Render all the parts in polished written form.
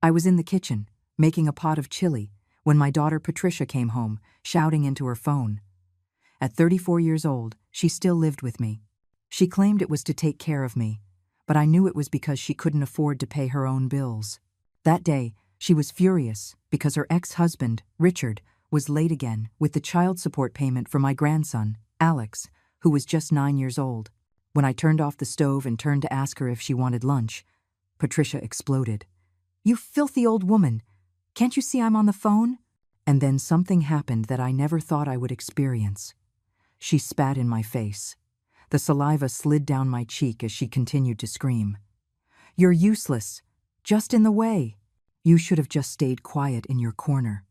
I was in the kitchen, making a pot of chili, when my daughter Patricia came home, shouting into her phone. At 34 years old, she still lived with me. She claimed it was to take care of me, but I knew it was because she couldn't afford to pay her own bills. That day, she was furious because her ex-husband, Richard, was late again with the child support payment for my grandson, Alex, who was just 9 years old. When I turned off the stove and turned to ask her if she wanted lunch, Patricia exploded. "You filthy old woman! Can't you see I'm on the phone?" And then something happened that I never thought I would experience. She spat in my face. The saliva slid down my cheek as she continued to scream. "You're useless. Just in the way. You should have just stayed quiet in your corner."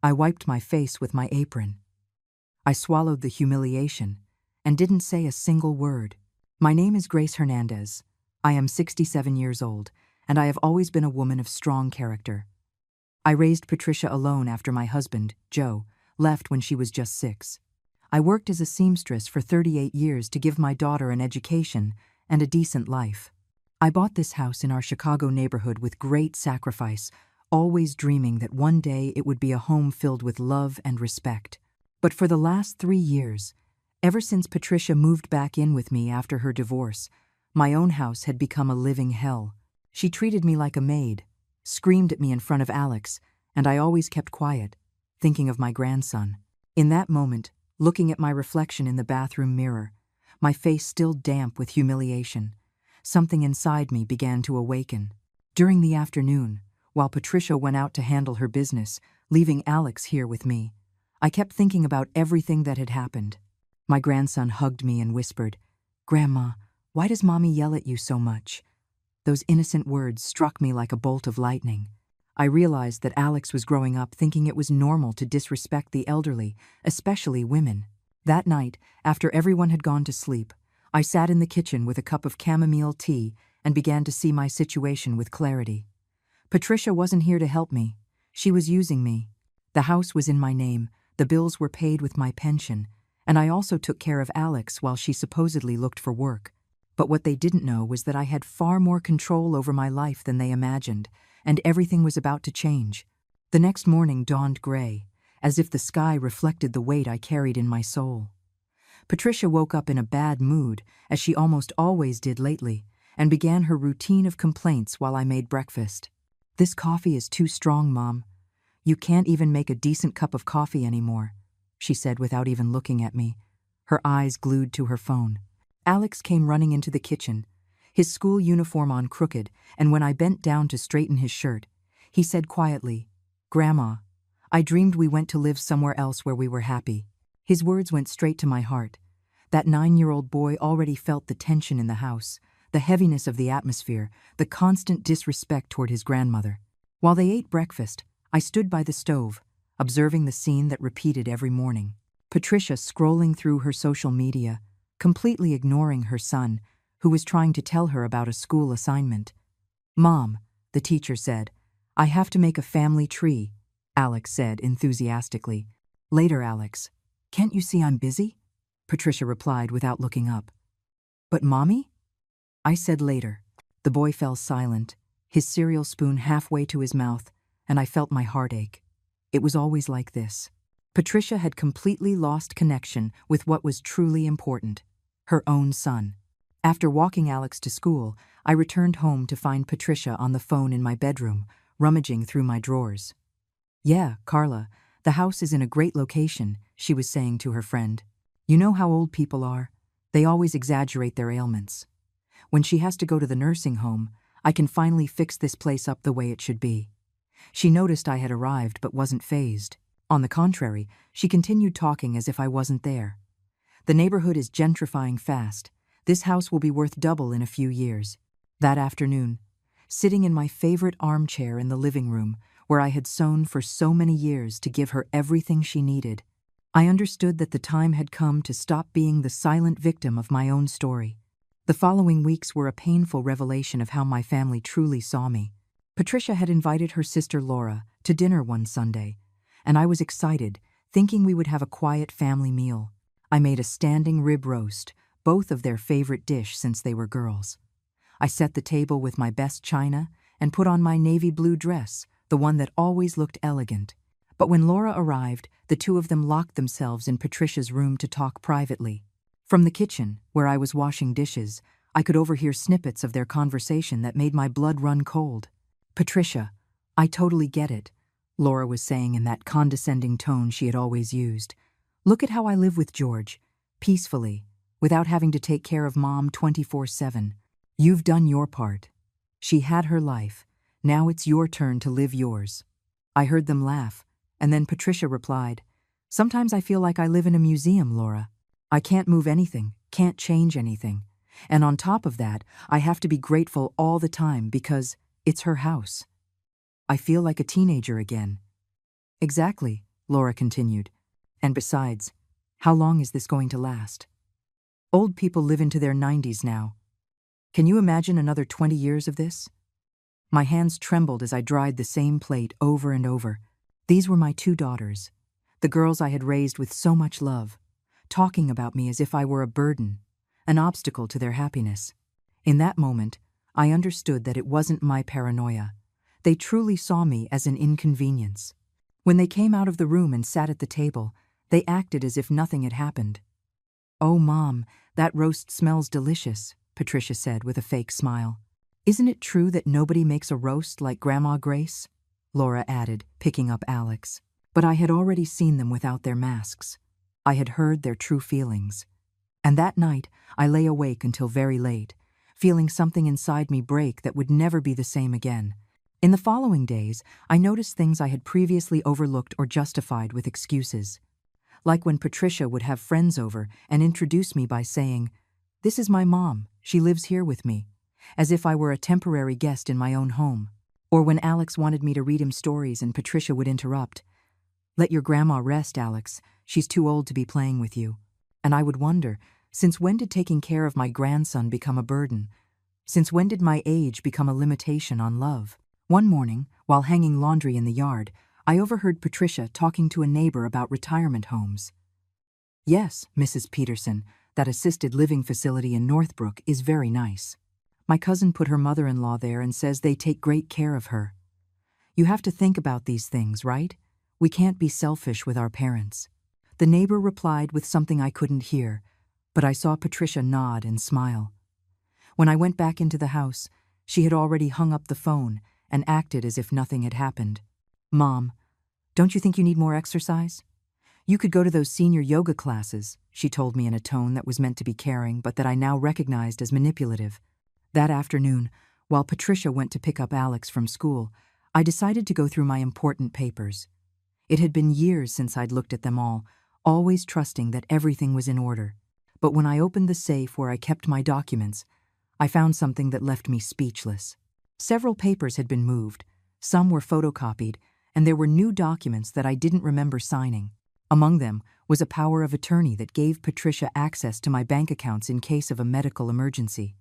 I wiped my face with my apron. I swallowed the humiliation and didn't say a single word. "My name is Grace Hernandez. I am 67 years old, and I have always been a woman of strong character. I raised Patricia alone after my husband, Joe, left when she was just 6. I worked as a seamstress for 38 years to give my daughter an education and a decent life. I bought this house in our Chicago neighborhood with great sacrifice, always dreaming that one day it would be a home filled with love and respect. But for the last 3 years, ever since Patricia moved back in with me after her divorce, my own house had become a living hell. She treated me like a maid, screamed at me in front of Alex, and I always kept quiet, thinking of my grandson. In that moment, looking at my reflection in the bathroom mirror, my face still damp with humiliation, something inside me began to awaken. During the afternoon, while Patricia went out to handle her business, leaving Alex here with me, I kept thinking about everything that had happened. My grandson hugged me and whispered, "Grandma, why does Mommy yell at you so much?" Those innocent words struck me like a bolt of lightning. I realized that Alex was growing up thinking it was normal to disrespect the elderly, especially women. That night, after everyone had gone to sleep, I sat in the kitchen with a cup of chamomile tea and began to see my situation with clarity. Patricia wasn't here to help me. She was using me. The house was in my name, the bills were paid with my pension, and I also took care of Alex while she supposedly looked for work. But what they didn't know was that I had far more control over my life than they imagined, and everything was about to change. The next morning dawned gray, as if the sky reflected the weight I carried in my soul. Patricia woke up in a bad mood, as she almost always did lately, and began her routine of complaints while I made breakfast. "This coffee is too strong, Mom. You can't even make a decent cup of coffee anymore," she said without even looking at me, her eyes glued to her phone. Alex came running into the kitchen, his school uniform on crooked, and when I bent down to straighten his shirt, he said quietly, "Grandma, I dreamed we went to live somewhere else where we were happy." His words went straight to my heart. That 9-year-old boy already felt the tension in the house, the heaviness of the atmosphere, the constant disrespect toward his grandmother. While they ate breakfast, I stood by the stove, observing the scene that repeated every morning. Patricia scrolling through her social media, completely ignoring her son, who was trying to tell her about a school assignment. "Mom," the teacher said, "I have to make a family tree," Alex said enthusiastically. "Later, Alex. Can't you see I'm busy?" Patricia replied without looking up. "But Mommy?" I said later. The boy fell silent, his cereal spoon halfway to his mouth, and I felt my heart ache. It was always like this. Patricia had completely lost connection with what was truly important, her own son. After walking Alex to school, I returned home to find Patricia on the phone in my bedroom, rummaging through my drawers. "Yeah, Carla, the house is in a great location," she was saying to her friend. "You know how old people are? They always exaggerate their ailments. When she has to go to the nursing home, I can finally fix this place up the way it should be." She noticed I had arrived but wasn't fazed. On the contrary, she continued talking as if I wasn't there. "The neighborhood is gentrifying fast. This house will be worth double in a few years." That afternoon, sitting in my favorite armchair in the living room, where I had sewn for so many years to give her everything she needed, I understood that the time had come to stop being the silent victim of my own story. The following weeks were a painful revelation of how my family truly saw me. Patricia had invited her sister Laura to dinner one Sunday, and I was excited, thinking we would have a quiet family meal. I made a standing rib roast, both of their favorite dish since they were girls. I set the table with my best china and put on my navy blue dress, the one that always looked elegant. But when Laura arrived, the two of them locked themselves in Patricia's room to talk privately. From the kitchen, where I was washing dishes, I could overhear snippets of their conversation that made my blood run cold. "Patricia, I totally get it," Laura was saying in that condescending tone she had always used. "Look at how I live with George, peacefully, without having to take care of Mom 24/7. You've done your part. She had her life. Now it's your turn to live yours." I heard them laugh, and then Patricia replied, "Sometimes I feel like I live in a museum, Laura. I can't move anything, can't change anything. And on top of that, I have to be grateful all the time because it's her house. I feel like a teenager again." "Exactly," Laura continued. "And besides, how long is this going to last? Old people live into their 90s now. Can you imagine another 20 years of this?" My hands trembled as I dried the same plate over and over. These were my two daughters, the girls I had raised with so much love, talking about me as if I were a burden, an obstacle to their happiness. In that moment, I understood that it wasn't my paranoia. They truly saw me as an inconvenience. When they came out of the room and sat at the table, they acted as if nothing had happened. "Oh, Mom, that roast smells delicious," Patricia said with a fake smile. "Isn't it true that nobody makes a roast like Grandma Grace?" Laura added, picking up Alex. But I had already seen them without their masks. I had heard their true feelings. And that night, I lay awake until very late, feeling something inside me break that would never be the same again. In the following days, I noticed things I had previously overlooked or justified with excuses. Like when Patricia would have friends over and introduce me by saying, "This is my mom, she lives here with me," as if I were a temporary guest in my own home. Or when Alex wanted me to read him stories and Patricia would interrupt, "Let your grandma rest, Alex, she's too old to be playing with you." And I would wonder, since when did taking care of my grandson become a burden? Since when did my age become a limitation on love? One morning, while hanging laundry in the yard, I overheard Patricia talking to a neighbor about retirement homes. "Yes, Mrs. Peterson, that assisted living facility in Northbrook is very nice. My cousin put her mother-in-law there and says they take great care of her." You have to think about these things, right? We can't be selfish with our parents. The neighbor replied with something I couldn't hear, but I saw Patricia nod and smile. When I went back into the house, she had already hung up the phone and acted as if nothing had happened. "Mom, don't you think you need more exercise? You could go to those senior yoga classes," she told me in a tone that was meant to be caring but that I now recognized as manipulative. That afternoon, while Patricia went to pick up Alex from school, I decided to go through my important papers. It had been years since I'd looked at them all, always trusting that everything was in order. But when I opened the safe where I kept my documents, I found something that left me speechless. Several papers had been moved, some were photocopied, and there were new documents that I didn't remember signing. Among them was a power of attorney that gave Patricia access to my bank accounts in case of a medical emergency.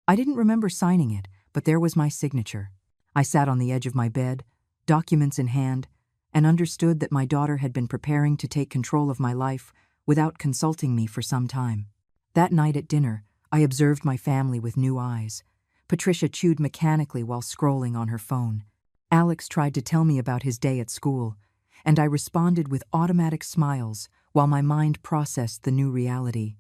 I didn't remember signing it, but there was my signature. I sat on the edge of my bed, documents in hand, and understood that my daughter had been preparing to take control of my life without consulting me for some time. That night at dinner, I observed my family with new eyes. Patricia chewed mechanically while scrolling on her phone. Alex tried to tell me about his day at school, and I responded with automatic smiles while my mind processed the new reality.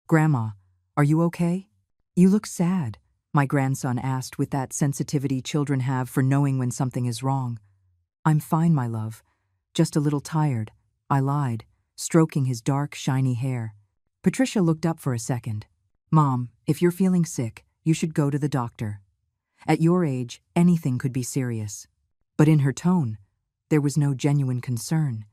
"Grandma, are you okay? You look sad," my grandson asked with that sensitivity children have for knowing when something is wrong. "I'm fine, my love. Just a little tired," I lied, stroking his dark, shiny hair. Patricia looked up for a second. "Mom, if you're feeling sick, you should go to the doctor. At your age, anything could be serious." But in her tone, there was no genuine concern,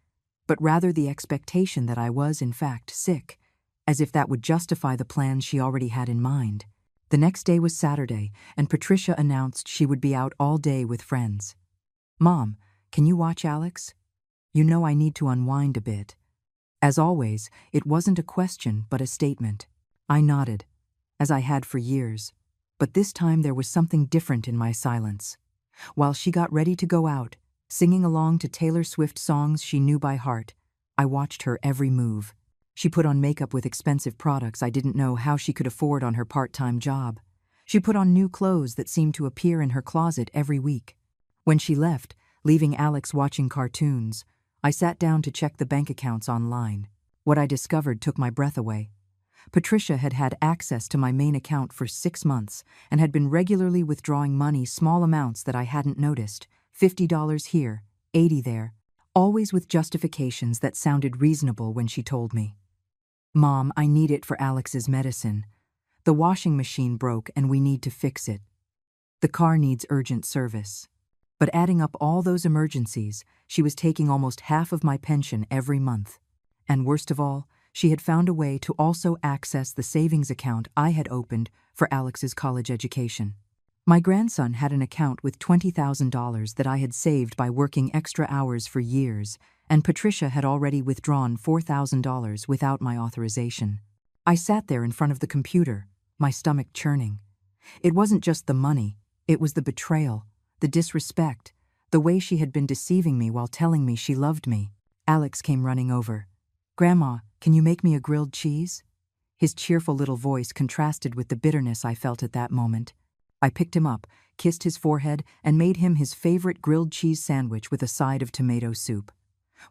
but rather the expectation that I was, in fact, sick, as if that would justify the plans she already had in mind. The next day was Saturday, and Patricia announced she would be out all day with friends. "Mom, can you watch Alex? You know I need to unwind a bit." As always, it wasn't a question but a statement. I nodded, as I had for years, but this time there was something different in my silence. While she got ready to go out, singing along to Taylor Swift songs she knew by heart, I watched her every move. She put on makeup with expensive products I didn't know how she could afford on her part-time job. She put on new clothes that seemed to appear in her closet every week. When she left, leaving Alex watching cartoons, I sat down to check the bank accounts online. What I discovered took my breath away. Patricia had had access to my main account for 6 months and had been regularly withdrawing money, small amounts that I hadn't noticed, $50 here, $80 there, always with justifications that sounded reasonable when she told me. "Mom, I need it for Alex's medicine. The washing machine broke and we need to fix it. The car needs urgent service." But adding up all those emergencies, she was taking almost half of my pension every month. And worst of all, she had found a way to also access the savings account I had opened for Alex's college education. My grandson had an account with $20,000 that I had saved by working extra hours for years, and Patricia had already withdrawn $4,000 without my authorization. I sat there in front of the computer, my stomach churning. It wasn't just the money, it was the betrayal, the disrespect, the way she had been deceiving me while telling me she loved me. Alex came running over. "Grandma, can you make me a grilled cheese?" His cheerful little voice contrasted with the bitterness I felt at that moment. I picked him up, kissed his forehead, and made him his favorite grilled cheese sandwich with a side of tomato soup.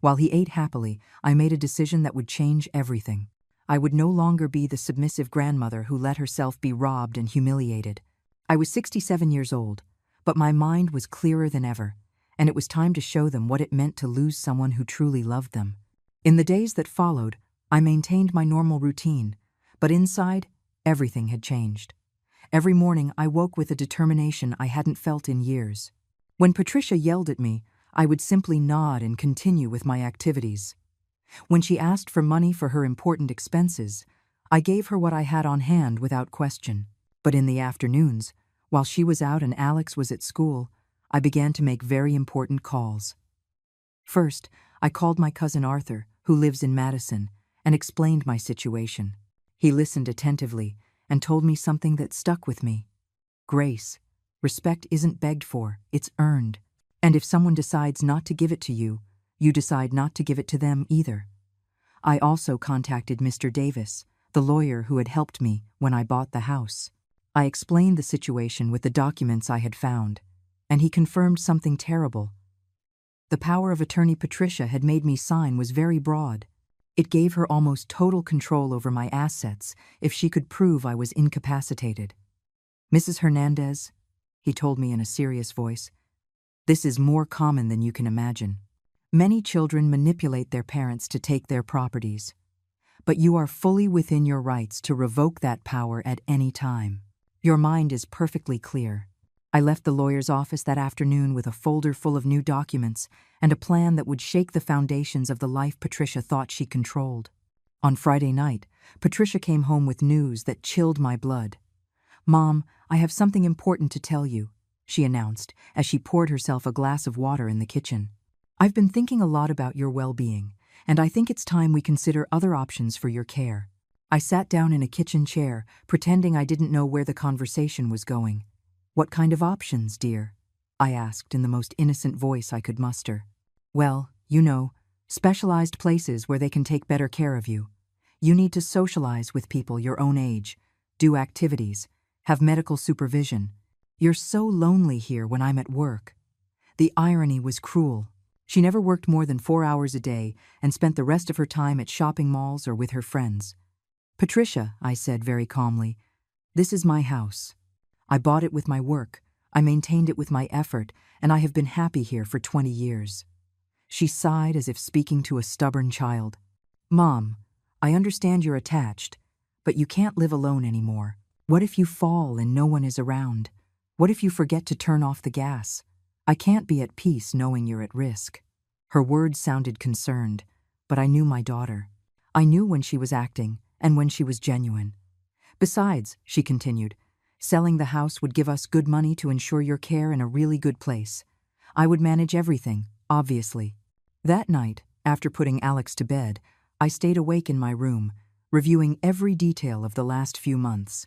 While he ate happily, I made a decision that would change everything. I would no longer be the submissive grandmother who let herself be robbed and humiliated. I was 67 years old, but my mind was clearer than ever, and it was time to show them what it meant to lose someone who truly loved them. In the days that followed, I maintained my normal routine, but inside, everything had changed. Every morning, I woke with a determination I hadn't felt in years. When Patricia yelled at me, I would simply nod and continue with my activities. When she asked for money for her important expenses, I gave her what I had on hand without question. But in the afternoons, while she was out and Alex was at school, I began to make very important calls. First, I called my cousin Arthur, who lives in Madison, and explained my situation. He listened attentively and told me something that stuck with me. "Grace, respect isn't begged for, it's earned. And if someone decides not to give it to you, you decide not to give it to them either." I also contacted Mr. Davis, the lawyer who had helped me when I bought the house. I explained the situation with the documents I had found, and he confirmed something terrible. The power of attorney Patricia had made me sign was very broad. It gave her almost total control over my assets if she could prove I was incapacitated. "Mrs. Hernandez," he told me in a serious voice, "this is more common than you can imagine. Many children manipulate their parents to take their properties, but you are fully within your rights to revoke that power at any time. Your mind is perfectly clear." I left the lawyer's office that afternoon with a folder full of new documents and a plan that would shake the foundations of the life Patricia thought she controlled. On Friday night, Patricia came home with news that chilled my blood. "Mom, I have something important to tell you," she announced as she poured herself a glass of water in the kitchen. "I've been thinking a lot about your well-being, and I think it's time we consider other options for your care." I sat down in a kitchen chair, pretending I didn't know where the conversation was going. "What kind of options, dear?" I asked in the most innocent voice I could muster. "Well, you know, specialized places where they can take better care of you. You need to socialize with people your own age, do activities, have medical supervision. You're so lonely here when I'm at work." The irony was cruel. She never worked more than 4 hours a day and spent the rest of her time at shopping malls or with her friends. "Patricia," I said very calmly, "this is my house. I bought it with my work, I maintained it with my effort, and I have been happy here for 20 years. She sighed as if speaking to a stubborn child. "Mom, I understand you're attached, but you can't live alone anymore. What if you fall and no one is around? What if you forget to turn off the gas? I can't be at peace knowing you're at risk." Her words sounded concerned, but I knew my daughter. I knew when she was acting and when she was genuine. "Besides," she continued, "selling the house would give us good money to ensure your care in a really good place. I would manage everything, obviously." That night, after putting Alex to bed, I stayed awake in my room, reviewing every detail of the last few months.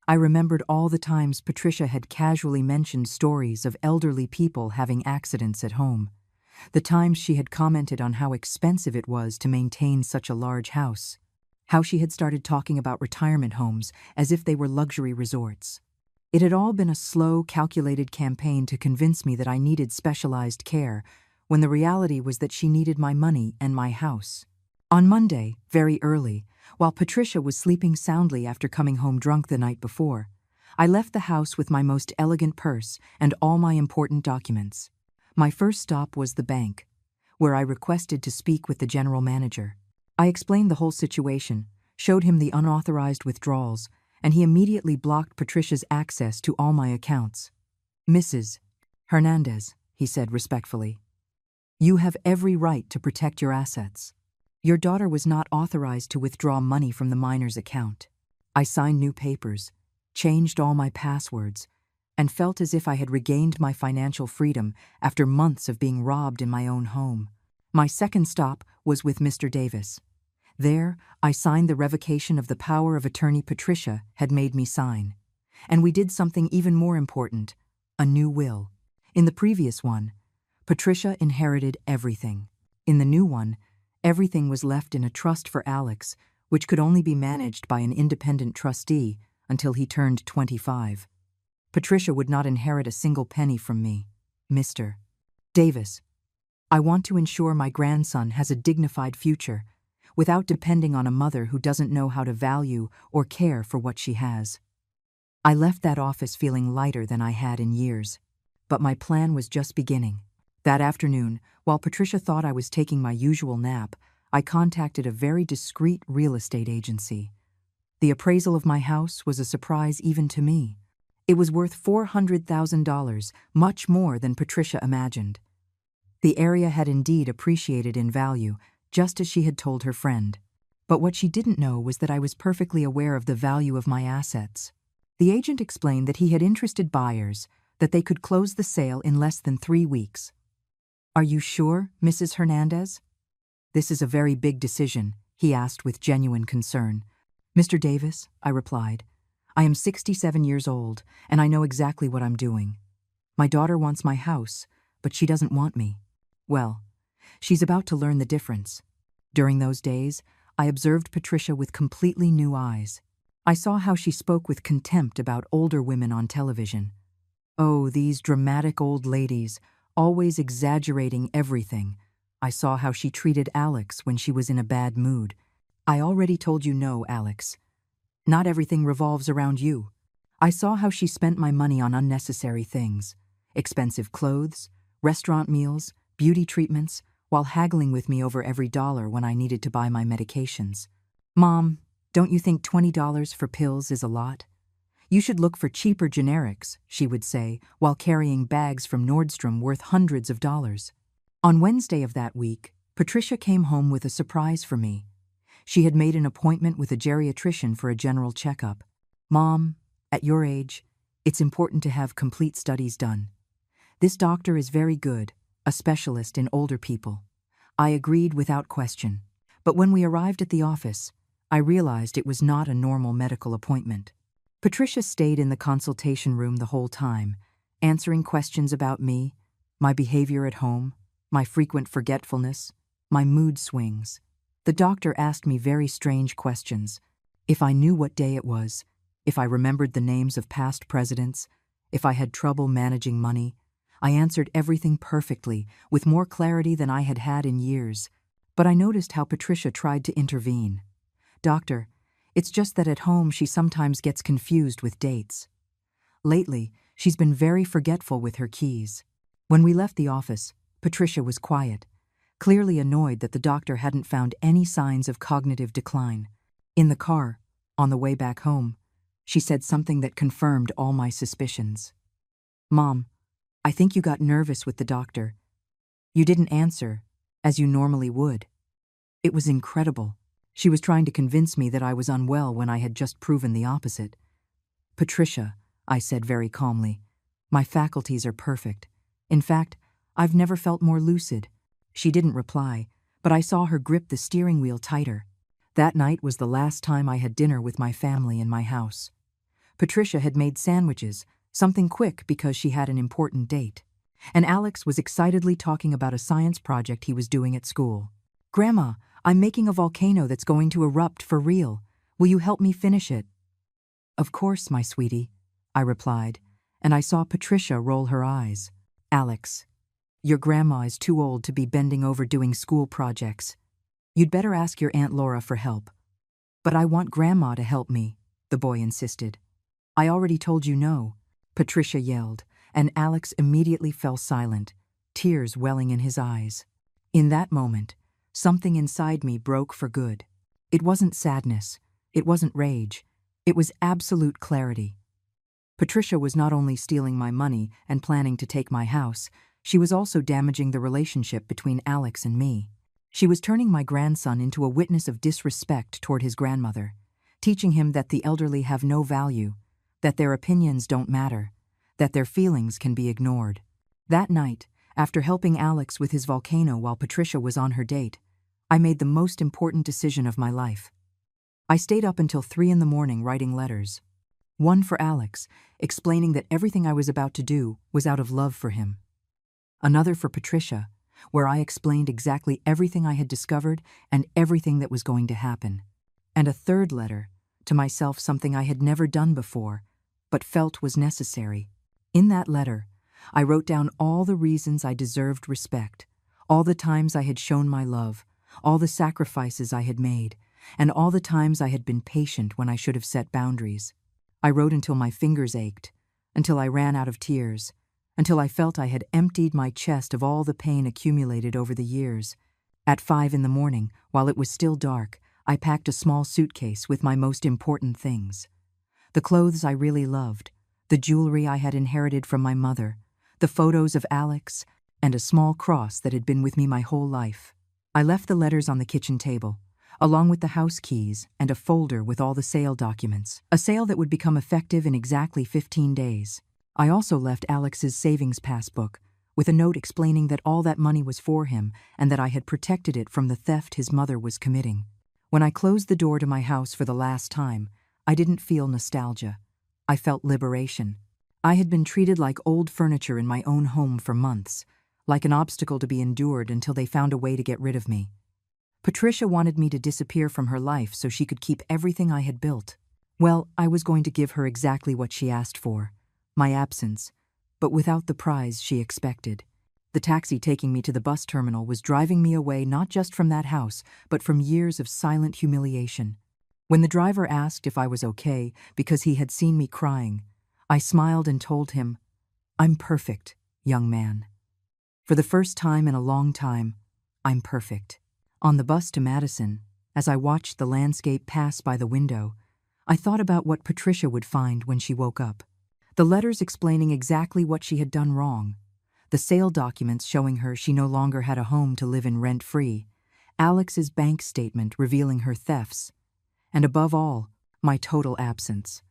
I remembered all the times Patricia had casually mentioned stories of elderly people having accidents at home, the times she had commented on how expensive it was to maintain such a large house, how she had started talking about retirement homes as if they were luxury resorts. It had all been a slow, calculated campaign to convince me that I needed specialized care, when the reality was that she needed my money and my house. On Monday, very early, while Patricia was sleeping soundly after coming home drunk the night before, I left the house with my most elegant purse and all my important documents. My first stop was the bank, where I requested to speak with the general manager. I explained the whole situation, showed him the unauthorized withdrawals, and he immediately blocked Patricia's access to all my accounts. "Mrs. Hernandez," he said respectfully, "you have every right to protect your assets. Your daughter was not authorized to withdraw money from the minor's account." I signed new papers, changed all my passwords, and felt as if I had regained my financial freedom after months of being robbed in my own home. My second stop was with Mr. Davis. There, I signed the revocation of the power of attorney Patricia had made me sign. And we did something even more important, a new will. In the previous one, Patricia inherited everything. In the new one, everything was left in a trust for Alex, which could only be managed by an independent trustee until he turned 25. Patricia would not inherit a single penny from me. "Mr. Davis, I want to ensure my grandson has a dignified future, without depending on a mother who doesn't know how to value or care for what she has." I left that office feeling lighter than I had in years. But my plan was just beginning. That afternoon, while Patricia thought I was taking my usual nap, I contacted a very discreet real estate agency. The appraisal of my house was a surprise even to me. It was worth $400,000, much more than Patricia imagined. The area had indeed appreciated in value, just as she had told her friend. But what she didn't know was that I was perfectly aware of the value of my assets. The agent explained that he had interested buyers, that they could close the sale in less than 3 weeks. "Are you sure, Mrs. Hernandez? This is a very big decision," he asked with genuine concern. "Mr. Davis," I replied, "I am 67 years old, and I know exactly what I'm doing. My daughter wants my house, but she doesn't want me. Well, she's about to learn the difference." During those days, I observed Patricia with completely new eyes. I saw how she spoke with contempt about older women on television. Oh, these dramatic old ladies, always exaggerating everything. I saw how she treated Alex when she was in a bad mood. "I already told you no, Alex. Not everything revolves around you." I saw how she spent my money on unnecessary things. Expensive clothes, restaurant meals, beauty treatments, while haggling with me over every dollar when I needed to buy my medications. "Mom, don't you think $20 for pills is a lot? You should look for cheaper generics," she would say, while carrying bags from Nordstrom worth hundreds of dollars. On Wednesday of that week, Patricia came home with a surprise for me. She had made an appointment with a geriatrician for a general checkup. "Mom, at your age, it's important to have complete studies done. This doctor is very good, a specialist in older people." I agreed without question. But when we arrived at the office, I realized it was not a normal medical appointment. Patricia stayed in the consultation room the whole time, answering questions about me, my behavior at home, my frequent forgetfulness, my mood swings. The doctor asked me very strange questions. If I knew what day it was, if I remembered the names of past presidents, if I had trouble managing money. I answered everything perfectly, with more clarity than I had had in years. But I noticed how Patricia tried to intervene. "Doctor, it's just that at home she sometimes gets confused with dates. Lately, she's been very forgetful with her keys." When we left the office, Patricia was quiet, clearly annoyed that the doctor hadn't found any signs of cognitive decline. In the car, on the way back home, she said something that confirmed all my suspicions. "Mom, I think you got nervous with the doctor. You didn't answer, as you normally would." It was incredible. She was trying to convince me that I was unwell when I had just proven the opposite. "Patricia," I said very calmly, "my faculties are perfect. In fact, I've never felt more lucid." She didn't reply, but I saw her grip the steering wheel tighter. That night was the last time I had dinner with my family in my house. Patricia had made sandwiches, something quick because she had an important date. And Alex was excitedly talking about a science project he was doing at school. "Grandma, I'm making a volcano that's going to erupt for real. Will you help me finish it?" "Of course, my sweetie," I replied, and I saw Patricia roll her eyes. Alex, your grandma is too old to be bending over doing school projects. You'd better ask your Aunt Laura for help. But I want Grandma to help me, the boy insisted. I already told you no, Patricia yelled, and Alex immediately fell silent, tears welling in his eyes. In that moment, something inside me broke for good. It wasn't sadness, it wasn't rage, it was absolute clarity. Patricia was not only stealing my money and planning to take my house, she was also damaging the relationship between Alex and me. She was turning my grandson into a witness of disrespect toward his grandmother, teaching him that the elderly have no value, that their opinions don't matter, that their feelings can be ignored. That night, after helping Alex with his volcano while Patricia was on her date, I made the most important decision of my life. I stayed up until 3 a.m. writing letters. One for Alex, explaining that everything I was about to do was out of love for him. Another for Patricia, where I explained exactly everything I had discovered and everything that was going to happen. And a third letter, to myself, something I had never done before, but felt was necessary. In that letter, I wrote down all the reasons I deserved respect, all the times I had shown my love, all the sacrifices I had made, and all the times I had been patient when I should have set boundaries. I wrote until my fingers ached, until I ran out of tears, until I felt I had emptied my chest of all the pain accumulated over the years. At 5 a.m, while it was still dark, I packed a small suitcase with my most important things. The clothes I really loved, the jewelry I had inherited from my mother, the photos of Alex, and a small cross that had been with me my whole life. I left the letters on the kitchen table, along with the house keys and a folder with all the sale documents, a sale that would become effective in exactly 15 days. I also left Alex's savings passbook, with a note explaining that all that money was for him and that I had protected it from the theft his mother was committing. When I closed the door to my house for the last time, I didn't feel nostalgia. I felt liberation. I had been treated like old furniture in my own home for months, like an obstacle to be endured until they found a way to get rid of me. Patricia wanted me to disappear from her life so she could keep everything I had built. Well, I was going to give her exactly what she asked for, my absence, but without the prize she expected. The taxi taking me to the bus terminal was driving me away not just from that house, but from years of silent humiliation. When the driver asked if I was okay because he had seen me crying, I smiled and told him, "I'm perfect, young man. For the first time in a long time, I'm perfect." On the bus to Madison, as I watched the landscape pass by the window, I thought about what Patricia would find when she woke up. The letters explaining exactly what she had done wrong, the sale documents showing her she no longer had a home to live in rent-free, Alex's bank statement revealing her thefts, and above all, my total absence.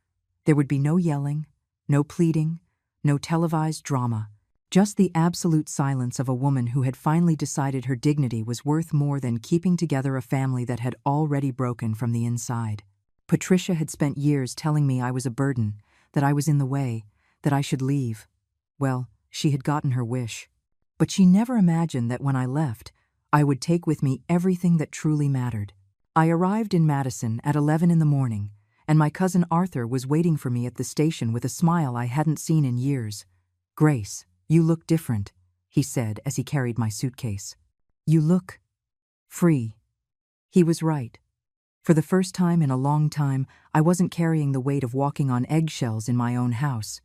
There would be no yelling, no pleading, no televised drama, just the absolute silence of a woman who had finally decided her dignity was worth more than keeping together a family that had already broken from the inside. Patricia had spent years telling me I was a burden, that I was in the way, that I should leave. Well, she had gotten her wish. But she never imagined that when I left, I would take with me everything that truly mattered. I arrived in Madison at 11 a.m, and my cousin Arthur was waiting for me at the station with a smile I hadn't seen in years. "Grace, you look different," he said as he carried my suitcase. "You look free." He was right. For the first time in a long time, I wasn't carrying the weight of walking on eggshells in my own house.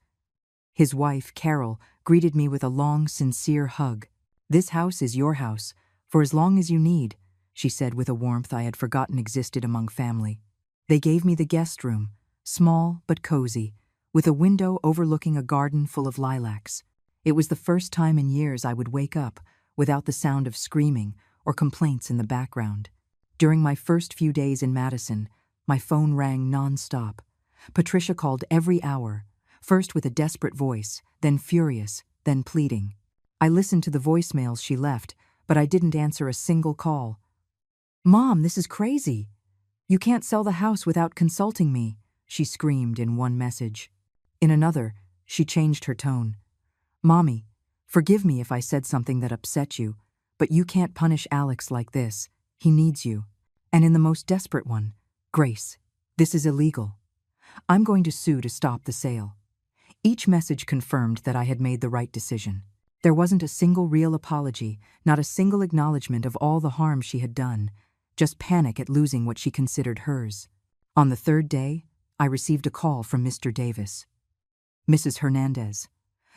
His wife, Carol, greeted me with a long, sincere hug. "This house is your house, for as long as you need," she said with a warmth I had forgotten existed among family. They gave me the guest room, small but cozy, with a window overlooking a garden full of lilacs. It was the first time in years I would wake up without the sound of screaming or complaints in the background. During my first few days in Madison, my phone rang non-stop. Patricia called every hour, first with a desperate voice, then furious, then pleading. I listened to the voicemails she left, but I didn't answer a single call. "Mom, this is crazy. You can't sell the house without consulting me," she screamed in one message. In another, she changed her tone. "Mommy, forgive me if I said something that upset you, but you can't punish Alex like this. He needs you." And in the most desperate one, "Grace, this is illegal. I'm going to sue to stop the sale. Each message confirmed that I had made the right decision. There wasn't a single real apology, not a single acknowledgement of all the harm she had done, just panic at losing what she considered hers. On the third day, I received a call from Mr. Davis. "Mrs. Hernandez,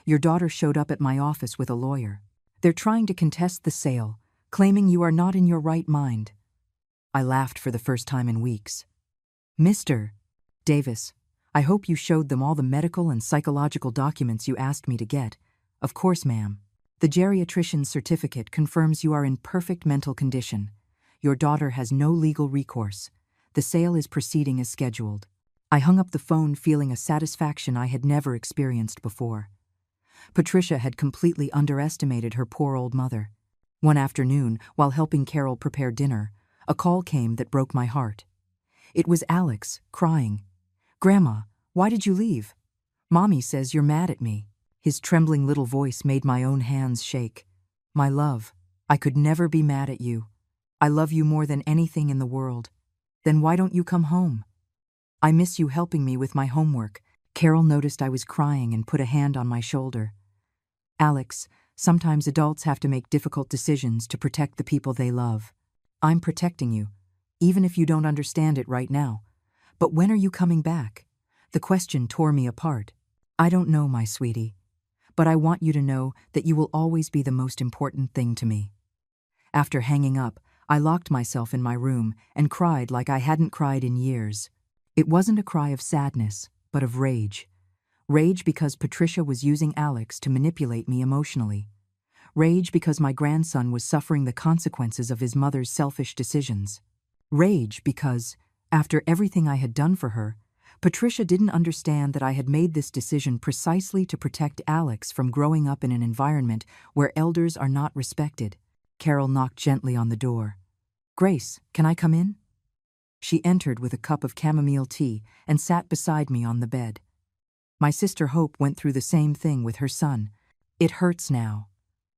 your daughter showed up at my office with a lawyer. They're trying to contest the sale, claiming you are not in your right mind." I laughed for the first time in weeks. "Mr. Davis, I hope you showed them all the medical and psychological documents you asked me to get." "Of course, ma'am. The geriatrician's certificate confirms you are in perfect mental condition. Your daughter has no legal recourse. The sale is proceeding as scheduled." I hung up the phone feeling a satisfaction I had never experienced before. Patricia had completely underestimated her poor old mother. One afternoon, while helping Carol prepare dinner, a call came that broke my heart. It was Alex, crying. "Grandma, why did you leave? Mommy says you're mad at me." His trembling little voice made my own hands shake. "My love, I could never be mad at you. I love you more than anything in the world. Then why don't you come home? I miss you helping me with my homework." Carol noticed I was crying and put a hand on my shoulder. "Alex, sometimes adults have to make difficult decisions to protect the people they love. I'm protecting you, even if you don't understand it right now. But when are you coming back?" The question tore me apart. "I don't know, my sweetie. But I want you to know that you will always be the most important thing to me." After hanging up, I locked myself in my room and cried like I hadn't cried in years. It wasn't a cry of sadness, but of rage. Rage because Patricia was using Alex to manipulate me emotionally. Rage because my grandson was suffering the consequences of his mother's selfish decisions. Rage because, after everything I had done for her, Patricia didn't understand that I had made this decision precisely to protect Alex from growing up in an environment where elders are not respected. Carol knocked gently on the door. "Grace, can I come in?" She entered with a cup of chamomile tea and sat beside me on the bed. My sister Hope went through the same thing with her son. "It hurts now,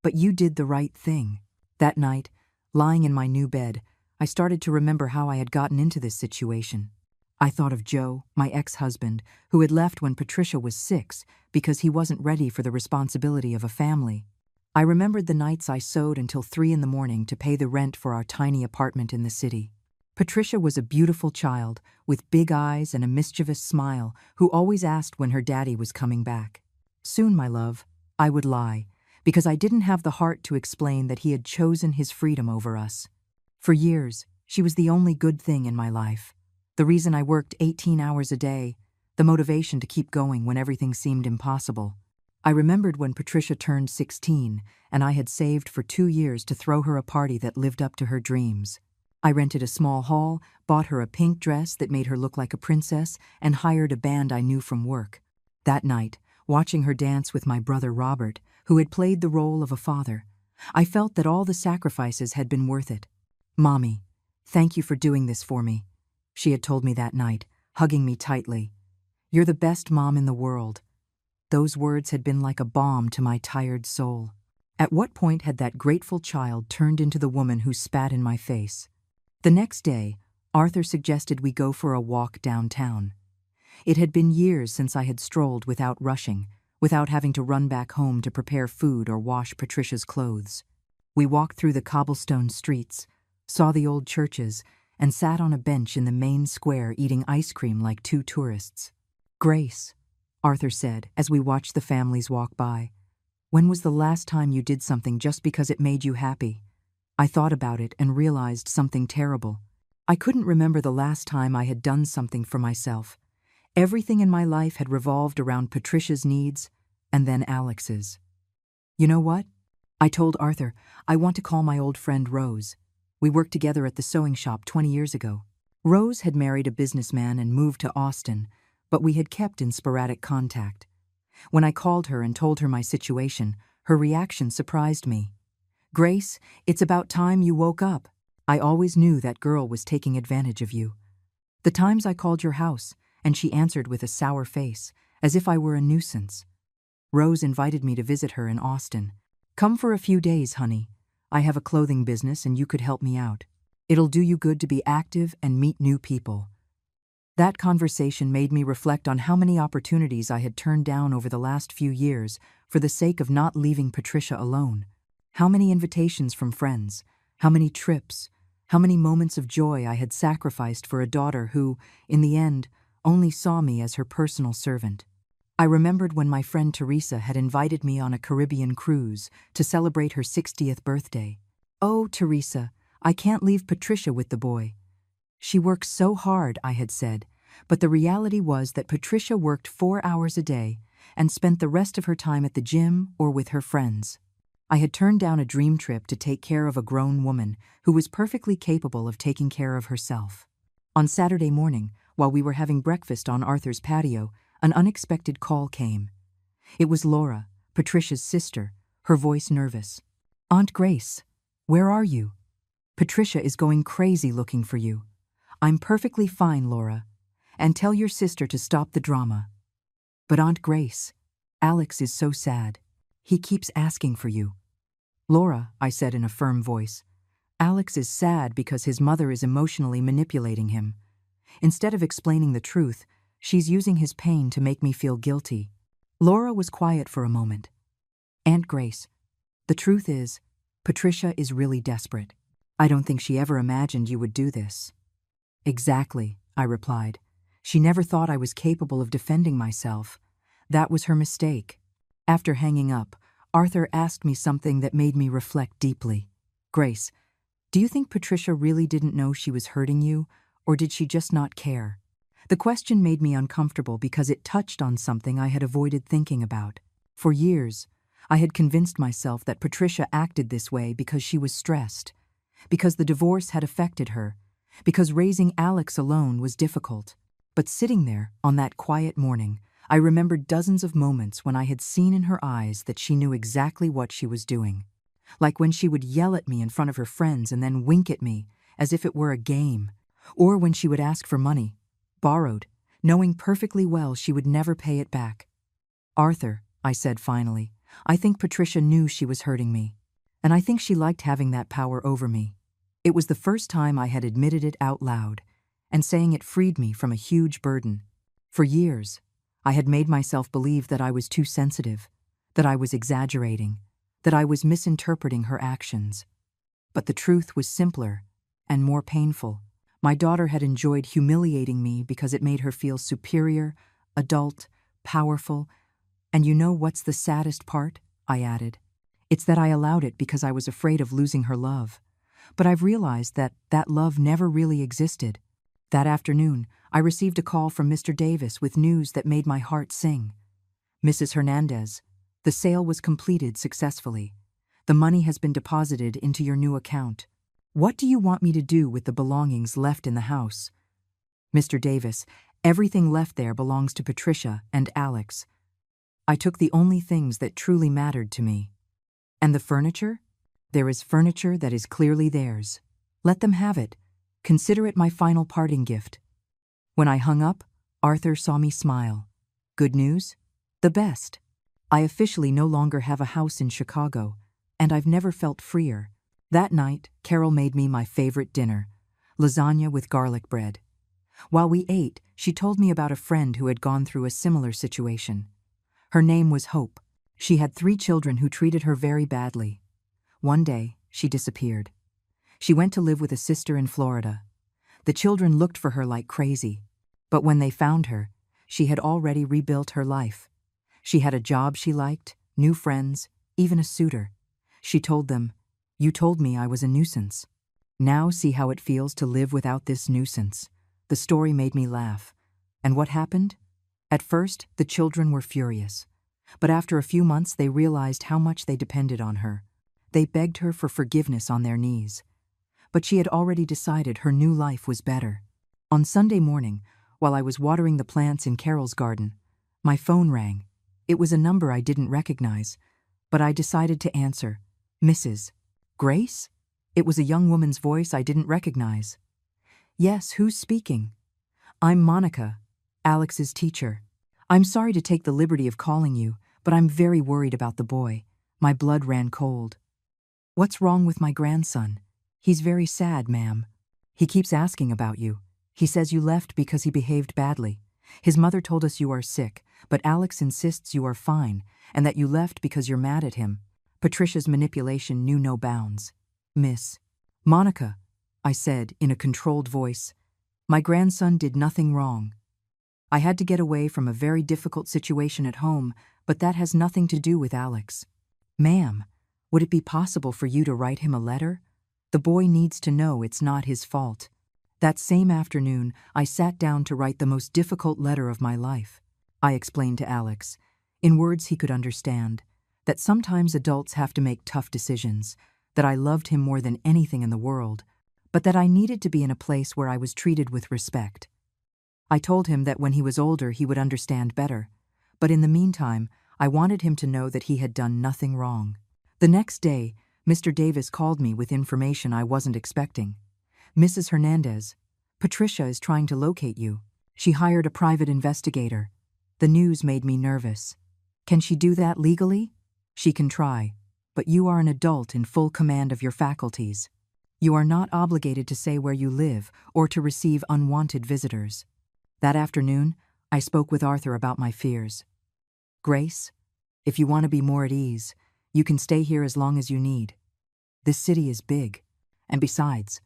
but you did the right thing." That night, lying in my new bed, I started to remember how I had gotten into this situation. I thought of Joe, my ex-husband, who had left when Patricia was 6 because he wasn't ready for the responsibility of a family. I remembered the nights I sewed until 3 in the morning to pay the rent for our tiny apartment in the city. Patricia was a beautiful child with big eyes and a mischievous smile who always asked when her daddy was coming back. "Soon, my love," I would lie, because I didn't have the heart to explain that he had chosen his freedom over us. For years, she was the only good thing in my life. The reason I worked 18 hours a day, the motivation to keep going when everything seemed impossible. I remembered when Patricia turned 16 and I had saved for 2 years to throw her a party that lived up to her dreams. I rented a small hall, bought her a pink dress that made her look like a princess, and hired a band I knew from work. That night, watching her dance with my brother Robert, who had played the role of a father, I felt that all the sacrifices had been worth it. "Mommy, thank you for doing this for me," she had told me that night, hugging me tightly. "You're the best mom in the world." Those words had been like a balm to my tired soul. At what point had that grateful child turned into the woman who spat in my face? The next day, Arthur suggested we go for a walk downtown. It had been years since I had strolled without rushing, without having to run back home to prepare food or wash Patricia's clothes. We walked through the cobblestone streets, saw the old churches, and sat on a bench in the main square eating ice cream like 2 tourists. "Grace," Arthur said as we watched the families walk by, "when was the last time you did something just because it made you happy?" I thought about it and realized something terrible. I couldn't remember the last time I had done something for myself. Everything in my life had revolved around Patricia's needs and then Alex's. "You know what?" I told Arthur, "I want to call my old friend Rose. We worked together at the sewing shop 20 years ago." Rose had married a businessman and moved to Austin, but we had kept in sporadic contact. When I called her and told her my situation, her reaction surprised me. "Grace, it's about time you woke up. I always knew that girl was taking advantage of you. The times I called your house, and she answered with a sour face, as if I were a nuisance. Rose invited me to visit her in Austin. "Come for a few days, honey. I have a clothing business and you could help me out. It'll do you good to be active and meet new people." That conversation made me reflect on how many opportunities I had turned down over the last few years for the sake of not leaving Patricia alone. How many invitations from friends, how many trips, how many moments of joy I had sacrificed for a daughter who, in the end, only saw me as her personal servant. I remembered when my friend Teresa had invited me on a Caribbean cruise to celebrate her 60th birthday. "Oh, Teresa, I can't leave Patricia with the boy. She works so hard," I had said, but the reality was that Patricia worked 4 hours a day and spent the rest of her time at the gym or with her friends. I had turned down a dream trip to take care of a grown woman who was perfectly capable of taking care of herself. On Saturday morning, while we were having breakfast on Arthur's patio, an unexpected call came. It was Laura, Patricia's sister, her voice nervous. "Aunt Grace, where are you? Patricia is going crazy looking for you." "I'm perfectly fine, Laura. And tell your sister to stop the drama." "But Aunt Grace, Alex is so sad. He keeps asking for you." "Laura," I said in a firm voice, "Alex is sad because his mother is emotionally manipulating him. Instead of explaining the truth, she's using his pain to make me feel guilty." Laura was quiet for a moment. "Aunt Grace, the truth is, Patricia is really desperate. I don't think she ever imagined you would do this." "Exactly," I replied. "She never thought I was capable of defending myself. That was her mistake." After hanging up, Arthur asked me something that made me reflect deeply. "Grace, do you think Patricia really didn't know she was hurting you, or did she just not care?" The question made me uncomfortable because it touched on something I had avoided thinking about. For years, I had convinced myself that Patricia acted this way because she was stressed, because the divorce had affected her, because raising Alex alone was difficult. But sitting there, on that quiet morning, I remembered dozens of moments when I had seen in her eyes that she knew exactly what she was doing. Like when she would yell at me in front of her friends and then wink at me, as if it were a game. Or when she would ask for money, borrowed, knowing perfectly well she would never pay it back. "Arthur," I said finally, "I think Patricia knew she was hurting me. And I think she liked having that power over me." It was the first time I had admitted it out loud, and saying it freed me from a huge burden. For years, I had made myself believe that I was too sensitive, that I was exaggerating, that I was misinterpreting her actions. But the truth was simpler and more painful. My daughter had enjoyed humiliating me because it made her feel superior, adult, powerful. "And you know what's the saddest part?" I added. "It's that I allowed it because I was afraid of losing her love. But I've realized that that love never really existed." That afternoon, I received a call from Mr. Davis with news that made my heart sing. "Mrs. Hernandez, the sale was completed successfully. The money has been deposited into your new account. What do you want me to do with the belongings left in the house?" "Mr. Davis, everything left there belongs to Patricia and Alex. I took the only things that truly mattered to me." "And the furniture?" "There is furniture that is clearly theirs. Let them have it. Consider it my final parting gift." When I hung up, Arthur saw me smile. "Good news?" "The best. I officially no longer have a house in Chicago, and I've never felt freer." That night, Carol made me my favorite dinner, lasagna with garlic bread. While we ate, she told me about a friend who had gone through a similar situation. Her name was Hope. She had 3 children who treated her very badly. One day, she disappeared. She went to live with a sister in Florida. The children looked for her like crazy, but when they found her, she had already rebuilt her life. She had a job she liked, new friends, even a suitor. She told them, "You told me I was a nuisance. Now see how it feels to live without this nuisance." The story made me laugh. And what happened? At first, the children were furious. But after a few months, they realized how much they depended on her. They begged her for forgiveness on their knees. But she had already decided her new life was better. On Sunday morning, while I was watering the plants in Carol's garden, my phone rang. It was a number I didn't recognize, but I decided to answer. "Mrs. Grace?" It was a young woman's voice I didn't recognize. "Yes, who's speaking?" "I'm Monica, Alex's teacher. I'm sorry to take the liberty of calling you, but I'm very worried about the boy." My blood ran cold. "What's wrong with my grandson?" "He's very sad, ma'am. He keeps asking about you. He says you left because he behaved badly. His mother told us you are sick, but Alex insists you are fine and that you left because you're mad at him. Patricia's manipulation knew no bounds. Miss Monica, I said in a controlled voice, my grandson did nothing wrong. I had to get away from a very difficult situation at home, but that has nothing to do with Alex. Ma'am, would it be possible for you to write him a letter? The boy needs to know it's not his fault. That same afternoon, I sat down to write the most difficult letter of my life. I explained to Alex, in words he could understand, that sometimes adults have to make tough decisions, that I loved him more than anything in the world, but that I needed to be in a place where I was treated with respect. I told him that when he was older he would understand better, but in the meantime, I wanted him to know that he had done nothing wrong. The next day, Mr. Davis called me with information I wasn't expecting. Mrs. Hernandez, Patricia is trying to locate you. She hired a private investigator. The news made me nervous. Can she do that legally? She can try, but you are an adult in full command of your faculties. You are not obligated to say where you live or to receive unwanted visitors. That afternoon, I spoke with Arthur about my fears. Grace, if you want to be more at ease, you can stay here as long as you need. This city is big, and besides,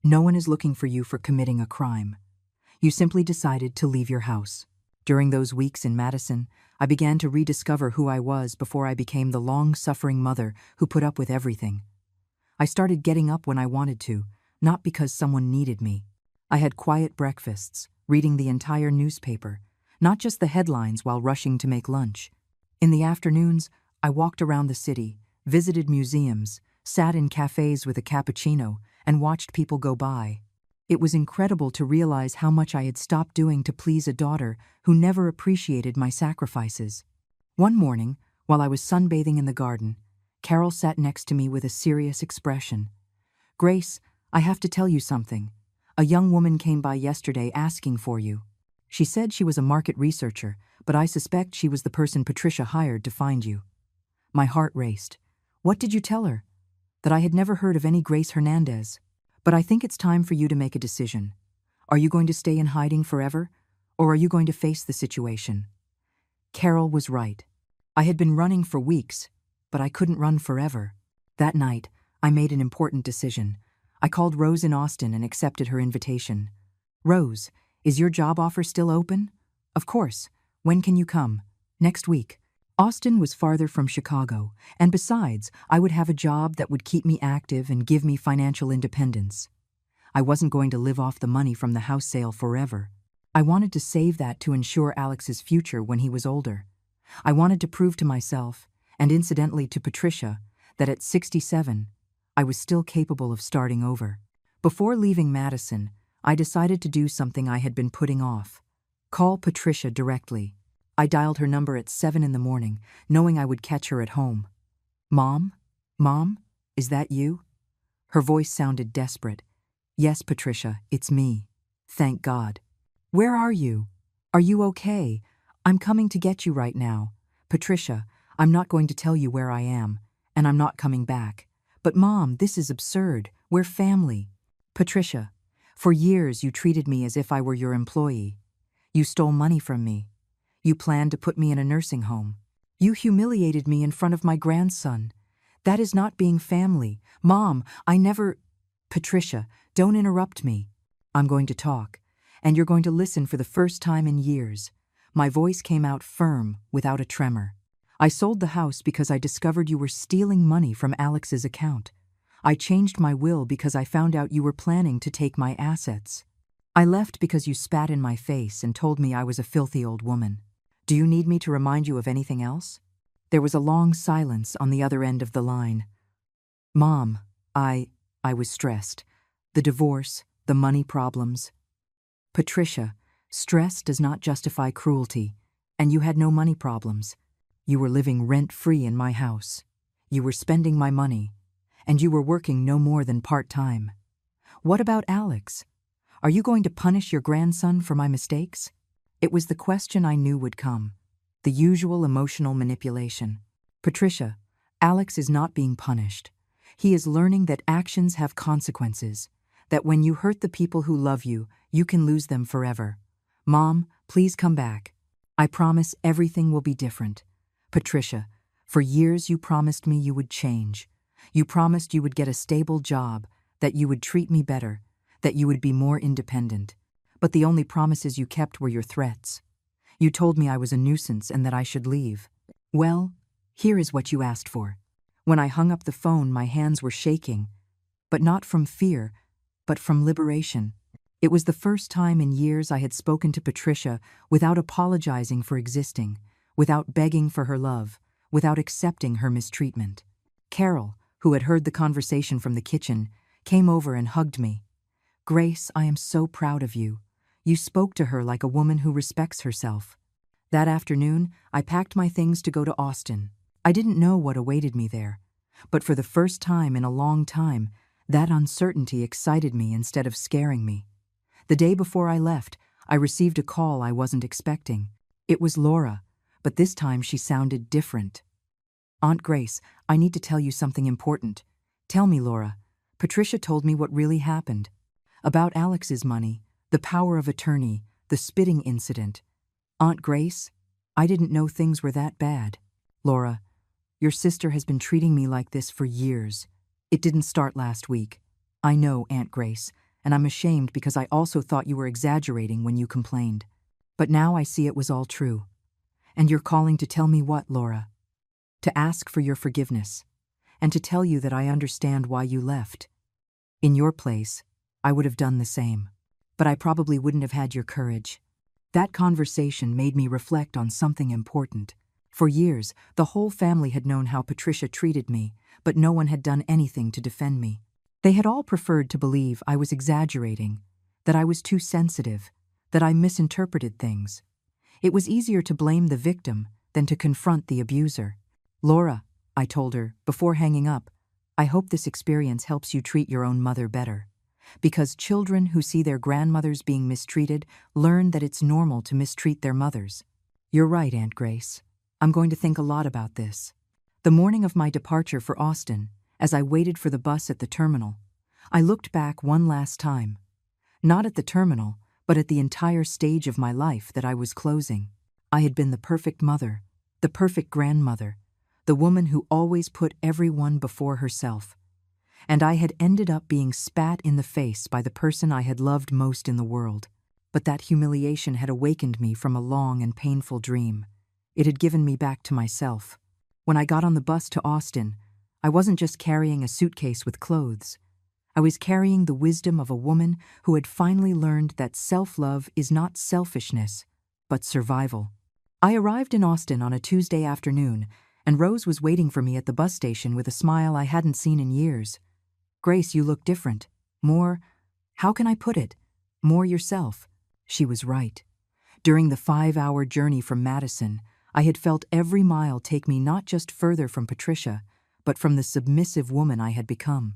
no one is looking for you for committing a crime. You simply decided to leave your house. During those weeks in Madison, I began to rediscover who I was before I became the long-suffering mother who put up with everything. I started getting up when I wanted to, not because someone needed me. I had quiet breakfasts, reading the entire newspaper, not just the headlines while rushing to make lunch. In the afternoons, I walked around the city, visited museums, sat in cafes with a cappuccino, and watched people go by. It was incredible to realize how much I had stopped doing to please a daughter who never appreciated my sacrifices. One morning, while I was sunbathing in the garden, Carol sat next to me with a serious expression. Grace, I have to tell you something. A young woman came by yesterday asking for you. She said she was a market researcher, but I suspect she was the person Patricia hired to find you. My heart raced. What did you tell her? That I had never heard of any Grace Hernandez. But I think it's time for you to make a decision. Are you going to stay in hiding forever, or are you going to face the situation? Carol was right. I had been running for weeks, but I couldn't run forever. That night, I made an important decision. I called Rose in Austin and accepted her invitation. Rose, is your job offer still open? Of course. When can you come? Next week. Austin was farther from Chicago, and besides, I would have a job that would keep me active and give me financial independence. I wasn't going to live off the money from the house sale forever. I wanted to save that to ensure Alex's future when he was older. I wanted to prove to myself, and incidentally to Patricia, that at 67, I was still capable of starting over. Before leaving Madison, I decided to do something I had been putting off. Call Patricia directly. I dialed her number at 7 in the morning, knowing I would catch her at home. Mom? Mom? Is that you? Her voice sounded desperate. Yes, Patricia, it's me. Thank God. Where are you? Are you okay? I'm coming to get you right now. Patricia, I'm not going to tell you where I am, and I'm not coming back. But Mom, this is absurd. We're family. Patricia, for years you treated me as if I were your employee. You stole money from me. You planned to put me in a nursing home. You humiliated me in front of my grandson. That is not being family. Mom, I never… Patricia, don't interrupt me. I'm going to talk, and you're going to listen for the first time in years. My voice came out firm, without a tremor. I sold the house because I discovered you were stealing money from Alex's account. I changed my will because I found out you were planning to take my assets. I left because you spat in my face and told me I was a filthy old woman. Do you need me to remind you of anything else? There was a long silence on the other end of the line. Mom, I was stressed. The divorce, the money problems. Patricia, stress does not justify cruelty, and you had no money problems. You were living rent-free in my house. You were spending my money, and you were working no more than part-time. What about Alex? Are you going to punish your grandson for my mistakes? It was the question I knew would come. The usual emotional manipulation. Patricia, Alex is not being punished. He is learning that actions have consequences. that when you hurt the people who love you, you can lose them forever. Mom, please come back. I promise everything will be different. Patricia, for years you promised me you would change. You promised you would get a stable job, that you would treat me better, that you would be more independent. But the only promises you kept were your threats. You told me I was a nuisance and that I should leave. Well, here is what you asked for. When I hung up the phone, my hands were shaking, but not from fear, but from liberation. It was the first time in years I had spoken to Patricia without apologizing for existing, without begging for her love, without accepting her mistreatment. Carol, who had heard the conversation from the kitchen, came over and hugged me. Grace, I am so proud of you. You spoke to her like a woman who respects herself. That afternoon, I packed my things to go to Austin. I didn't know what awaited me there, but for the first time in a long time, that uncertainty excited me instead of scaring me. The day before I left, I received a call I wasn't expecting. It was Laura, but this time she sounded different. Aunt Grace, I need to tell you something important. Tell me, Laura. Patricia told me what really happened. About Alex's money, the power of attorney, the spitting incident. Aunt Grace, I didn't know things were that bad. Laura, your sister has been treating me like this for years. It didn't start last week. I know, Aunt Grace, and I'm ashamed because I also thought you were exaggerating when you complained. But now I see it was all true. And you're calling to tell me what, Laura? To ask for your forgiveness, and to tell you that I understand why you left. In your place, I would have done the same. But I probably wouldn't have had your courage. That conversation made me reflect on something important. For years, the whole family had known how Patricia treated me, but no one had done anything to defend me. They had all preferred to believe I was exaggerating, that I was too sensitive, that I misinterpreted things. It was easier to blame the victim than to confront the abuser. Laura, I told her, before hanging up, I hope this experience helps you treat your own mother better. Because children who see their grandmothers being mistreated learn that it's normal to mistreat their mothers. You're right, Aunt Grace. I'm going to think a lot about this. The morning of my departure for Austin, as I waited for the bus at the terminal, I looked back one last time. Not at the terminal, but at the entire stage of my life that I was closing. I had been the perfect mother, the perfect grandmother, the woman who always put everyone before herself. And I had ended up being spat in the face by the person I had loved most in the world. But that humiliation had awakened me from a long and painful dream. It had given me back to myself. When I got on the bus to Austin, I wasn't just carrying a suitcase with clothes. I was carrying the wisdom of a woman who had finally learned that self-love is not selfishness, but survival. I arrived in Austin on a Tuesday afternoon, and Rose was waiting for me at the bus station with a smile I hadn't seen in years. Grace, you look different. More, how can I put it? More yourself. She was right. During the 5-hour journey from Madison, I had felt every mile take me not just further from Patricia, but from the submissive woman I had become.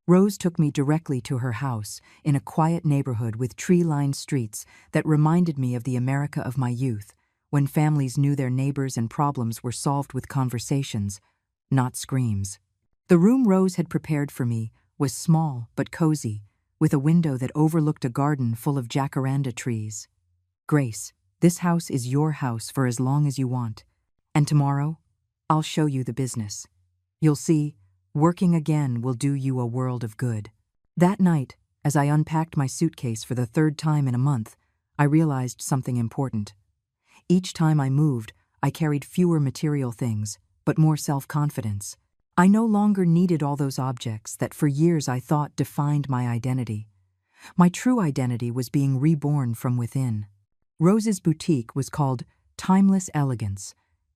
Rose took me directly to her house in a quiet neighborhood with tree-lined streets that reminded me of the America of my youth, when families knew their neighbors and problems were solved with conversations, not screams. The room Rose had prepared for me was small but cozy, with a window that overlooked a garden full of jacaranda trees. Grace, this house is your house for as long as you want, and tomorrow, I'll show you the business. You'll see, working again will do you a world of good. That night, as I unpacked my suitcase for the 3rd time in a month, I realized something important. Each time I moved, I carried fewer material things, but more self-confidence. I no longer needed all those objects that for years I thought defined my identity. My true identity was being reborn from within. Rose's boutique was called Timeless Elegance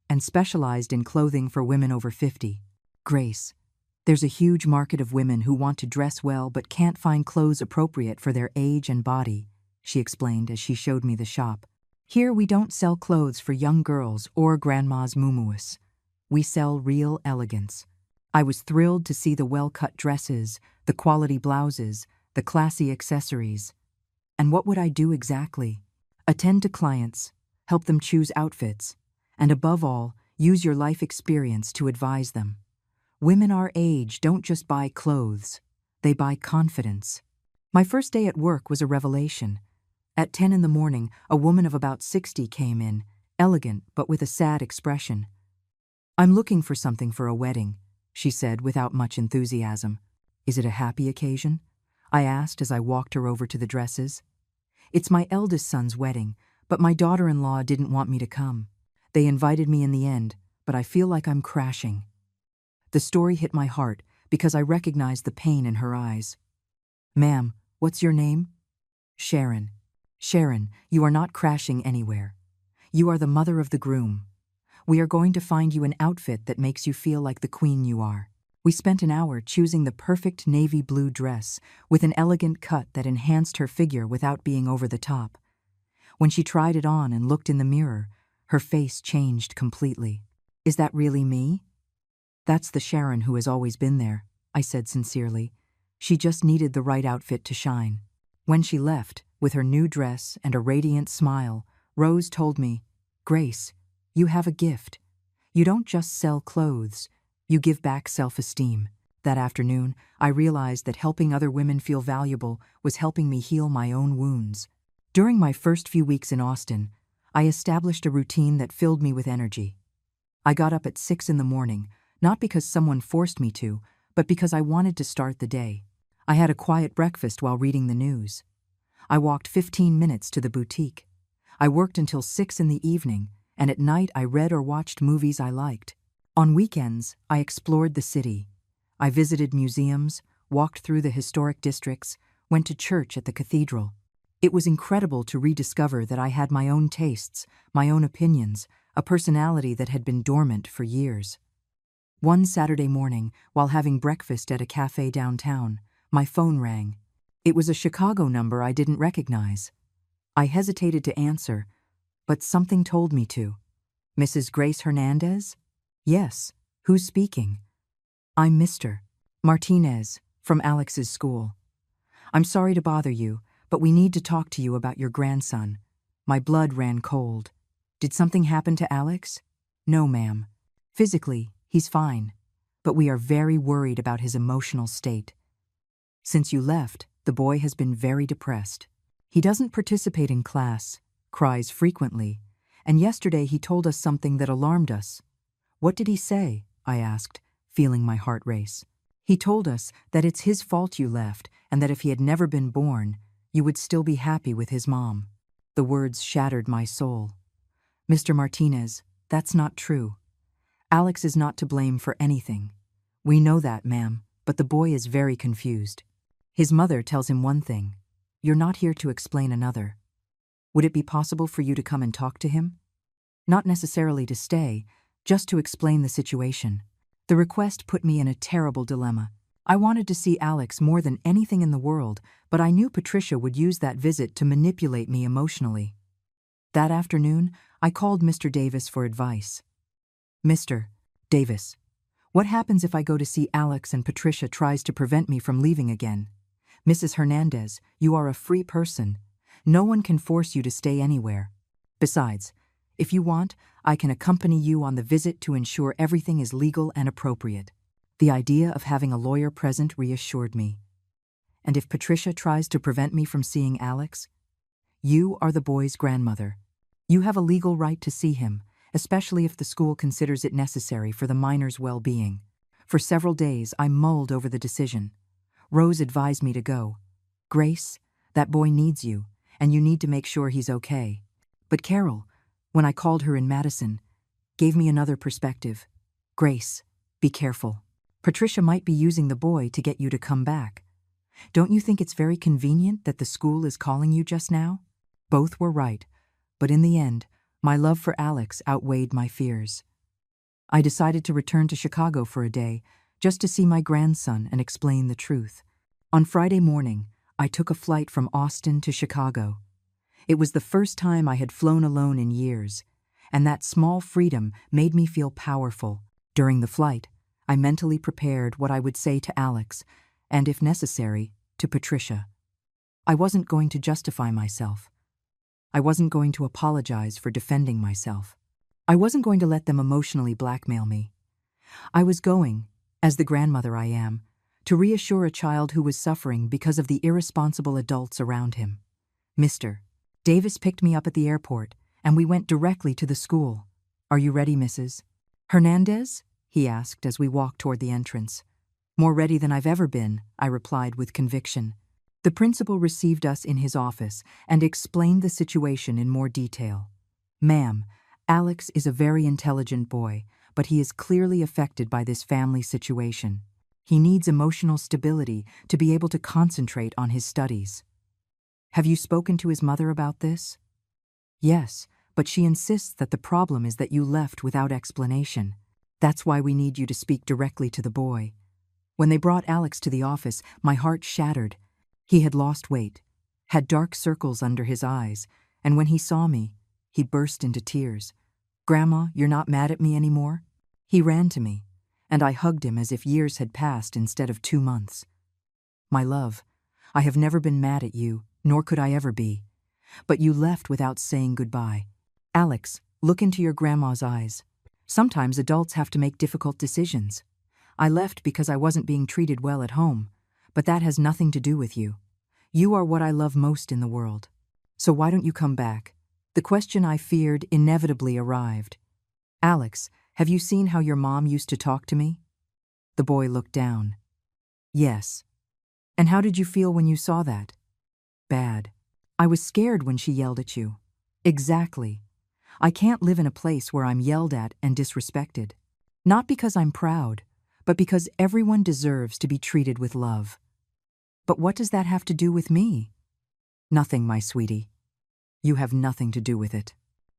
and specialized in clothing for women over 50. Grace, there's a huge market of women who want to dress well but can't find clothes appropriate for their age and body, she explained as she showed me the shop. Here we don't sell clothes for young girls or grandma's muumuus. We sell real elegance. I was thrilled to see the well-cut dresses, the quality blouses, the classy accessories. And what would I do exactly? Attend to clients, help them choose outfits, and above all, use your life experience to advise them. Women our age don't just buy clothes, they buy confidence. My first day at work was a revelation. At 10 in the morning, a woman of about 60 came in, elegant but with a sad expression. "I'm looking for something for a wedding," she said without much enthusiasm. "Is it a happy occasion?" I asked as I walked her over to the dresses. "It's my eldest son's wedding, but my daughter-in-law didn't want me to come. They invited me in the end, but I feel like I'm crashing." The story hit my heart because I recognized the pain in her eyes. "Ma'am, what's your name?" "Sharon." "Sharon, you are not crashing anywhere. You are the mother of the groom. We are going to find you an outfit that makes you feel like the queen you are." We spent an hour choosing the perfect navy blue dress with an elegant cut that enhanced her figure without being over the top. When she tried it on and looked in the mirror, her face changed completely. "Is that really me?" "That's the Sharon who has always been there," I said sincerely. "She just needed the right outfit to shine." When she left, with her new dress and a radiant smile, Rose told me, "Grace, you have a gift. You don't just sell clothes, you give back self-esteem." That afternoon, I realized that helping other women feel valuable was helping me heal my own wounds. During my first few weeks in Austin, I established a routine that filled me with energy. I got up at 6 in the morning, not because someone forced me to, but because I wanted to start the day. I had a quiet breakfast while reading the news. I walked 15 minutes to the boutique. I worked until 6 in the evening, and at night I read or watched movies I liked. On weekends, I explored the city. I visited museums, walked through the historic districts, went to church at the cathedral. It was incredible to rediscover that I had my own tastes, my own opinions, a personality that had been dormant for years. One Saturday morning, while having breakfast at a cafe downtown, my phone rang. It was a Chicago number I didn't recognize. I hesitated to answer, but something told me to. "Mrs. Grace Hernandez?" "Yes. Who's speaking?" "I'm Mr. Martinez, from Alex's school. I'm sorry to bother you, but we need to talk to you about your grandson." My blood ran cold. "Did something happen to Alex?" "No, ma'am. Physically, he's fine, but we are very worried about his emotional state. Since you left, the boy has been very depressed. He doesn't participate in class, cries frequently, and yesterday he told us something that alarmed us." "What did he say?" I asked, feeling my heart race. "He told us that it's his fault you left and that if he had never been born, you would still be happy with his mom." The words shattered my soul. "Mr. Martinez, that's not true. Alex is not to blame for anything. We know that, ma'am, but the boy is very confused. His mother tells him one thing. You're not here to explain another. Would it be possible for you to come and talk to him? Not necessarily to stay, just to explain the situation." The request put me in a terrible dilemma. I wanted to see Alex more than anything in the world, but I knew Patricia would use that visit to manipulate me emotionally. That afternoon, I called Mr. Davis for advice. "Mr. Davis, what happens if I go to see Alex and Patricia tries to prevent me from leaving again? Mrs. Hernandez, you are a free person. No one can force you to stay anywhere. Besides, if you want, I can accompany you on the visit to ensure everything is legal and appropriate." The idea of having a lawyer present reassured me. "And if Patricia tries to prevent me from seeing Alex? You are the boy's grandmother. You have a legal right to see him, especially if the school considers it necessary for the minor's well-being." For several days, I mulled over the decision. Rose advised me to go. "Grace, that boy needs you, and you need to make sure he's okay." But Carol, when I called her in Madison, gave me another perspective. "Grace, be careful. Patricia might be using the boy to get you to come back. Don't you think it's very convenient that the school is calling you just now?" Both were right, but in the end, my love for Alex outweighed my fears. I decided to return to Chicago for a day, just to see my grandson and explain the truth. On Friday morning, I took a flight from Austin to Chicago. It was the first time I had flown alone in years, and that small freedom made me feel powerful. During the flight, I mentally prepared what I would say to Alex, and if necessary, to Patricia. I wasn't going to justify myself. I wasn't going to apologize for defending myself. I wasn't going to let them emotionally blackmail me. I was going, as the grandmother I am, to reassure a child who was suffering because of the irresponsible adults around him. Mr. Davis picked me up at the airport, and we went directly to the school. "Are you ready, Mrs. Hernandez?" he asked as we walked toward the entrance. "More ready than I've ever been," I replied with conviction. The principal received us in his office and explained the situation in more detail. "Ma'am, Alex is a very intelligent boy, but he is clearly affected by this family situation. He needs emotional stability to be able to concentrate on his studies." "Have you spoken to his mother about this?" "Yes, but she insists that the problem is that you left without explanation. That's why we need you to speak directly to the boy." When they brought Alex to the office, my heart shattered. He had lost weight, had dark circles under his eyes, and when he saw me, he burst into tears. "Grandma, you're not mad at me anymore?" He ran to me, and I hugged him as if years had passed instead of 2 months. "My love, I have never been mad at you, nor could I ever be. But you left without saying goodbye. Alex, look into your grandma's eyes. Sometimes adults have to make difficult decisions. I left because I wasn't being treated well at home, but that has nothing to do with you. You are what I love most in the world. So why don't you come back?" The question I feared inevitably arrived. "Alex, have you seen how your mom used to talk to me?" The boy looked down. "Yes." "And how did you feel when you saw that?" "Bad. I was scared when she yelled at you." "Exactly. I can't live in a place where I'm yelled at and disrespected. Not because I'm proud, but because everyone deserves to be treated with love." "But what does that have to do with me?" "Nothing, my sweetie. You have nothing to do with it.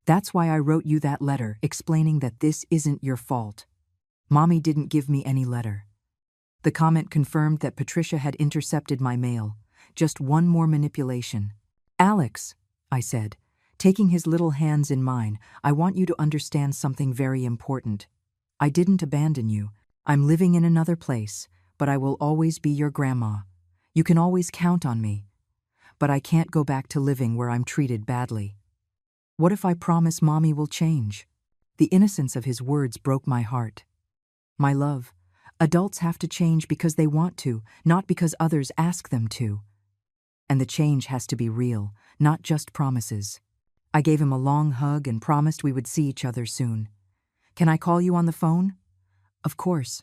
That's why I wrote you that letter explaining that this isn't your fault. Mommy didn't give me any letter." The comment confirmed that Patricia had intercepted my mail. Just one more manipulation. "Alex," I said, taking his little hands in mine, "I want you to understand something very important. I didn't abandon you. I'm living in another place, but I will always be your grandma. You can always count on me. But I can't go back to living where I'm treated badly." "What if I promise Mommy will change?" The innocence of his words broke my heart. "My love, adults have to change because they want to, not because others ask them to. And the change has to be real, not just promises." I gave him a long hug and promised we would see each other soon. "Can I call you on the phone?" "Of course.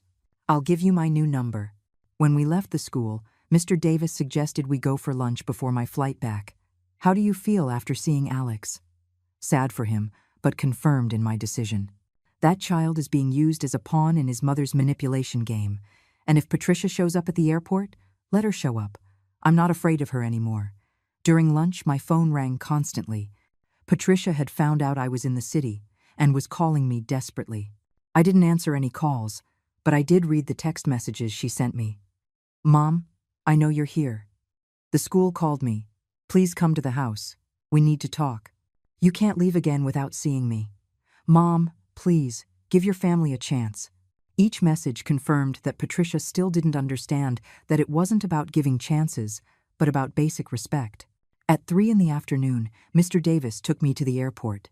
I'll give you my new number." When we left the school, Mr. Davis suggested we go for lunch before my flight back. "How do you feel after seeing Alex?" Sad for him, but confirmed in my decision. That child is being used as a pawn in his mother's manipulation game, and if Patricia shows up at the airport, let her show up. I'm not afraid of her anymore. During lunch, my phone rang constantly. Patricia had found out I was in the city and was calling me desperately. I didn't answer any calls, but I did read the text messages she sent me. "Mom, I know you're here. The school called me. Please come to the house. We need to talk. You can't leave again without seeing me. Mom, please, give your family a chance." Each message confirmed that Patricia still didn't understand that it wasn't about giving chances, but about basic respect. At 3 in the afternoon, Mr. Davis took me to the airport.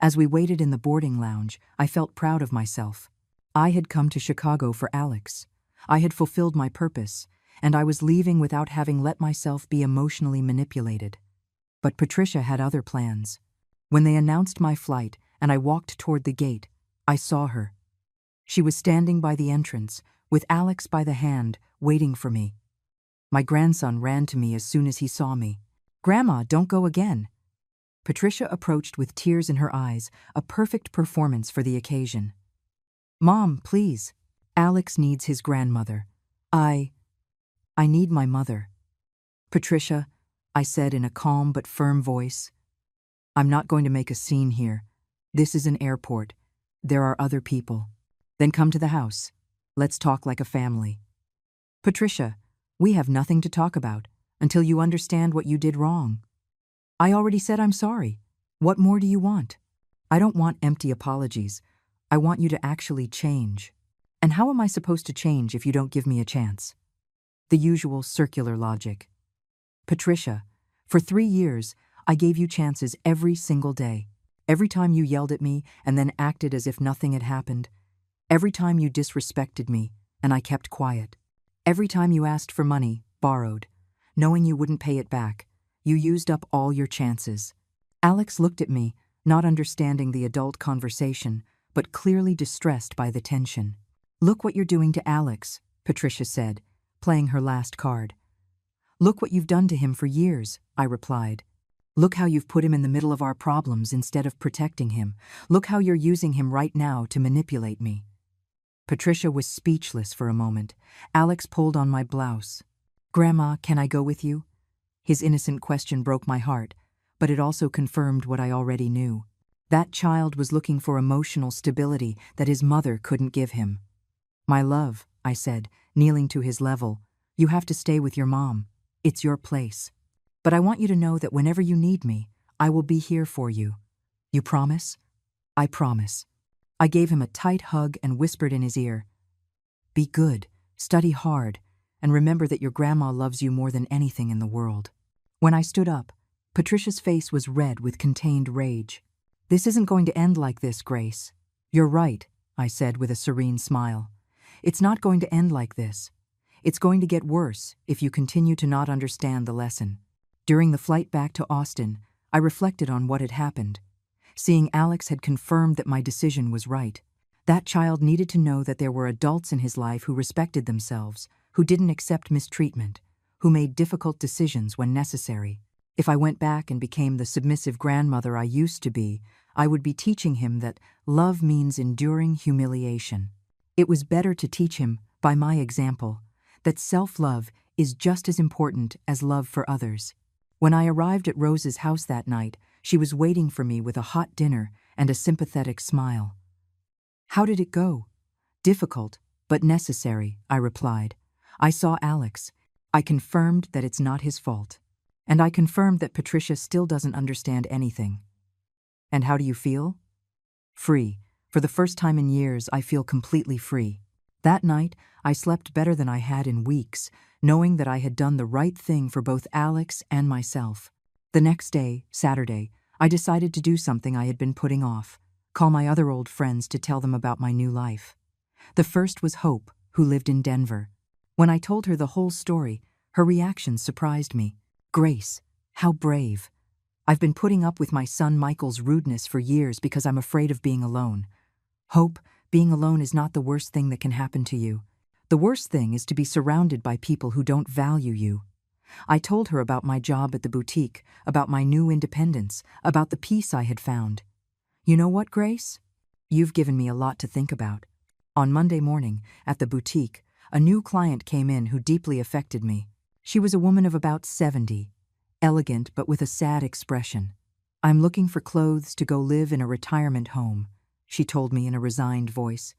As we waited in the boarding lounge, I felt proud of myself. I had come to Chicago for Alex. I had fulfilled my purpose, and I was leaving without having let myself be emotionally manipulated. But Patricia had other plans. When they announced my flight and I walked toward the gate, I saw her. She was standing by the entrance, with Alex by the hand, waiting for me. My grandson ran to me as soon as he saw me. "Grandma, don't go again." Patricia approached with tears in her eyes, a perfect performance for the occasion. "Mom, please. Alex needs his grandmother. I need my mother." "Patricia," I said in a calm but firm voice, "I'm not going to make a scene here. This is an airport. There are other people. Then come to the house. Let's talk like a family." "Patricia, we have nothing to talk about until you understand what you did wrong." "I already said I'm sorry. What more do you want?" "I don't want empty apologies. I want you to actually change." "And how am I supposed to change if you don't give me a chance?" The usual circular logic. "Patricia, for 3 years, I gave you chances every single day. Every time you yelled at me and then acted as if nothing had happened. Every time you disrespected me and I kept quiet. Every time you asked for money, borrowed, knowing you wouldn't pay it back, you used up all your chances. Alex looked at me, not understanding the adult conversation, but clearly distressed by the tension. "Look what you're doing to Alex," Patricia said, playing her last card. "Look what you've done to him for years," I replied. "Look how you've put him in the middle of our problems instead of protecting him. Look how you're using him right now to manipulate me." Patricia was speechless for a moment. Alex pulled on my blouse. "Grandma, can I go with you?" His innocent question broke my heart, but it also confirmed what I already knew. That child was looking for emotional stability that his mother couldn't give him. "My love," I said, kneeling to his level, "you have to stay with your mom. It's your place. But I want you to know that whenever you need me, I will be here for you. You promise?" "I promise." I gave him a tight hug and whispered in his ear, "Be good, study hard, and remember that your grandma loves you more than anything in the world." When I stood up, Patricia's face was red with contained rage. "This isn't going to end like this, Grace." "You're right," I said with a serene smile. "It's not going to end like this. It's going to get worse if you continue to not understand the lesson." During the flight back to Austin, I reflected on what had happened. Seeing Alex had confirmed that my decision was right. That child needed to know that there were adults in his life who respected themselves, who didn't accept mistreatment, who made difficult decisions when necessary. If I went back and became the submissive grandmother I used to be, I would be teaching him that love means enduring humiliation. It was better to teach him, by my example, that self-love is just as important as love for others. When I arrived at Rose's house that night, she was waiting for me with a hot dinner and a sympathetic smile. "How did it go?" "Difficult, but necessary," I replied. "I saw Alex. I confirmed that it's not his fault. And I confirmed that Patricia still doesn't understand anything." "And how do you feel?" "Free. For the first time in years, I feel completely free." That night, I slept better than I had in weeks, knowing that I had done the right thing for both Alex and myself. The next day, Saturday, I decided to do something I had been putting off, call my other old friends to tell them about my new life. The first was Hope, who lived in Denver. When I told her the whole story, her reaction surprised me. "Grace, how brave. I've been putting up with my son Michael's rudeness for years because I'm afraid of being alone." "Hope, being alone is not the worst thing that can happen to you. The worst thing is to be surrounded by people who don't value you." I told her about my job at the boutique, about my new independence, about the peace I had found. "You know what, Grace? You've given me a lot to think about." On Monday morning, at the boutique, a new client came in who deeply affected me. She was a woman of about 70, elegant but with a sad expression. "I'm looking for clothes to go live in a retirement home," she told me in a resigned voice.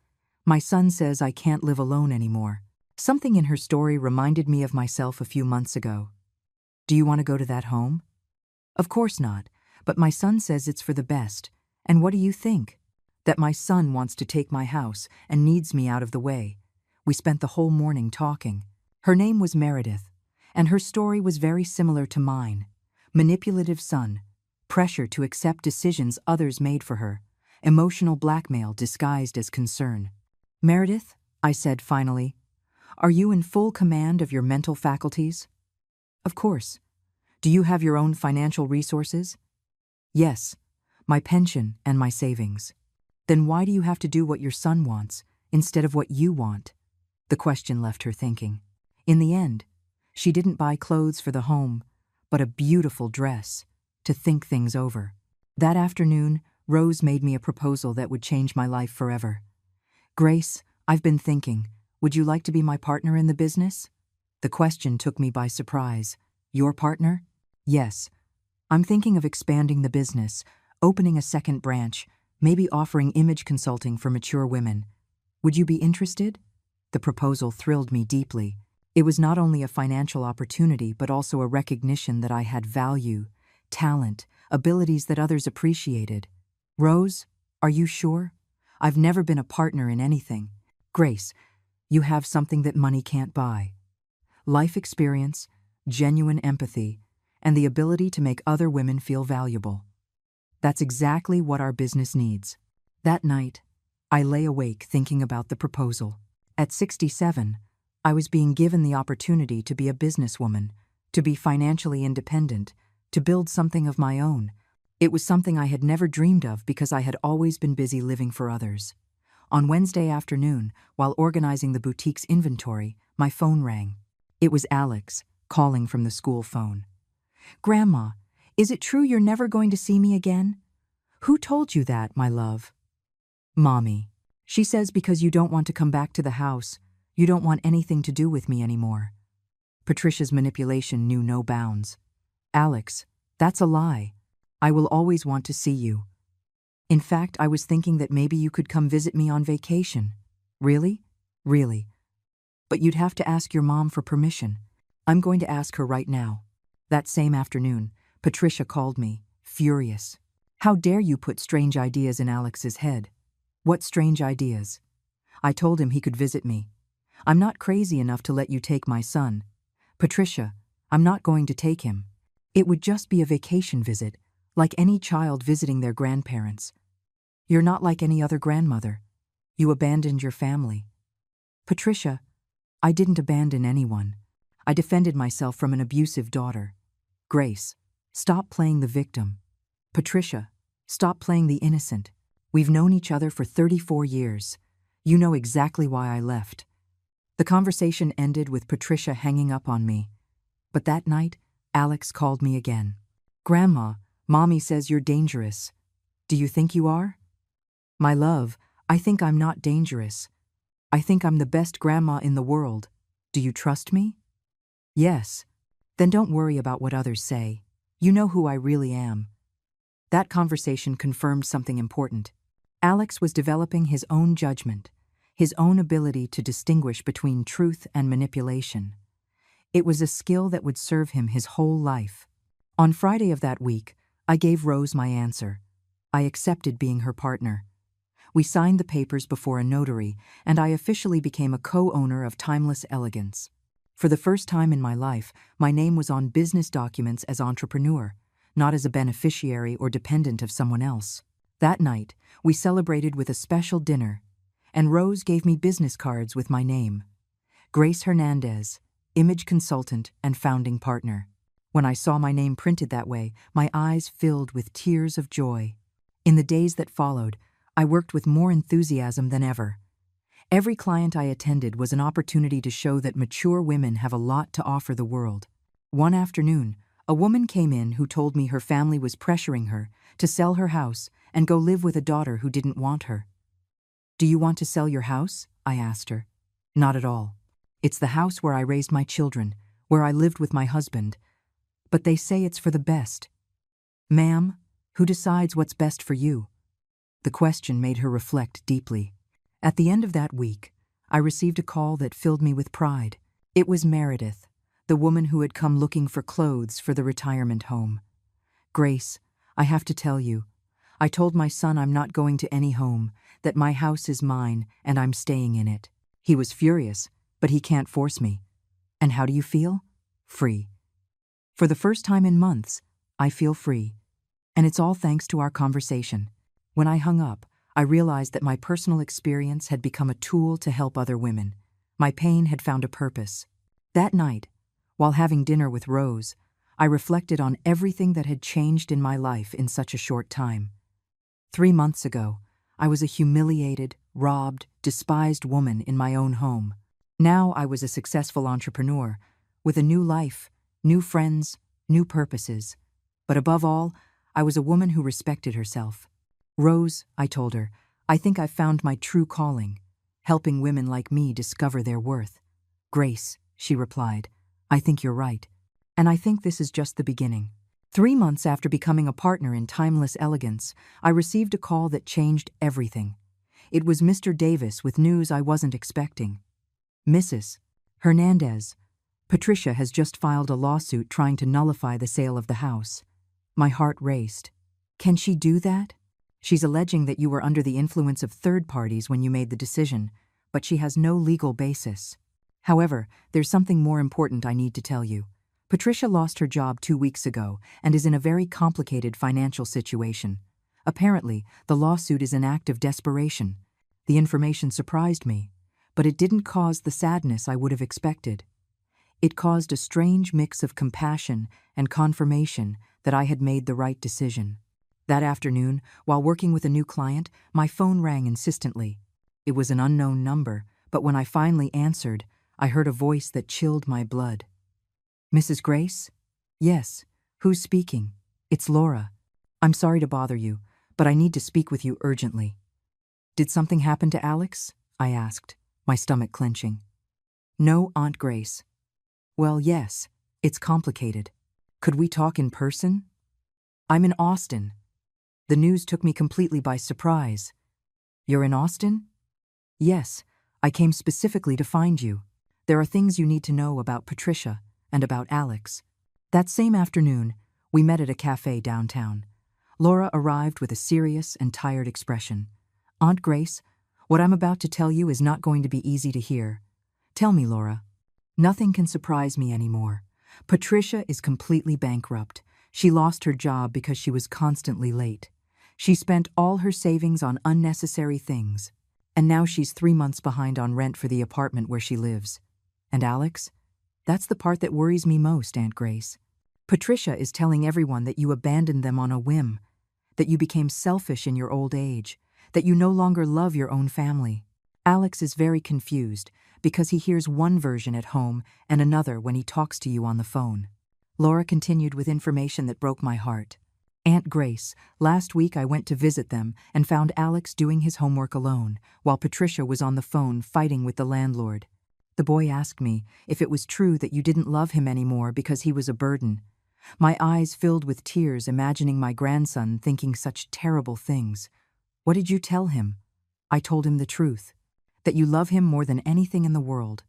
"My son says I can't live alone anymore." Something in her story reminded me of myself a few months ago. "Do you want to go to that home?" "Of course not, but my son says it's for the best. And what do you think?" "That my son wants to take my house and needs me out of the way." We spent the whole morning talking. Her name was Meredith, and her story was very similar to mine. Manipulative son, pressure to accept decisions others made for her, emotional blackmail disguised as concern. "Meredith," I said finally, "are you in full command of your mental faculties?" "Of course." "Do you have your own financial resources?" "Yes, my pension and my savings." "Then why do you have to do what your son wants instead of what you want?" The question left her thinking. In the end, she didn't buy clothes for the home, but a beautiful dress to think things over. That afternoon, Rose made me a proposal that would change my life forever. "Grace, I've been thinking, would you like to be my partner in the business?" The question took me by surprise. "Your partner?" "Yes. I'm thinking of expanding the business, opening a second branch, maybe offering image consulting for mature women. Would you be interested?" The proposal thrilled me deeply. It was not only a financial opportunity, but also a recognition that I had value, talent, abilities that others appreciated. "Rose, are you sure? I've never been a partner in anything." "Grace, you have something that money can't buy. Life experience, genuine empathy, and the ability to make other women feel valuable. That's exactly what our business needs." That night, I lay awake thinking about the proposal. At 67, I was being given the opportunity to be a businesswoman, to be financially independent, to build something of my own. It was something I had never dreamed of because I had always been busy living for others. On Wednesday afternoon, while organizing the boutique's inventory, my phone rang. It was Alex, calling from the school phone. "Grandma, is it true you're never going to see me again?" "Who told you that, my love?" "Mommy. She says because you don't want to come back to the house, you don't want anything to do with me anymore." Patricia's manipulation knew no bounds. "Alex, that's a lie. I will always want to see you. In fact, I was thinking that maybe you could come visit me on vacation." "Really?" "Really. But you'd have to ask your mom for permission. I'm going to ask her right now." That same afternoon, Patricia called me, furious. "How dare you put strange ideas in Alex's head?" "What strange ideas?" I told him he could visit me. "I'm not crazy enough to let you take my son." "Patricia, I'm not going to take him. It would just be a vacation visit, like any child visiting their grandparents. You're not like any other grandmother. You abandoned your family." "Patricia, I didn't abandon anyone. I defended myself from an abusive daughter." "Grace, stop playing the victim. Patricia, stop playing the innocent. We've known each other for 34 years. You know exactly why I left." The conversation ended with Patricia hanging up on me. But that night, Alex called me again. "Grandma, Mommy says you're dangerous. Do you think you are?" "My love, I think I'm not dangerous. I think I'm the best grandma in the world. Do you trust me?" "Yes." "Then don't worry about what others say. You know who I really am." That conversation confirmed something important. Alex was developing his own judgment, his own ability to distinguish between truth and manipulation. It was a skill that would serve him his whole life. On Friday of that week, I gave Rose my answer. I accepted being her partner. We signed the papers before a notary, and I officially became a co-owner of Timeless Elegance. For the first time in my life, my name was on business documents as entrepreneur, not as a beneficiary or dependent of someone else. That night, we celebrated with a special dinner, and Rose gave me business cards with my name. Grace Hernandez, image consultant and founding partner. When I saw my name printed that way, my eyes filled with tears of joy. In the days that followed, I worked with more enthusiasm than ever. Every client I attended was an opportunity to show that mature women have a lot to offer the world. One afternoon, a woman came in who told me her family was pressuring her to sell her house and go live with a daughter who didn't want her. "Do you want to sell your house?" I asked her. "Not at all. It's the house where I raised my children, where I lived with my husband. But they say it's for the best." "Ma'am, who decides what's best for you?" The question made her reflect deeply. At the end of that week, I received a call that filled me with pride. It was Meredith, the woman who had come looking for clothes for the retirement home. "Grace, I have to tell you, I told my son I'm not going to any home, that my house is mine and I'm staying in it." He was furious, but he can't force me. "And how do you feel?" "Free. For the first time in months, I feel free. And it's all thanks to our conversation." When I hung up, I realized that my personal experience had become a tool to help other women. My pain had found a purpose. That night, while having dinner with Rose, I reflected on everything that had changed in my life in such a short time. 3 months ago, I was a humiliated, robbed, despised woman in my own home. Now I was a successful entrepreneur, with a new life, new friends, new purposes. But above all, I was a woman who respected herself. "Rose," I told her, "I think I've found my true calling, helping women like me discover their worth." "Grace," she replied, "I think you're right. And I think this is just the beginning." 3 months after becoming a partner in Timeless Elegance, I received a call that changed everything. It was Mr. Davis with news I wasn't expecting. "Mrs. Hernandez, Patricia has just filed a lawsuit trying to nullify the sale of the house." My heart raced. "Can she do that?" "She's alleging that you were under the influence of third parties when you made the decision, but she has no legal basis. However, there's something more important I need to tell you. Patricia lost her job 2 weeks ago and is in a very complicated financial situation. Apparently, the lawsuit is an act of desperation." The information surprised me. but it didn't cause the sadness I would have expected. It caused a strange mix of compassion and confirmation that I had made the right decision. That afternoon, while working with a new client, my phone rang insistently. It was an unknown number, but when I finally answered, I heard a voice that chilled my blood. "Mrs. Grace?" "Yes. Who's speaking?" "It's Laura. I'm sorry to bother you, but I need to speak with you urgently." "Did something happen to Alex?" I asked, my stomach clenching. "No, Aunt Grace." "Well, yes. It's complicated. Could we talk in person?" "I'm in Austin." The news took me completely by surprise. "You're in Austin?" "Yes. I came specifically to find you. There are things you need to know about Patricia and about Alex." That same afternoon, we met at a cafe downtown. Laura arrived with a serious and tired expression. "Aunt Grace, what I'm about to tell you is not going to be easy to hear." "Tell me, Laura." "Nothing can surprise me anymore. Patricia is completely bankrupt. She lost her job because she was constantly late. She spent all her savings on unnecessary things. And now she's 3 months behind on rent for the apartment where she lives. And Alex? That's the part that worries me most, Aunt Grace. Patricia is telling everyone that you abandoned them on a whim, that you became selfish in your old age, that you no longer love your own family. Alex is very confused because he hears one version at home and another when he talks to you on the phone." Laura continued with information that broke my heart. "Aunt Grace, last week I went to visit them and found Alex doing his homework alone, while Patricia was on the phone fighting with the landlord. The boy asked me if it was true that you didn't love him anymore because he was a burden. My eyes filled with tears imagining my grandson thinking such terrible things. What did you tell him?" "I told him the truth, that you love him more than anything in the world.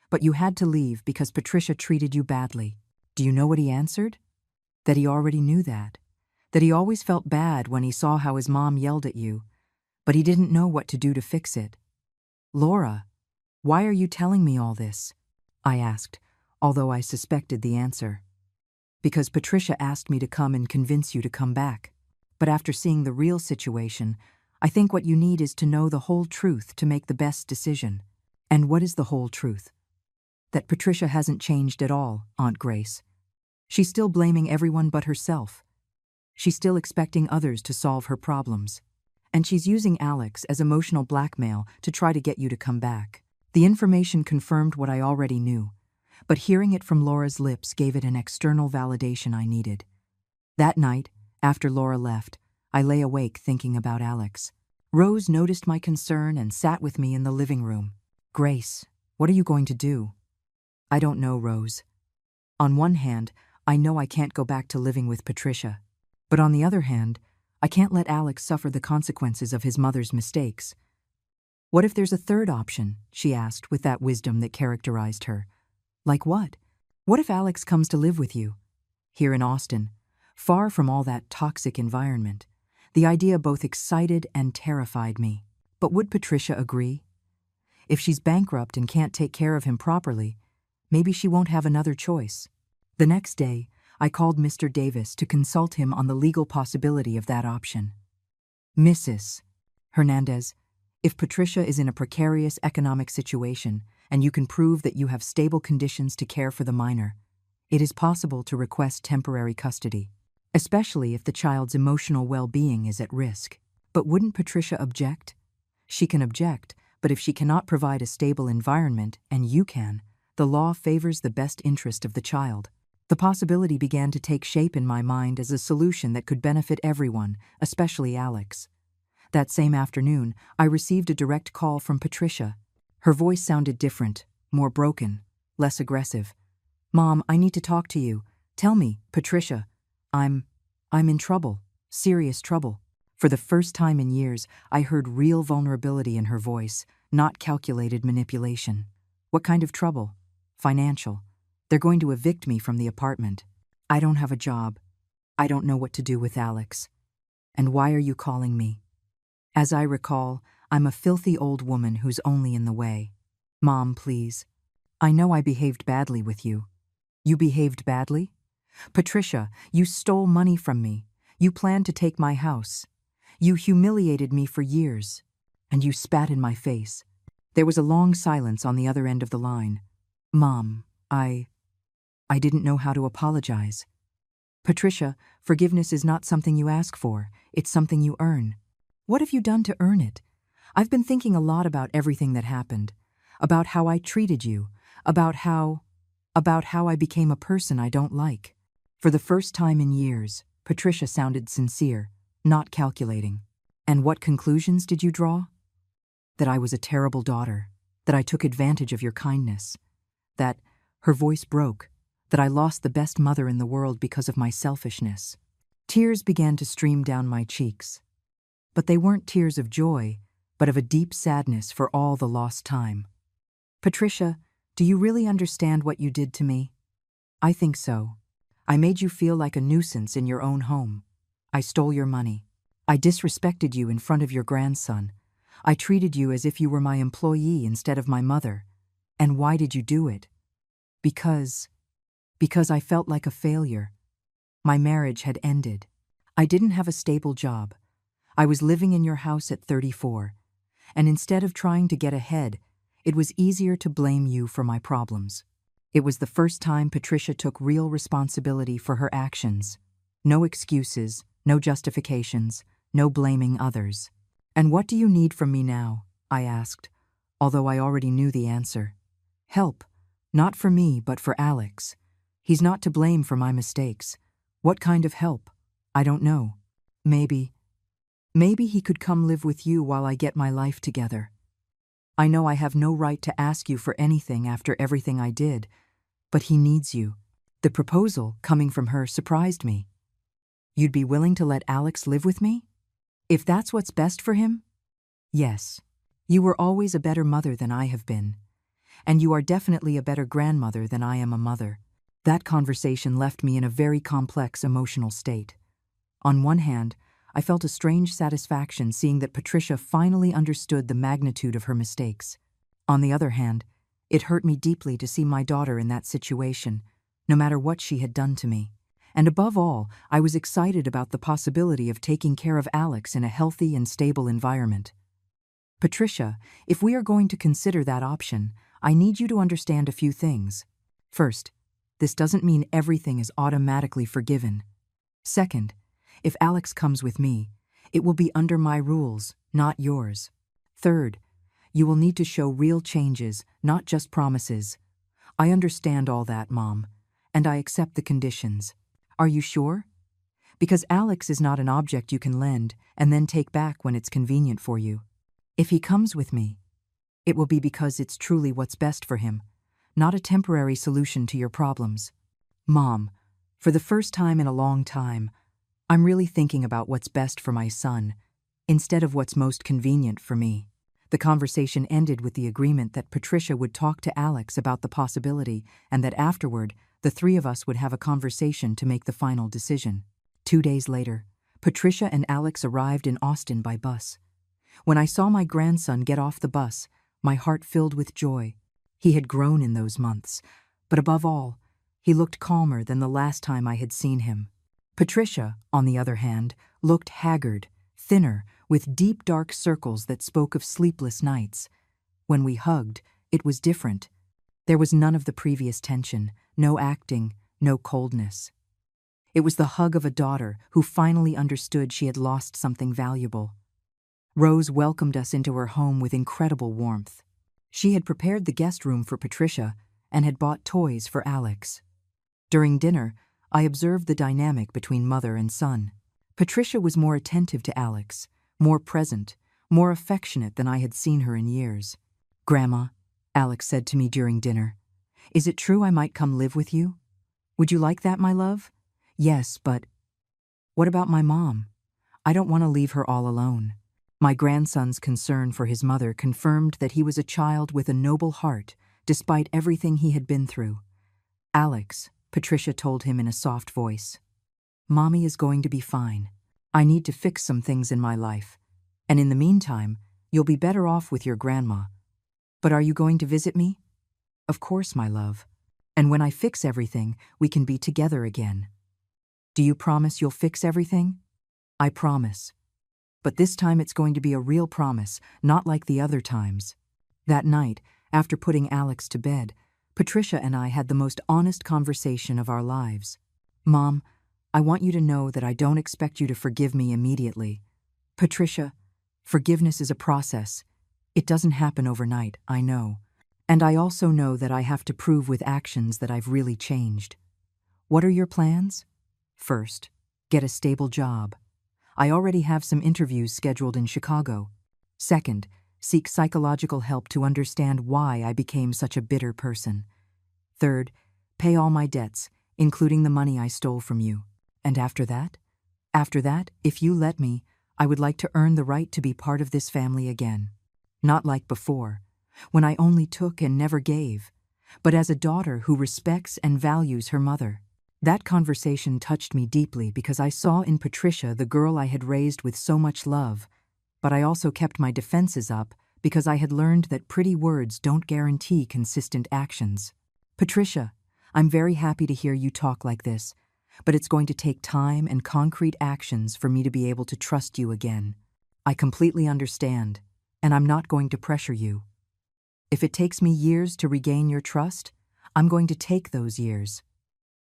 But you had to leave because Patricia treated you badly." "Do you know what he answered?" "That he already knew that he always felt bad when he saw how his mom yelled at you, but he didn't know what to do to fix it." "Laura, why are you telling me all this?" I asked, although I suspected the answer. "Because Patricia asked me to come and convince you to come back. But after seeing the real situation, I think what you need is to know the whole truth to make the best decision." "And what is the whole truth?" "That Patricia hasn't changed at all, Aunt Grace. She's still blaming everyone but herself. She's still expecting others to solve her problems. And she's using Alex as emotional blackmail to try to get you to come back." The information confirmed what I already knew, but hearing it from Laura's lips gave it an external validation I needed. That night, after Laura left, I lay awake thinking about Alex. Rose noticed my concern and sat with me in the living room. "Grace, what are you going to do?" "I don't know, Rose. On one hand, I know I can't go back to living with Patricia. But on the other hand, I can't let Alex suffer the consequences of his mother's mistakes." "What if there's a third option?" she asked with that wisdom that characterized her. "Like what? What if Alex comes to live with you? Here in Austin, far from all that toxic environment." The idea both excited and terrified me. But would Patricia agree? If she's bankrupt and can't take care of him properly, maybe she won't have another choice. The next day, I called Mr. Davis to consult him on the legal possibility of that option. "Mrs. Hernandez, if Patricia is in a precarious economic situation and you can prove that you have stable conditions to care for the minor, it is possible to request temporary custody, especially if the child's emotional well-being is at risk." "But wouldn't Patricia object?" "She can object, but if she cannot provide a stable environment, and you can, the law favors the best interest of the child." The possibility began to take shape in my mind as a solution that could benefit everyone, especially Alex. That same afternoon, I received a direct call from Patricia. Her voice sounded different, more broken, less aggressive. "Mom, I need to talk to you. Tell me, Patricia. I'm in trouble, serious trouble." For the first time in years, I heard real vulnerability in her voice, not calculated manipulation. "What kind of trouble?" "Financial. They're going to evict me from the apartment. I don't have a job. I don't know what to do with Alex. And why are you calling me?" As I recall, I'm a filthy old woman who's only in the way. "Mom, please. I know I behaved badly with you." "You behaved badly?" "Patricia, you stole money from me. You planned to take my house. You humiliated me for years. And you spat in my face. There was a long silence on the other end of the line. Mom, I didn't know how to apologize. Patricia, forgiveness is not something you ask for, it's something you earn. What have you done to earn it? I've been thinking a lot about everything that happened, about how I treated you, about how I became a person I don't like. For the first time in years, Patricia sounded sincere, not calculating. And what conclusions did you draw? That I was a terrible daughter, that I took advantage of your kindness, that, her voice broke, that I lost the best mother in the world because of my selfishness. Tears began to stream down my cheeks. But they weren't tears of joy, but of a deep sadness for all the lost time. Patricia, do you really understand what you did to me? I think so. I made you feel like a nuisance in your own home. I stole your money. I disrespected you in front of your grandson. I treated you as if you were my employee instead of my mother. And why did you do it? Because I felt like a failure. My marriage had ended. I didn't have a stable job. I was living in your house at 34. And instead of trying to get ahead, it was easier to blame you for my problems. It was the first time Patricia took real responsibility for her actions. No excuses, no justifications, no blaming others. And what do you need from me now? I asked, although I already knew the answer. Help, not for me, but for Alex. He's not to blame for my mistakes. What kind of help? I don't know. Maybe he could come live with you while I get my life together. I know I have no right to ask you for anything after everything I did, but he needs you. The proposal, coming from her, surprised me. You'd be willing to let Alex live with me? If that's what's best for him? Yes. You were always a better mother than I have been. And you are definitely a better grandmother than I am a mother. That conversation left me in a very complex emotional state. On one hand, I felt a strange satisfaction seeing that Patricia finally understood the magnitude of her mistakes. On the other hand, it hurt me deeply to see my daughter in that situation, no matter what she had done to me. And above all, I was excited about the possibility of taking care of Alex in a healthy and stable environment. Patricia, if we are going to consider that option, I need you to understand a few things. First, this doesn't mean everything is automatically forgiven. Second, if Alex comes with me, it will be under my rules, not yours. Third, you will need to show real changes, not just promises. I understand all that, Mom, and I accept the conditions. Are you sure? Because Alex is not an object you can lend and then take back when it's convenient for you. If he comes with me, it will be because it's truly what's best for him, not a temporary solution to your problems. Mom, for the first time in a long time, I'm really thinking about what's best for my son, instead of what's most convenient for me. The conversation ended with the agreement that Patricia would talk to Alex about the possibility and that afterward, the three of us would have a conversation to make the final decision. 2 days later, Patricia and Alex arrived in Austin by bus. When I saw my grandson get off the bus, my heart filled with joy. He had grown in those months, but above all, he looked calmer than the last time I had seen him. Patricia, on the other hand, looked haggard, thinner, with deep dark circles that spoke of sleepless nights. When we hugged, it was different. There was none of the previous tension, no acting, no coldness. It was the hug of a daughter who finally understood she had lost something valuable. Rose welcomed us into her home with incredible warmth. She had prepared the guest room for Patricia and had bought toys for Alex. During dinner, I observed the dynamic between mother and son. Patricia was more attentive to Alex, more present, more affectionate than I had seen her in years. "Grandma," Alex said to me during dinner, "is it true I might come live with you? Would you like that, my love?" "Yes, but..." "What about my mom? I don't want to leave her all alone." My grandson's concern for his mother confirmed that he was a child with a noble heart, despite everything he had been through. "Alex," Patricia told him in a soft voice, "Mommy is going to be fine. I need to fix some things in my life. And in the meantime, you'll be better off with your grandma. But are you going to visit me?" "Of course, my love. And when I fix everything, we can be together again." "Do you promise you'll fix everything?" "I promise. But this time it's going to be a real promise, not like the other times." That night, after putting Alex to bed, Patricia and I had the most honest conversation of our lives. Mom, I want you to know that I don't expect you to forgive me immediately. Patricia, forgiveness is a process. It doesn't happen overnight, I know. And I also know that I have to prove with actions that I've really changed. What are your plans? First, get a stable job. I already have some interviews scheduled in Chicago. Second, seek psychological help to understand why I became such a bitter person. Third, pay all my debts, including the money I stole from you. And after that? After that, if you let me, I would like to earn the right to be part of this family again. Not like before, when I only took and never gave, but as a daughter who respects and values her mother. That conversation touched me deeply because I saw in Patricia the girl I had raised with so much love, but I also kept my defenses up because I had learned that pretty words don't guarantee consistent actions. Patricia, I'm very happy to hear you talk like this, but it's going to take time and concrete actions for me to be able to trust you again. I completely understand, and I'm not going to pressure you. If it takes me years to regain your trust, I'm going to take those years.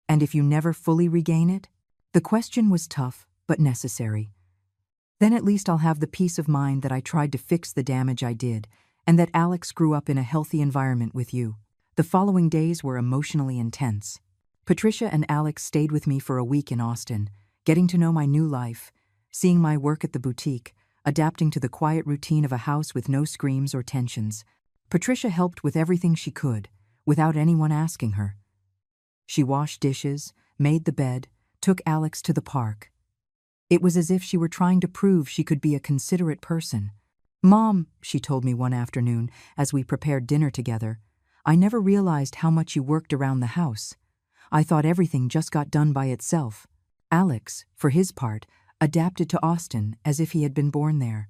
And if you never fully regain it? The question was tough, but necessary. Then at least I'll have the peace of mind that I tried to fix the damage I did, and that Alex grew up in a healthy environment with you. The following days were emotionally intense. Patricia and Alex stayed with me for a week in Austin, getting to know my new life, seeing my work at the boutique, adapting to the quiet routine of a house with no screams or tensions. Patricia helped with everything she could, without anyone asking her. She washed dishes, made the bed, took Alex to the park. It was as if she were trying to prove she could be a considerate person. Mom, she told me one afternoon as we prepared dinner together, I never realized how much you worked around the house. I thought everything just got done by itself. Alex, for his part, adapted to Austin as if he had been born there.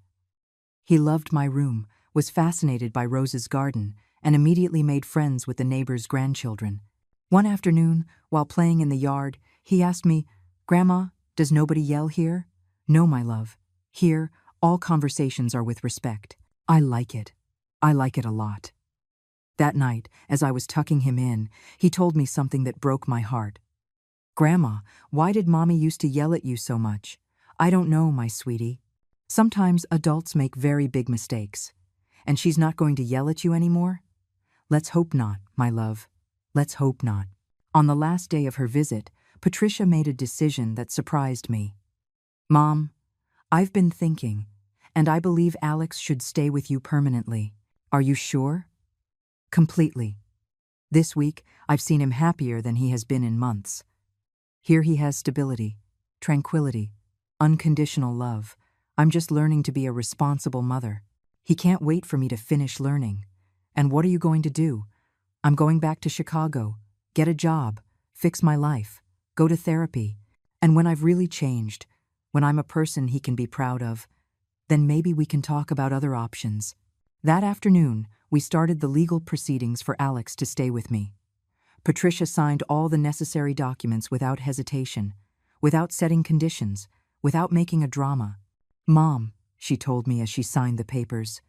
He loved my room, was fascinated by Rose's garden, and immediately made friends with the neighbors' grandchildren. One afternoon, while playing in the yard, he asked me, Grandma, does nobody yell here? No, my love. Here, all conversations are with respect. I like it. I like it a lot. That night, as I was tucking him in, he told me something that broke my heart. Grandma, why did Mommy used to yell at you so much? I don't know, my sweetie. Sometimes adults make very big mistakes. And she's not going to yell at you anymore? Let's hope not, my love. Let's hope not. On the last day of her visit, Patricia made a decision that surprised me. Mom, I've been thinking, and I believe Alex should stay with you permanently. Are you sure? Completely. This week, I've seen him happier than he has been in months. Here he has stability, tranquility, unconditional love. I'm just learning to be a responsible mother. He can't wait for me to finish learning. And what are you going to do? I'm going back to Chicago, get a job, fix my life, go to therapy. And when I've really changed, when I'm a person he can be proud of, then maybe we can talk about other options. That afternoon, we started the legal proceedings for Alex to stay with me. Patricia signed all the necessary documents without hesitation, without setting conditions, without making a drama. Mom, she told me as she signed the papers,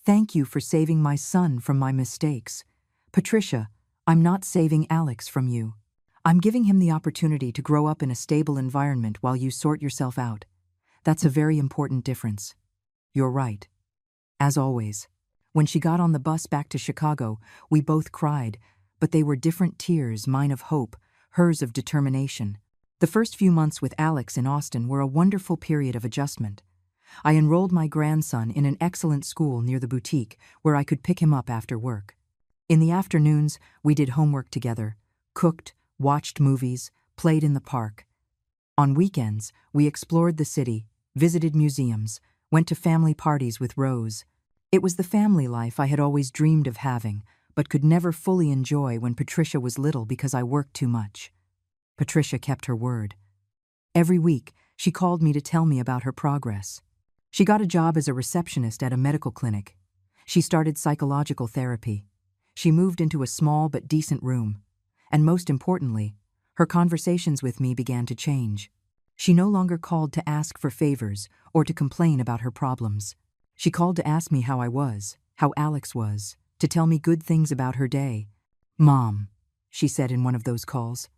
thank you for saving my son from my mistakes. Patricia, I'm not saving Alex from you. I'm giving him the opportunity to grow up in a stable environment while you sort yourself out. That's a very important difference. You're right. As always, when she got on the bus back to Chicago, we both cried, but they were different tears, mine of hope, hers of determination. The first few months with Alex in Austin were a wonderful period of adjustment. I enrolled my grandson in an excellent school near the boutique where I could pick him up after work. In the afternoons, we did homework together, cooked, watched movies, played in the park. On weekends, we explored the city, visited museums, went to family parties with Rose. It was the family life I had always dreamed of having, but could never fully enjoy when Patricia was little because I worked too much. Patricia kept her word. Every week, she called me to tell me about her progress. She got a job as a receptionist at a medical clinic. She started psychological therapy. She moved into a small but decent room. And most importantly, her conversations with me began to change. She no longer called to ask for favors or to complain about her problems. She called to ask me how I was, how Alex was, to to tell me good things about her day. "Mom," she said in one of those calls,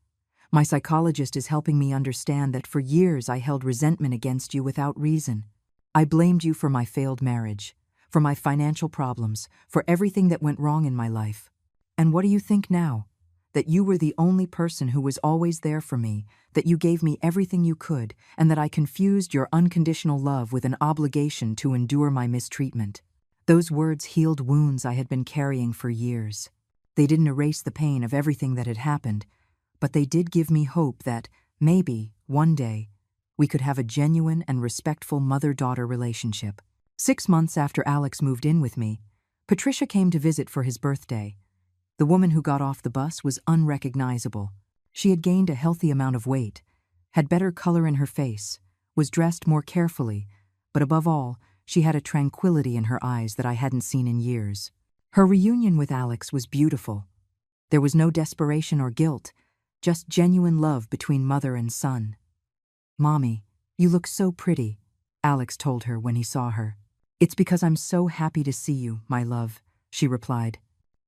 "my psychologist is helping me understand that for years I held resentment against you without reason. I blamed you for my failed marriage, for my financial problems, for everything that went wrong in my life. And what do you think now? That you were the only person who was always there for me, that you gave me everything you could, and that I confused your unconditional love with an obligation to endure my mistreatment." Those words healed wounds I had been carrying for years. They didn't erase the pain of everything that had happened, but they did give me hope that, maybe, one day, we could have a genuine and respectful mother-daughter relationship. 6 months after Alex moved in with me, Patricia came to visit for his birthday. The woman who got off the bus was unrecognizable. She had gained a healthy amount of weight, had better color in her face, was dressed more carefully, but above all, she had a tranquility in her eyes that I hadn't seen in years. Her reunion with Alex was beautiful. There was no desperation or guilt, just genuine love between mother and son. "Mommy, you look so pretty," Alex told her when he saw her. "It's because I'm so happy to see you, my love," she replied.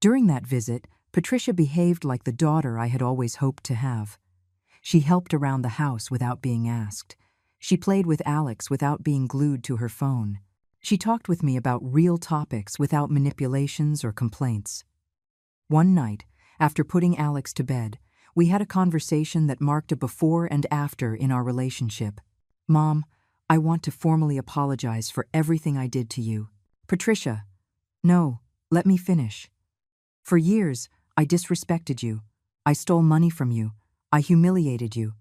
During that visit, Patricia behaved like the daughter I had always hoped to have. She helped around the house without being asked. She played with Alex without being glued to her phone. She talked with me about real topics without manipulations or complaints. One night, after putting Alex to bed, we had a conversation that marked a before and after in our relationship. "Mom, I want to formally apologize for everything I did to you." "Patricia, no, let me finish. For years, I disrespected you. I stole money from you. I humiliated you.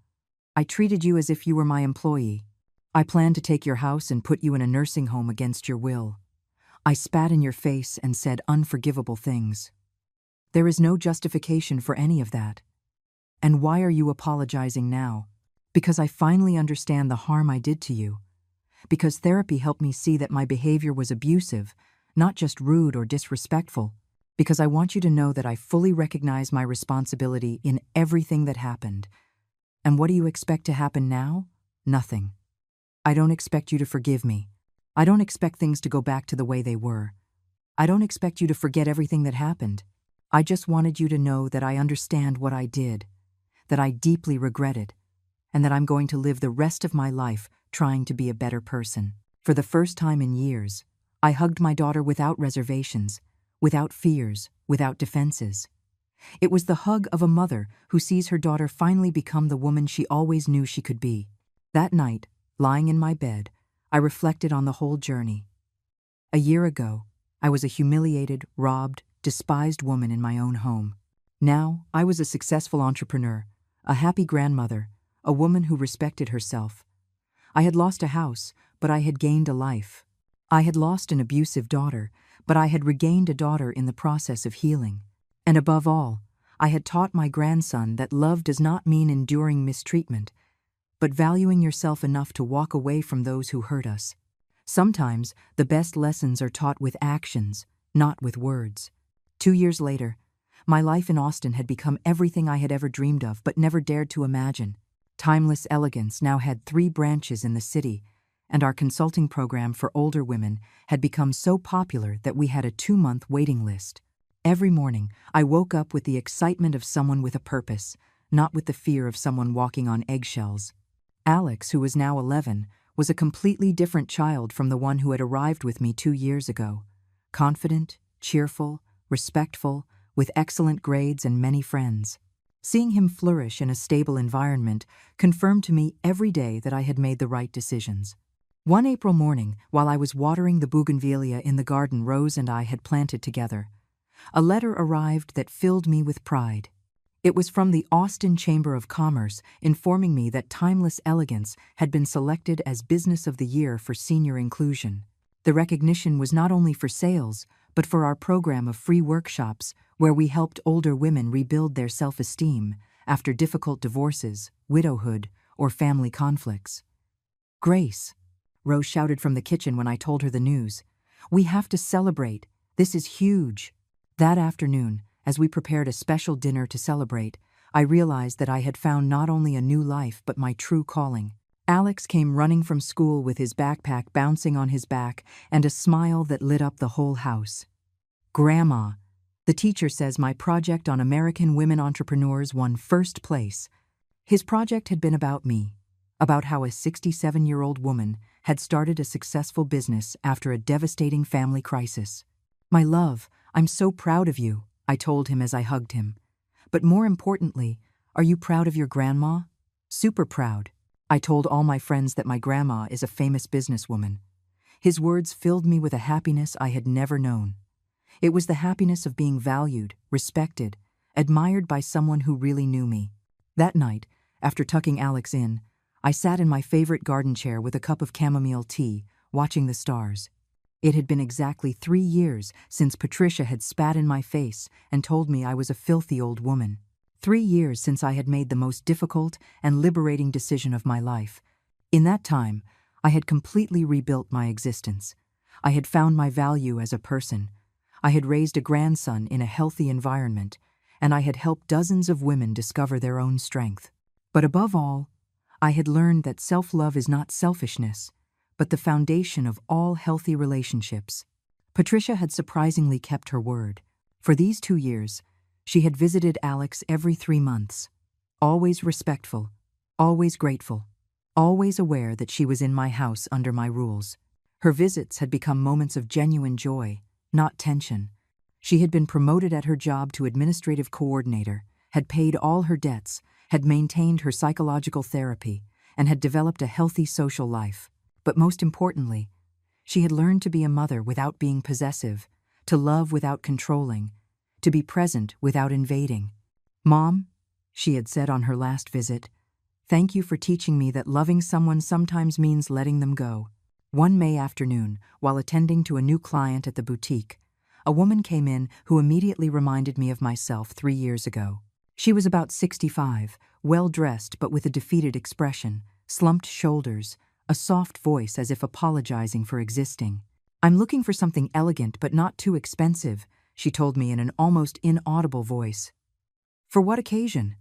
I treated you as if you were my employee. I planned to take your house and put you in a nursing home against your will. I spat in your face and said unforgivable things. There is no justification for any of that. And why are you apologizing now? Because I finally understand the harm I did to you. Because therapy helped me see that my behavior was abusive, not just rude or disrespectful. Because I want you to know that I fully recognize my responsibility in everything that happened. And what do you expect to happen now? Nothing. I don't expect you to forgive me. I don't expect things to go back to the way they were. I don't expect you to forget everything that happened. I just wanted you to know that I understand what I did, that I deeply regret it, and that I'm going to live the rest of my life trying to be a better person." For the first time in years, I hugged my daughter without reservations, without fears, without defenses. It was the hug of a mother who sees her daughter finally become the woman she always knew she could be. That night, lying in my bed, I reflected on the whole journey. A year ago, I was a humiliated, robbed, despised woman in my own home. Now, I was a successful entrepreneur, a happy grandmother, a woman who respected herself. I had lost a house, but I had gained a life. I had lost an abusive daughter, but I had regained a daughter in the process of healing. And above all, I had taught my grandson that love does not mean enduring mistreatment, but valuing yourself enough to walk away from those who hurt us. Sometimes, the best lessons are taught with actions, not with words. 2 years later, my life in Austin had become everything I had ever dreamed of but never dared to imagine. Timeless Elegance now had 3 branches in the city, and our consulting program for older women had become so popular that we had a 2-month waiting list. Every morning, I woke up with the excitement of someone with a purpose, not with the fear of someone walking on eggshells. Alex, who was now 11, was a completely different child from the one who had arrived with me 2 years ago. Confident, cheerful, respectful, with excellent grades and many friends. Seeing him flourish in a stable environment confirmed to me every day that I had made the right decisions. One April morning, while I was watering the bougainvillea in the garden Rose and I had planted together, a letter arrived that filled me with pride. It was from the Austin Chamber of Commerce informing me that Timeless Elegance had been selected as Business of the Year for Senior Inclusion. The recognition was not only for sales, but for our program of free workshops where we helped older women rebuild their self-esteem after difficult divorces, widowhood, or family conflicts. "Grace," Rose shouted from the kitchen when I told her the news, "we have to celebrate. This is huge." That afternoon, as we prepared a special dinner to celebrate, I realized that I had found not only a new life but my true calling. Alex came running from school with his backpack bouncing on his back and a smile that lit up the whole house. "Grandma," The teacher says my project on American women entrepreneurs won first place. His project had been about me, about how a 67-year-old woman had started a successful business after a devastating family crisis. My love, I'm so proud of you, I told him as I hugged him. But more importantly, are you proud of your grandma? Super proud. I told all my friends that my grandma is a famous businesswoman. His words filled me with a happiness I had never known. It was the happiness of being valued, respected, admired by someone who really knew me. That night, after tucking Alex in, I sat in my favorite garden chair with a cup of chamomile tea, watching the stars. It had been exactly 3 years since Patricia had spat in my face and told me I was a filthy old woman. 3 years since I had made the most difficult and liberating decision of my life. In that time, I had completely rebuilt my existence. I had found my value as a person. I had raised a grandson in a healthy environment, and I had helped dozens of women discover their own strength. But above all, I had learned that self-love is not selfishness, but the foundation of all healthy relationships. Patricia had surprisingly kept her word. For these 2 years, she had visited Alex every 3 months, always respectful, always grateful, always aware that she was in my house under my rules. Her visits had become moments of genuine joy, not tension. She had been promoted at her job to administrative coordinator, had paid all her debts, had maintained her psychological therapy, and had developed a healthy social life. But most importantly, she had learned to be a mother without being possessive, to love without controlling, to be present without invading. "Mom," she had said on her last visit, "thank you for teaching me that loving someone sometimes means letting them go." One May afternoon, while attending to a new client at the boutique, a woman came in who immediately reminded me of myself 3 years ago. She was about 65, well-dressed but with a defeated expression, slumped shoulders, a soft voice as if apologizing for existing. "I'm looking for something elegant but not too expensive," she told me in an almost inaudible voice. "For what occasion?"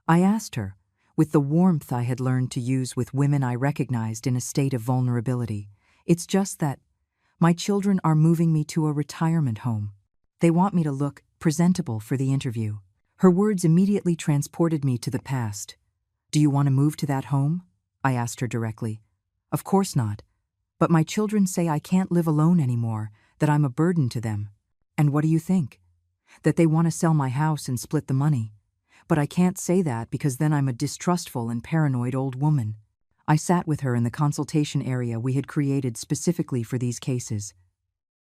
I asked her, with the warmth I had learned to use with women I recognized in a state of vulnerability. "It's just that my children are moving me to a retirement home. They want me to look presentable for the interview." Her words immediately transported me to the past. "Do you want to move to that home?" I asked her directly. "Of course not. But my children say I can't live alone anymore, that I'm a burden to them. And what do you think? That they want to sell my house and split the money. But I can't say that because then I'm a distrustful and paranoid old woman." I sat with her in the consultation area we had created specifically for these cases.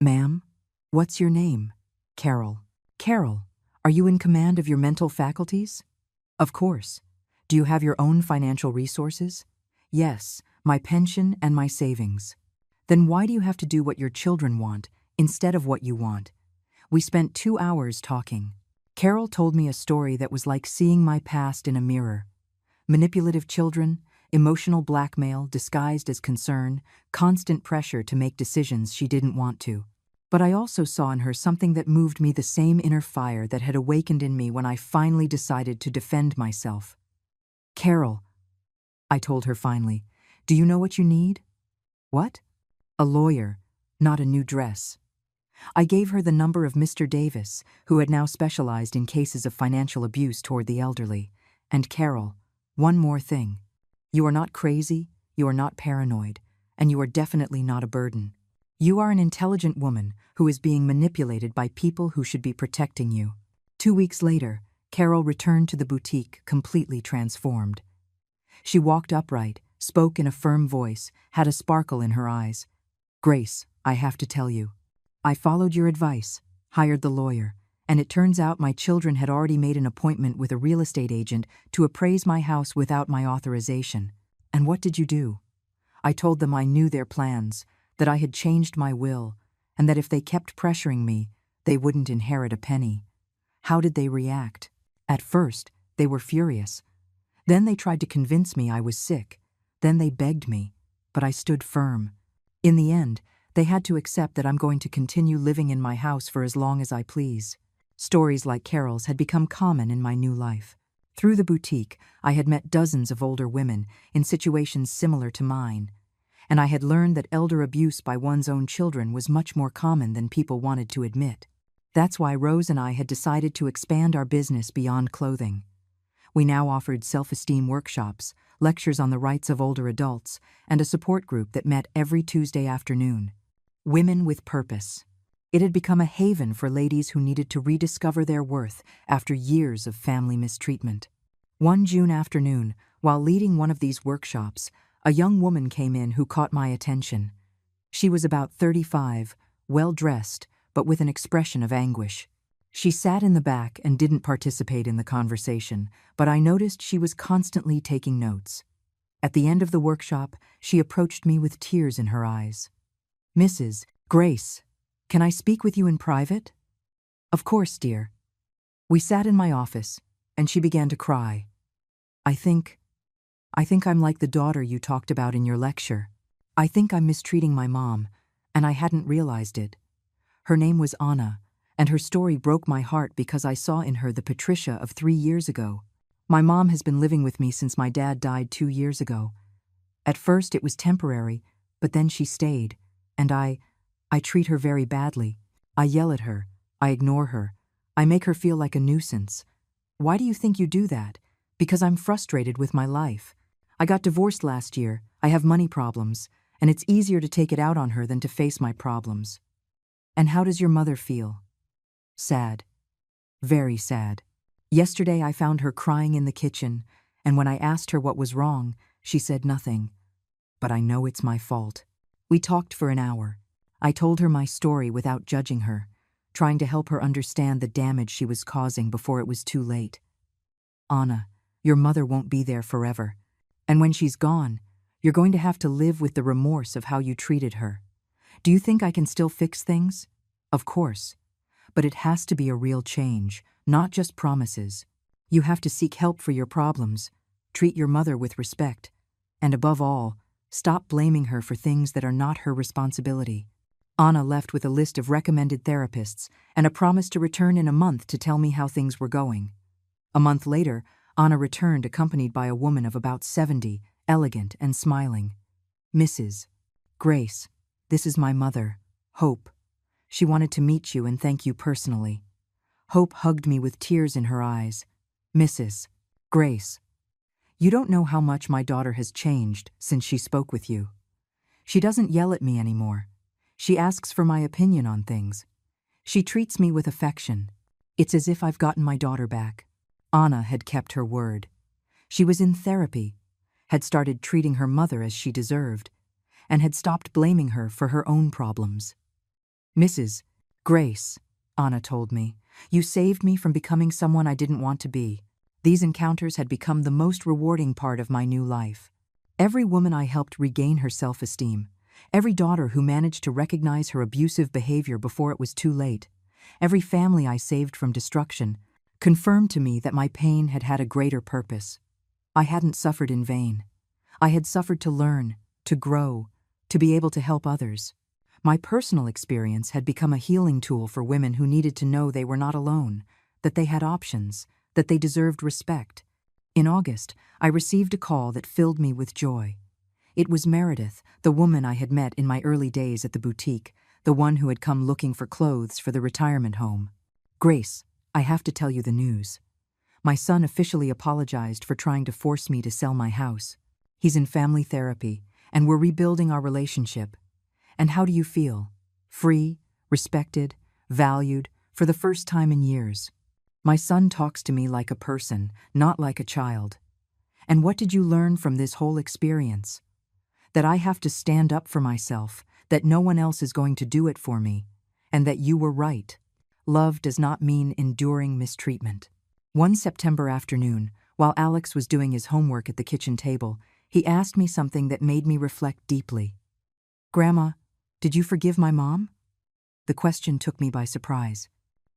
"Ma'am, what's your name?" "Carol." "Carol, are you in command of your mental faculties?" "Of course." "Do you have your own financial resources?" "Yes, my pension and my savings." "Then why do you have to do what your children want instead of what you want?" We spent 2 hours talking. Carol told me a story that was like seeing my past in a mirror. Manipulative children, emotional blackmail disguised as concern, constant pressure to make decisions she didn't want to. But I also saw in her something that moved me, the same inner fire that had awakened in me when I finally decided to defend myself. "Carol," I told her finally, "do you know what you need?" "What?" "A lawyer, not a new dress." I gave her the number of Mr. Davis, who had now specialized in cases of financial abuse toward the elderly. "And Carol, one more thing. You are not crazy, you are not paranoid, and you are definitely not a burden. You are an intelligent woman who is being manipulated by people who should be protecting you." 2 weeks later, Carol returned to the boutique completely transformed. She walked upright, spoke in a firm voice, had a sparkle in her eyes. "Grace, I have to tell you. I followed your advice, hired the lawyer, and it turns out my children had already made an appointment with a real estate agent to appraise my house without my authorization. And what did you do?" I told them I knew their plans, that I had changed my will, and that if they kept pressuring me, they wouldn't inherit a penny. How did they react? At first, they were furious. Then they tried to convince me I was sick. Then they begged me, but I stood firm. In the end, they had to accept that I'm going to continue living in my house for as long as I please. Stories like Carol's had become common in my new life. Through the boutique, I had met dozens of older women in situations similar to mine, and I had learned that elder abuse by one's own children was much more common than people wanted to admit. That's why Rose and I had decided to expand our business beyond clothing. We now offered self-esteem workshops, lectures on the rights of older adults, and a support group that met every Tuesday afternoon. Women with Purpose. It had become a haven for ladies who needed to rediscover their worth after years of family mistreatment. One June afternoon, while leading one of these workshops, a young woman came in who caught my attention. She was about 35, well-dressed, but with an expression of anguish. She sat in the back and didn't participate in the conversation, but I noticed she was constantly taking notes. At the end of the workshop, she approached me with tears in her eyes. "Mrs. Grace, can I speak with you in private?" "Of course, dear." We sat in my office, and she began to cry. I think I'm like the daughter you talked about in your lecture. I think I'm mistreating my mom, and I hadn't realized it." Her name was Anna, and her story broke my heart because I saw in her the Patricia of 3 years ago. "My mom has been living with me since my dad died 2 years ago. At first it was temporary, but then she stayed, and I treat her very badly. I yell at her, I ignore her, I make her feel like a nuisance. Why do you think you do that? Because I'm frustrated with my life. I got divorced last year, I have money problems, and it's easier to take it out on her than to face my problems." "And how does your mother feel?" "Sad. Very sad. Yesterday I found her crying in the kitchen, and when I asked her what was wrong, she said nothing. But I know it's my fault." We talked for an hour. I told her my story without judging her, trying to help her understand the damage she was causing before it was too late. "Anna, your mother won't be there forever. And when she's gone, you're going to have to live with the remorse of how you treated her. Do you think I can still fix things? Of course. But it has to be a real change, not just promises. You have to seek help for your problems, treat your mother with respect, and above all, stop blaming her for things that are not her responsibility." Anna left with a list of recommended therapists and a promise to return in a month to tell me how things were going. A month later, Anna returned accompanied by a woman of about 70, elegant and smiling. "Mrs. Grace, this is my mother, Hope. She wanted to meet you and thank you personally." Hope hugged me with tears in her eyes. "Mrs. Grace, you don't know how much my daughter has changed since she spoke with you. She doesn't yell at me anymore. She asks for my opinion on things. She treats me with affection. It's as if I've gotten my daughter back." Anna had kept her word. She was in therapy, had started treating her mother as she deserved, and had stopped blaming her for her own problems. "Mrs. Grace," Anna told me, "you saved me from becoming someone I didn't want to be." These encounters had become the most rewarding part of my new life. Every woman I helped regain her self-esteem, every daughter who managed to recognize her abusive behavior before it was too late, every family I saved from destruction, confirmed to me that my pain had had a greater purpose. I hadn't suffered in vain. I had suffered to learn, to grow, to be able to help others. My personal experience had become a healing tool for women who needed to know they were not alone, that they had options, that they deserved respect. In August, I received a call that filled me with joy. It was Meredith, the woman I had met in my early days at the boutique, the one who had come looking for clothes for the retirement home. "Grace, I have to tell you the news. My son officially apologized for trying to force me to sell my house. He's in family therapy, and we're rebuilding our relationship. And how do you feel? Free, respected, valued, for the first time in years. My son talks to me like a person, not like a child. And what did you learn from this whole experience? That I have to stand up for myself, that no one else is going to do it for me, and that you were right. Love does not mean enduring mistreatment." One September afternoon, while Alex was doing his homework at the kitchen table, he asked me something that made me reflect deeply. "Grandma, did you forgive my mom?" The question took me by surprise.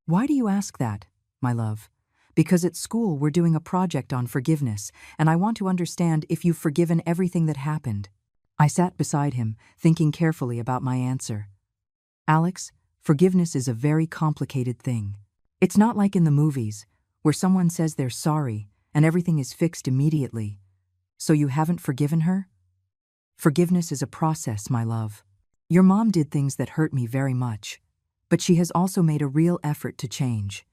"Why do you ask that, my love?" "Because at school we're doing a project on forgiveness, and I want to understand if you've forgiven everything that happened." I sat beside him, thinking carefully about my answer. "Alex, forgiveness is a very complicated thing. It's not like in the movies, where someone says they're sorry and everything is fixed immediately. So you haven't forgiven her? Forgiveness is a process, my love. Your mom did things that hurt me very much. but she has also made a real effort to change.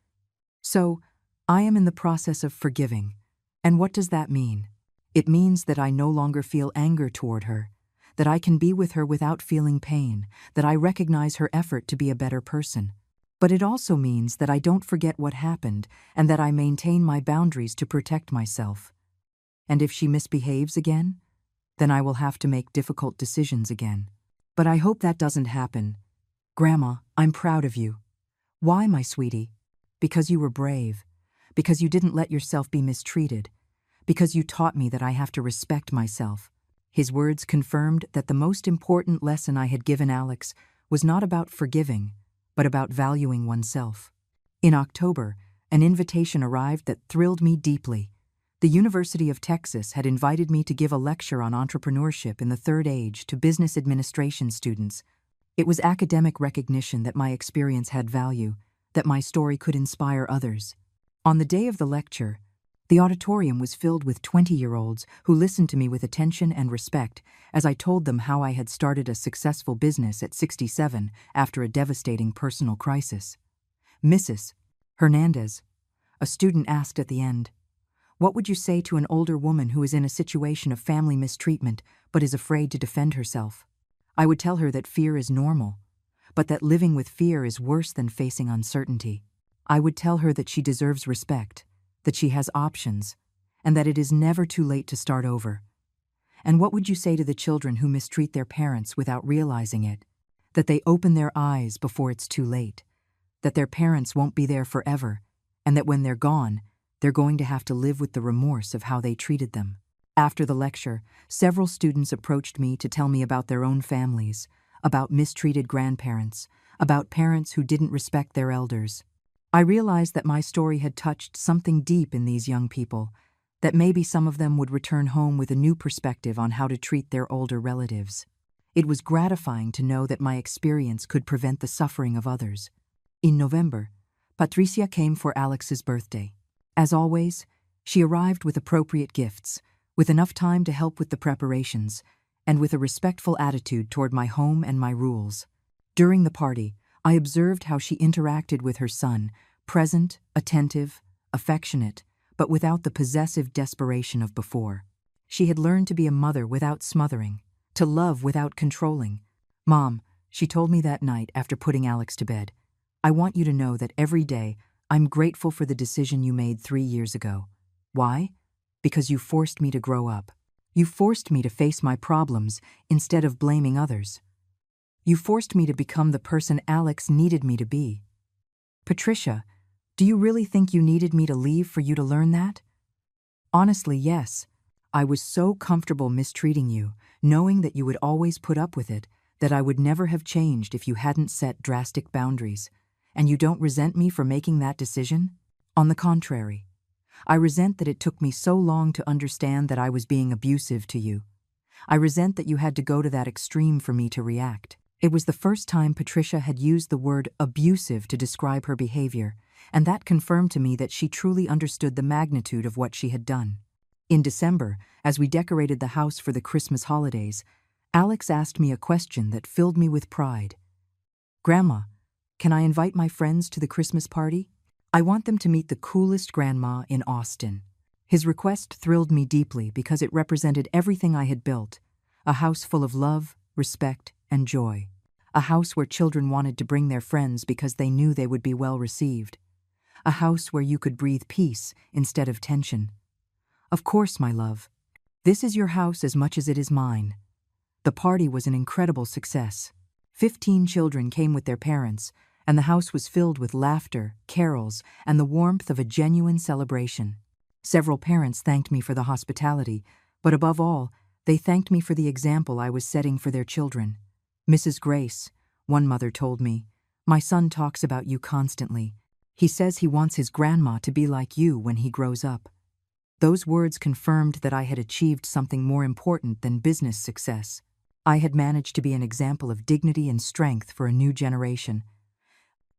So, I am in the process of forgiving. And what does that mean? It means that I no longer feel anger toward her, that I can be with her without feeling pain, that I recognize her effort to be a better person. But it also means that I don't forget what happened and that I maintain my boundaries to protect myself. And if she misbehaves again, then I will have to make difficult decisions again. But I hope that doesn't happen. Grandma, I'm proud of you. Why, my sweetie? Because you were brave. Because you didn't let yourself be mistreated. Because you taught me that I have to respect myself. His words confirmed that the most important lesson I had given Alex was not about forgiving, but about valuing oneself. In October, an invitation arrived that thrilled me deeply. The University of Texas had invited me to give a lecture on entrepreneurship in the third age to business administration students. It was academic recognition that my experience had value, that my story could inspire others. On the day of the lecture, the auditorium was filled with 20-year-olds who listened to me with attention and respect as I told them how I had started a successful business at 67 after a devastating personal crisis. Mrs. Hernandez, a student asked at the end, "What would you say to an older woman who is in a situation of family mistreatment but is afraid to defend herself?" I would tell her that fear is normal, but that living with fear is worse than facing uncertainty. I would tell her that she deserves respect, that she has options, and that it is never too late to start over. And what would you say to the children who mistreat their parents without realizing it? That they open their eyes before it's too late, that their parents won't be there forever, and that when they're gone, they're going to have to live with the remorse of how they treated them. After the lecture, several students approached me to tell me about their own families, about mistreated grandparents, about parents who didn't respect their elders. I realized that my story had touched something deep in these young people, that maybe some of them would return home with a new perspective on how to treat their older relatives. It was gratifying to know that my experience could prevent the suffering of others. In November, Patricia came for Alex's birthday. As always, she arrived with appropriate gifts, with enough time to help with the preparations, and with a respectful attitude toward my home and my rules. During the party, I observed how she interacted with her son, present, attentive, affectionate, but without the possessive desperation of before. She had learned to be a mother without smothering, to love without controlling. "Mom," she told me that night after putting Alex to bed, "I want you to know that every day I'm grateful for the decision you made 3 years ago. Why? Because you forced me to grow up. You forced me to face my problems instead of blaming others. You forced me to become the person Alex needed me to be." Patricia, do you really think you needed me to leave for you to learn that? Honestly, yes. I was so comfortable mistreating you, knowing that you would always put up with it, that I would never have changed if you hadn't set drastic boundaries. And you don't resent me for making that decision? On the contrary, I resent that it took me so long to understand that I was being abusive to you. I resent that you had to go to that extreme for me to react. It was the first time Patricia had used the word abusive to describe her behavior, and that confirmed to me that she truly understood the magnitude of what she had done. In December, as we decorated the house for the Christmas holidays, Alex asked me a question that filled me with pride. "Grandma, can I invite my friends to the Christmas party? I want them to meet the coolest grandma in Austin." His request thrilled me deeply because it represented everything I had built, a house full of love, respect, and joy. A house where children wanted to bring their friends because they knew they would be well received. A house where you could breathe peace instead of tension. Of course, my love. This is your house as much as it is mine. The party was an incredible success. 15 children came with their parents, and the house was filled with laughter, carols, and the warmth of a genuine celebration. Several parents thanked me for the hospitality, but above all, they thanked me for the example I was setting for their children. "Mrs. Grace," one mother told me, "my son talks about you constantly. He says he wants his grandma to be like you when he grows up." Those words confirmed that I had achieved something more important than business success. I had managed to be an example of dignity and strength for a new generation.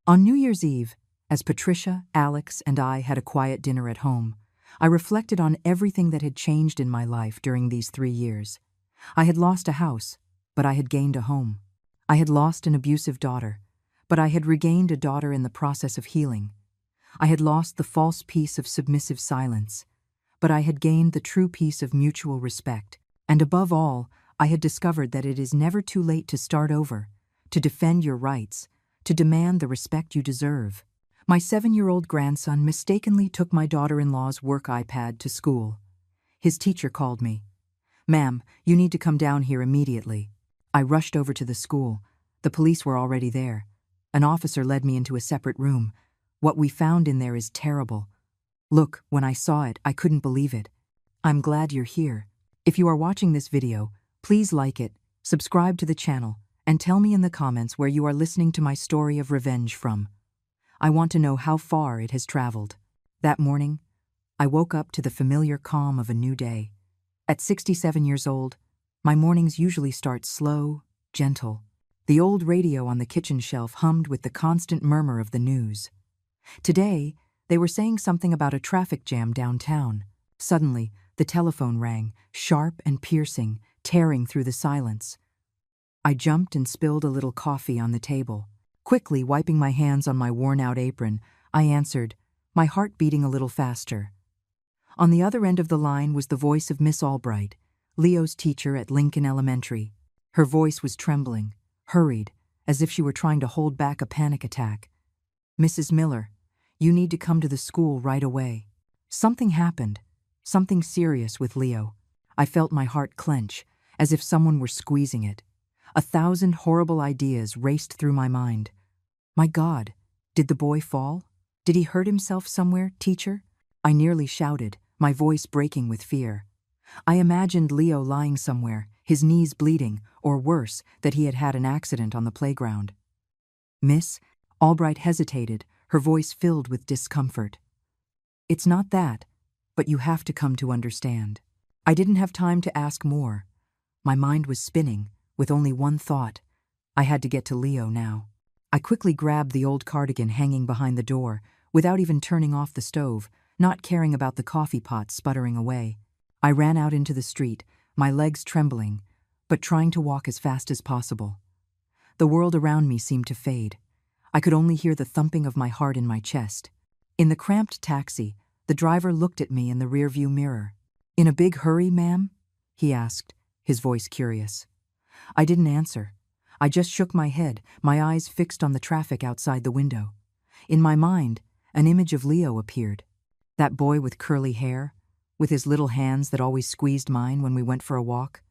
On New Year's Eve, as Patricia, Alex, and I had a quiet dinner at home, I reflected on everything that had changed in my life during these 3 years. I had lost a house, but I had gained a home. I had lost an abusive daughter, But I had regained a daughter in the process of healing. I had lost the false peace of submissive silence, but I had gained the true peace of mutual respect. And above all, I had discovered that it is never too late to start over, to defend your rights, to demand the respect you deserve. My 7-year-old grandson mistakenly took my daughter-in-law's work iPad to school. His teacher called me. "Ma'am, you need to come down here immediately." I rushed over to the school. The police were already there. An officer led me into a separate room. What we found in there is terrible. Look, when I saw it, I couldn't believe it. I'm glad you're here. If you are watching this video, please like it, subscribe to the channel, and tell me in the comments where you are listening to my story of revenge from. I want to know how far it has traveled. That morning, I woke up to the familiar calm of a new day. At 67 years old, my mornings usually start slow, gentle. The old radio on the kitchen shelf hummed with the constant murmur of the news. Today, they were saying something about a traffic jam downtown. Suddenly, the telephone rang, sharp and piercing, tearing through the silence. I jumped and spilled a little coffee on the table. Quickly wiping my hands on my worn-out apron, I answered, my heart beating a little faster. On the other end of the line was the voice of Miss Albright, Leo's teacher at Lincoln Elementary. Her voice was trembling, hurried, as if she were trying to hold back a panic attack. "Mrs. Miller, you need to come to the school right away. Something happened, something serious with Leo." I felt my heart clench, as if someone were squeezing it. 1,000 horrible ideas raced through my mind. My God, did the boy fall? Did he hurt himself somewhere, teacher? I nearly shouted, my voice breaking with fear. I imagined Leo lying somewhere, his knees bleeding, or worse, that he had had an accident on the playground. "Miss," Albright hesitated, her voice filled with discomfort. "It's not that, but you have to come to understand." I didn't have time to ask more. My mind was spinning, with only one thought. I had to get to Leo now. I quickly grabbed the old cardigan hanging behind the door, without even turning off the stove, not caring about the coffee pot sputtering away. I ran out into the street, my legs trembling, but trying to walk as fast as possible. The world around me seemed to fade. I could only hear the thumping of my heart in my chest. In the cramped taxi, the driver looked at me in the rearview mirror. "In a big hurry, ma'am?" he asked, his voice curious. I didn't answer. I just shook my head, my eyes fixed on the traffic outside the window. In my mind, an image of Leo appeared. That boy with curly hair, with his little hands that always squeezed mine when we went for a walk.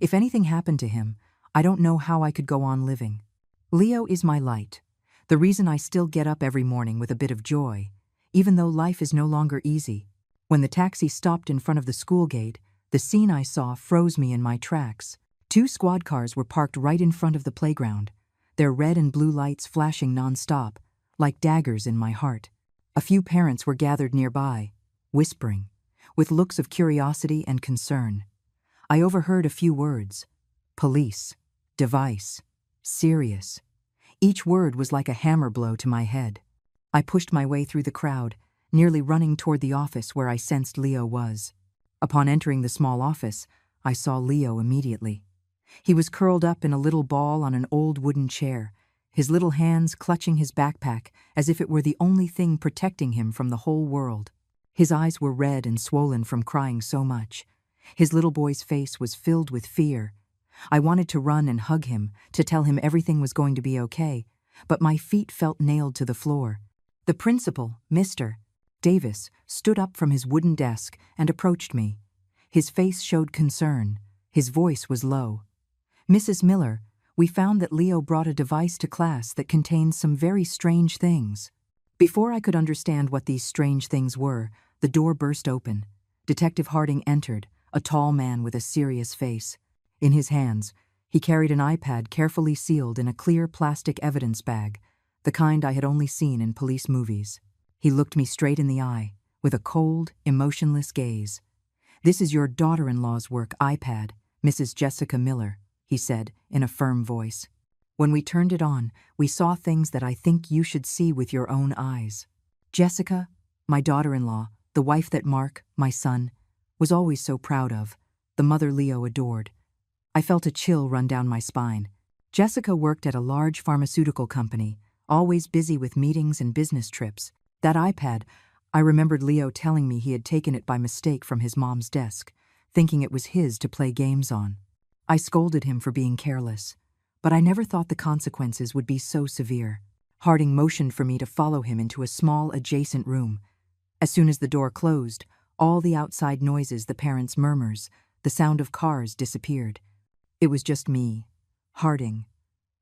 If anything happened to him, I don't know how I could go on living. Leo is my light, the reason I still get up every morning with a bit of joy, even though life is no longer easy. When the taxi stopped in front of the school gate, the scene I saw froze me in my tracks. 2 squad cars were parked right in front of the playground, their red and blue lights flashing nonstop, like daggers in my heart. A few parents were gathered nearby, whispering, with looks of curiosity and concern. I overheard a few words: police, device, serious. Each word was like a hammer blow to my head. I pushed my way through the crowd, nearly running toward the office where I sensed Leo was. Upon entering the small office, I saw Leo immediately. He was curled up in a little ball on an old wooden chair, his little hands clutching his backpack as if it were the only thing protecting him from the whole world. His eyes were red and swollen from crying so much. His little boy's face was filled with fear. I wanted to run and hug him, to tell him everything was going to be okay, but my feet felt nailed to the floor. The principal, Mr. Davis, stood up from his wooden desk and approached me. His face showed concern. His voice was low. "Mrs. Miller, we found that Leo brought a device to class that contained some very strange things." Before I could understand what these strange things were, the door burst open. Detective Harding entered, a tall man with a serious face. In his hands, he carried an iPad carefully sealed in a clear plastic evidence bag, the kind I had only seen in police movies. He looked me straight in the eye, with a cold, emotionless gaze. "This is your daughter-in-law's work iPad, Mrs. Jessica Miller," he said in a firm voice. "When we turned it on, we saw things that I think you should see with your own eyes. Jessica, my daughter-in-law, the wife that Mark, my son, was always so proud of, the mother Leo adored." I felt a chill run down my spine. Jessica worked at a large pharmaceutical company, always busy with meetings and business trips. That iPad, I remembered Leo telling me he had taken it by mistake from his mom's desk, thinking it was his to play games on. I scolded him for being careless, but I never thought the consequences would be so severe. Harding motioned for me to follow him into a small adjacent room. As soon as the door closed, all the outside noises, the parents' murmurs, the sound of cars disappeared. It was just me, Harding,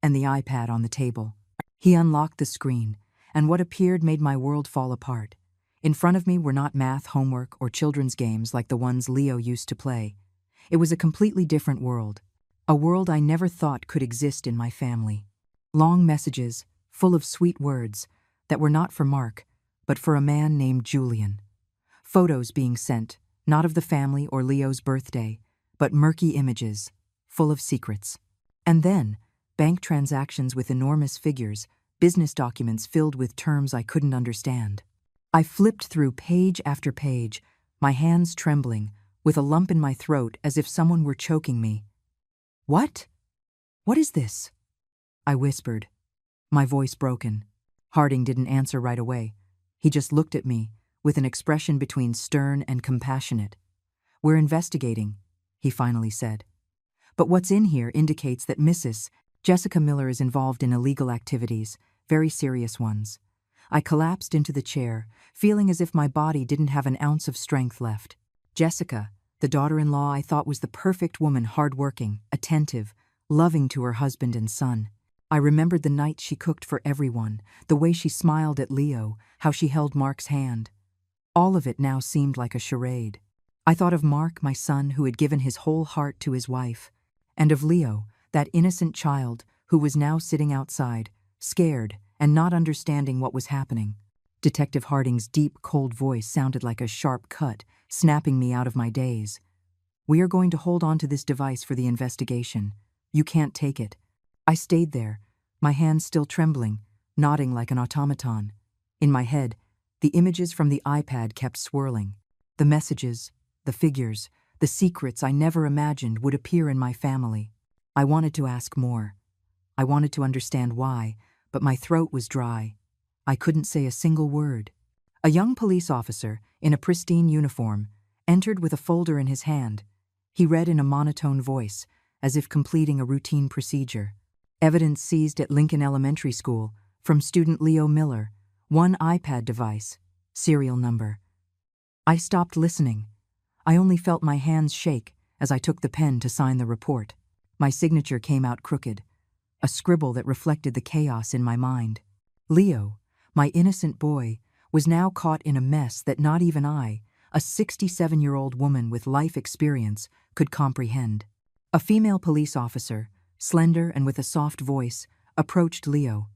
and the iPad on the table. He unlocked the screen, and what appeared made my world fall apart. In front of me were not math homework or children's games like the ones Leo used to play. It was a completely different world, a world I never thought could exist in my family. Long messages, full of sweet words, that were not for Mark, but for a man named Julian. Photos being sent, not of the family or Leo's birthday, but murky images, full of secrets. And then, bank transactions with enormous figures, business documents filled with terms I couldn't understand. I flipped through page after page, my hands trembling, with a lump in my throat as if someone were choking me. "What? What is this?" I whispered, my voice broken. Harding didn't answer right away. He just looked at me, with an expression between stern and compassionate. "We're investigating," he finally said. "But what's in here indicates that Mrs. Jessica Miller is involved in illegal activities, very serious ones." I collapsed into the chair, feeling as if my body didn't have an ounce of strength left. Jessica, the daughter-in-law I thought was the perfect woman, hardworking, attentive, loving to her husband and son. I remembered the night she cooked for everyone, the way she smiled at Leo, how she held Mark's hand. All of it now seemed like a charade. I thought of Mark, my son, who had given his whole heart to his wife, and of Leo, that innocent child who was now sitting outside, scared and not understanding what was happening. Detective Harding's deep, cold voice sounded like a sharp cut, snapping me out of my daze. "We are going to hold on to this device for the investigation. You can't take it." I stayed there, my hands still trembling, nodding like an automaton. In my head, the images from the iPad kept swirling. The messages, the figures, the secrets I never imagined would appear in my family. I wanted to ask more. I wanted to understand why, but my throat was dry. I couldn't say a single word. A young police officer, in a pristine uniform, entered with a folder in his hand. He read in a monotone voice, as if completing a routine procedure. "Evidence seized at Lincoln Elementary School, from student Leo Miller, 1 iPad device, serial number." I stopped listening. I only felt my hands shake as I took the pen to sign the report. My signature came out crooked, a scribble that reflected the chaos in my mind. Leo, my innocent boy, was now caught in a mess that not even I, a 67-year-old woman with life experience, could comprehend. A female police officer, slender and with a soft voice, approached Leo.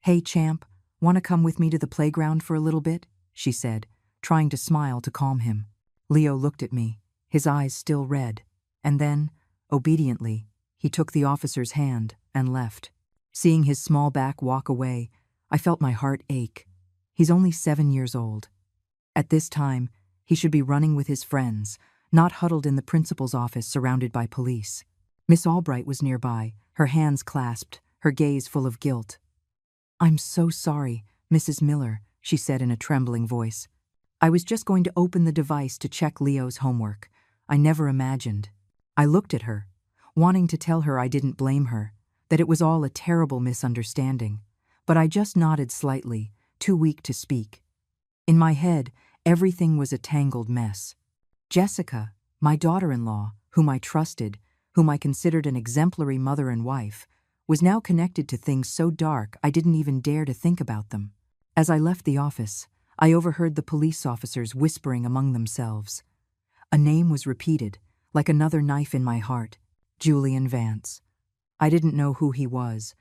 "Hey, champ, want to come with me to the playground for a little bit?" she said, trying to smile to calm him. Leo looked at me, his eyes still red, and then, obediently, he took the officer's hand and left. Seeing his small back walk away, I felt my heart ache. He's only 7 years old. At this time, he should be running with his friends, not huddled in the principal's office surrounded by police. Miss Albright was nearby, her hands clasped, her gaze full of guilt. "I'm so sorry, Mrs. Miller," she said in a trembling voice. "I was just going to open the device to check Leo's homework. I never imagined." I looked at her, wanting to tell her I didn't blame her, that it was all a terrible misunderstanding, but I just nodded slightly, too weak to speak. In my head, everything was a tangled mess. Jessica, my daughter-in-law, whom I trusted, whom I considered an exemplary mother and wife, was now connected to things so dark I didn't even dare to think about them. As I left the office, I overheard the police officers whispering among themselves. A name was repeated, like another knife in my heart: Julian Vance. I didn't know who he was,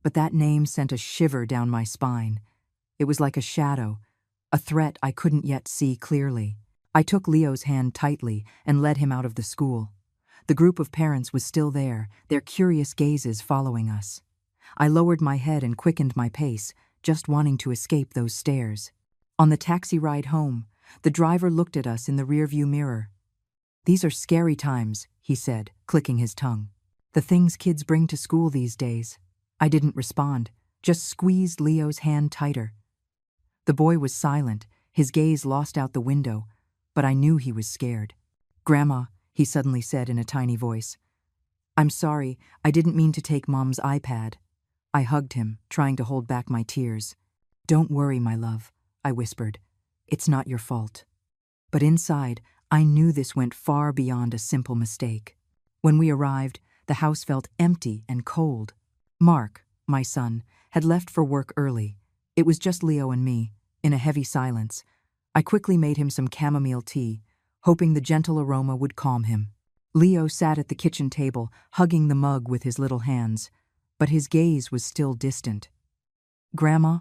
but that name sent a shiver down my spine. It was like a shadow, a threat I couldn't yet see clearly. I took Leo's hand tightly and led him out of the school. The group of parents was still there, their curious gazes following us. I lowered my head and quickened my pace, just wanting to escape those stares. On the taxi ride home, the driver looked at us in the rearview mirror. "These are scary times," he said, clicking his tongue. "The things kids bring to school these days." I didn't respond, just squeezed Leo's hand tighter. The boy was silent, his gaze lost out the window, but I knew he was scared. "Grandma," he suddenly said in a tiny voice. "I'm sorry, I didn't mean to take Mom's iPad." I hugged him, trying to hold back my tears. "Don't worry, my love," I whispered. "It's not your fault." But inside, I knew this went far beyond a simple mistake. When we arrived, the house felt empty and cold. Mark, my son, had left for work early. It was just Leo and me, in a heavy silence. I quickly made him some chamomile tea, hoping the gentle aroma would calm him. Leo sat at the kitchen table, hugging the mug with his little hands, but his gaze was still distant. "Grandma,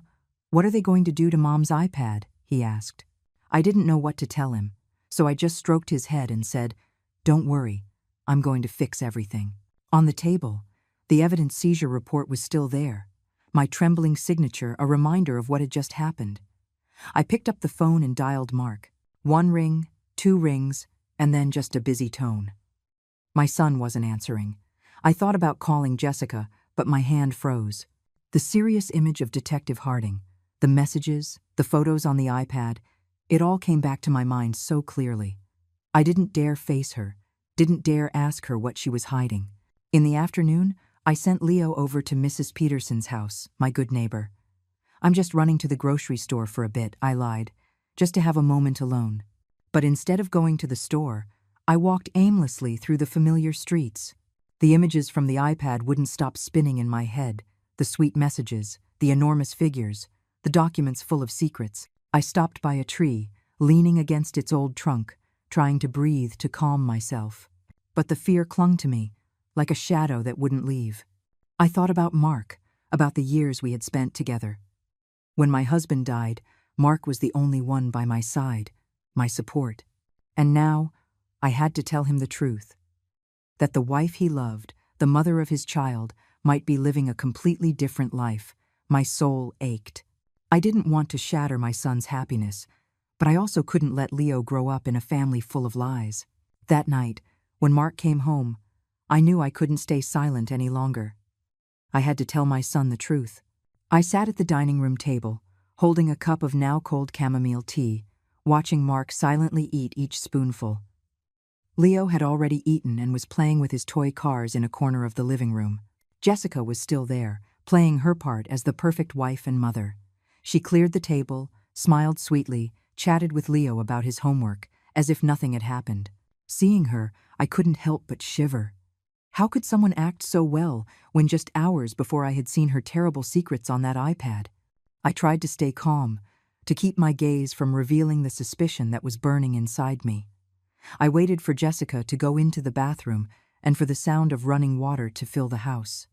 what are they going to do to Mom's iPad?" he asked. I didn't know what to tell him, so I just stroked his head and said, "Don't worry, I'm going to fix everything." On the table, the evidence seizure report was still there, my trembling signature a reminder of what had just happened. I picked up the phone and dialed Mark. 1 ring, 2 rings, and then just a busy tone. My son wasn't answering. I thought about calling Jessica, but my hand froze. The serious image of Detective Harding, the messages, the photos on the iPad, it all came back to my mind so clearly. I didn't dare face her, didn't dare ask her what she was hiding. In the afternoon, I sent Leo over to Mrs. Peterson's house, my good neighbor. "I'm just running to the grocery store for a bit," I lied, "just to have a moment alone." But instead of going to the store, I walked aimlessly through the familiar streets. The images from the iPad wouldn't stop spinning in my head, the sweet messages, the enormous figures, the documents full of secrets. I stopped by a tree, leaning against its old trunk, trying to breathe to calm myself. But the fear clung to me, like a shadow that wouldn't leave. I thought about Mark, about the years we had spent together. When my husband died, Mark was the only one by my side, my support. And now, I had to tell him the truth. That the wife he loved, the mother of his child, might be living a completely different life. My soul ached. I didn't want to shatter my son's happiness, but I also couldn't let Leo grow up in a family full of lies. That night, when Mark came home, I knew I couldn't stay silent any longer. I had to tell my son the truth. I sat at the dining room table, holding a cup of now cold chamomile tea, watching Mark silently eat each spoonful. Leo had already eaten and was playing with his toy cars in a corner of the living room. Jessica was still there, playing her part as the perfect wife and mother. She cleared the table, smiled sweetly, chatted with Leo about his homework, as if nothing had happened. Seeing her, I couldn't help but shiver. How could someone act so well when just hours before I had seen her terrible secrets on that iPad? I tried to stay calm, to keep my gaze from revealing the suspicion that was burning inside me. I waited for Jessica to go into the bathroom and for the sound of running water to fill the house.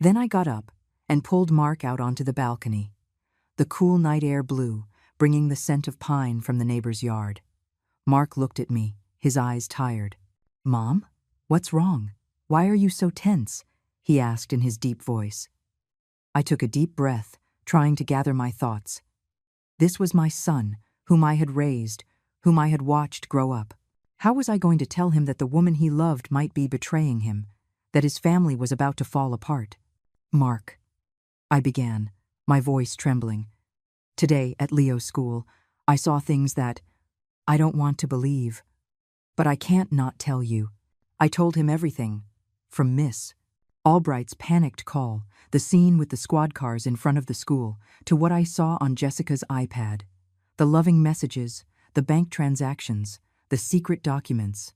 Then I got up and pulled Mark out onto the balcony. The cool night air blew, bringing the scent of pine from the neighbor's yard. Mark looked at me, his eyes tired. "Mom, what's wrong? Why are you so tense?" he asked in his deep voice. I took a deep breath, trying to gather my thoughts. This was my son, whom I had raised, whom I had watched grow up. How was I going to tell him that the woman he loved might be betraying him, that his family was about to fall apart? "Mark," I began, my voice trembling. "Today, at Leo's school, I saw things that I don't want to believe. But I can't not tell you." I told him everything, from Miss Albright's panicked call, the scene with the squad cars in front of the school, to what I saw on Jessica's iPad. The loving messages, the bank transactions, the secret documents.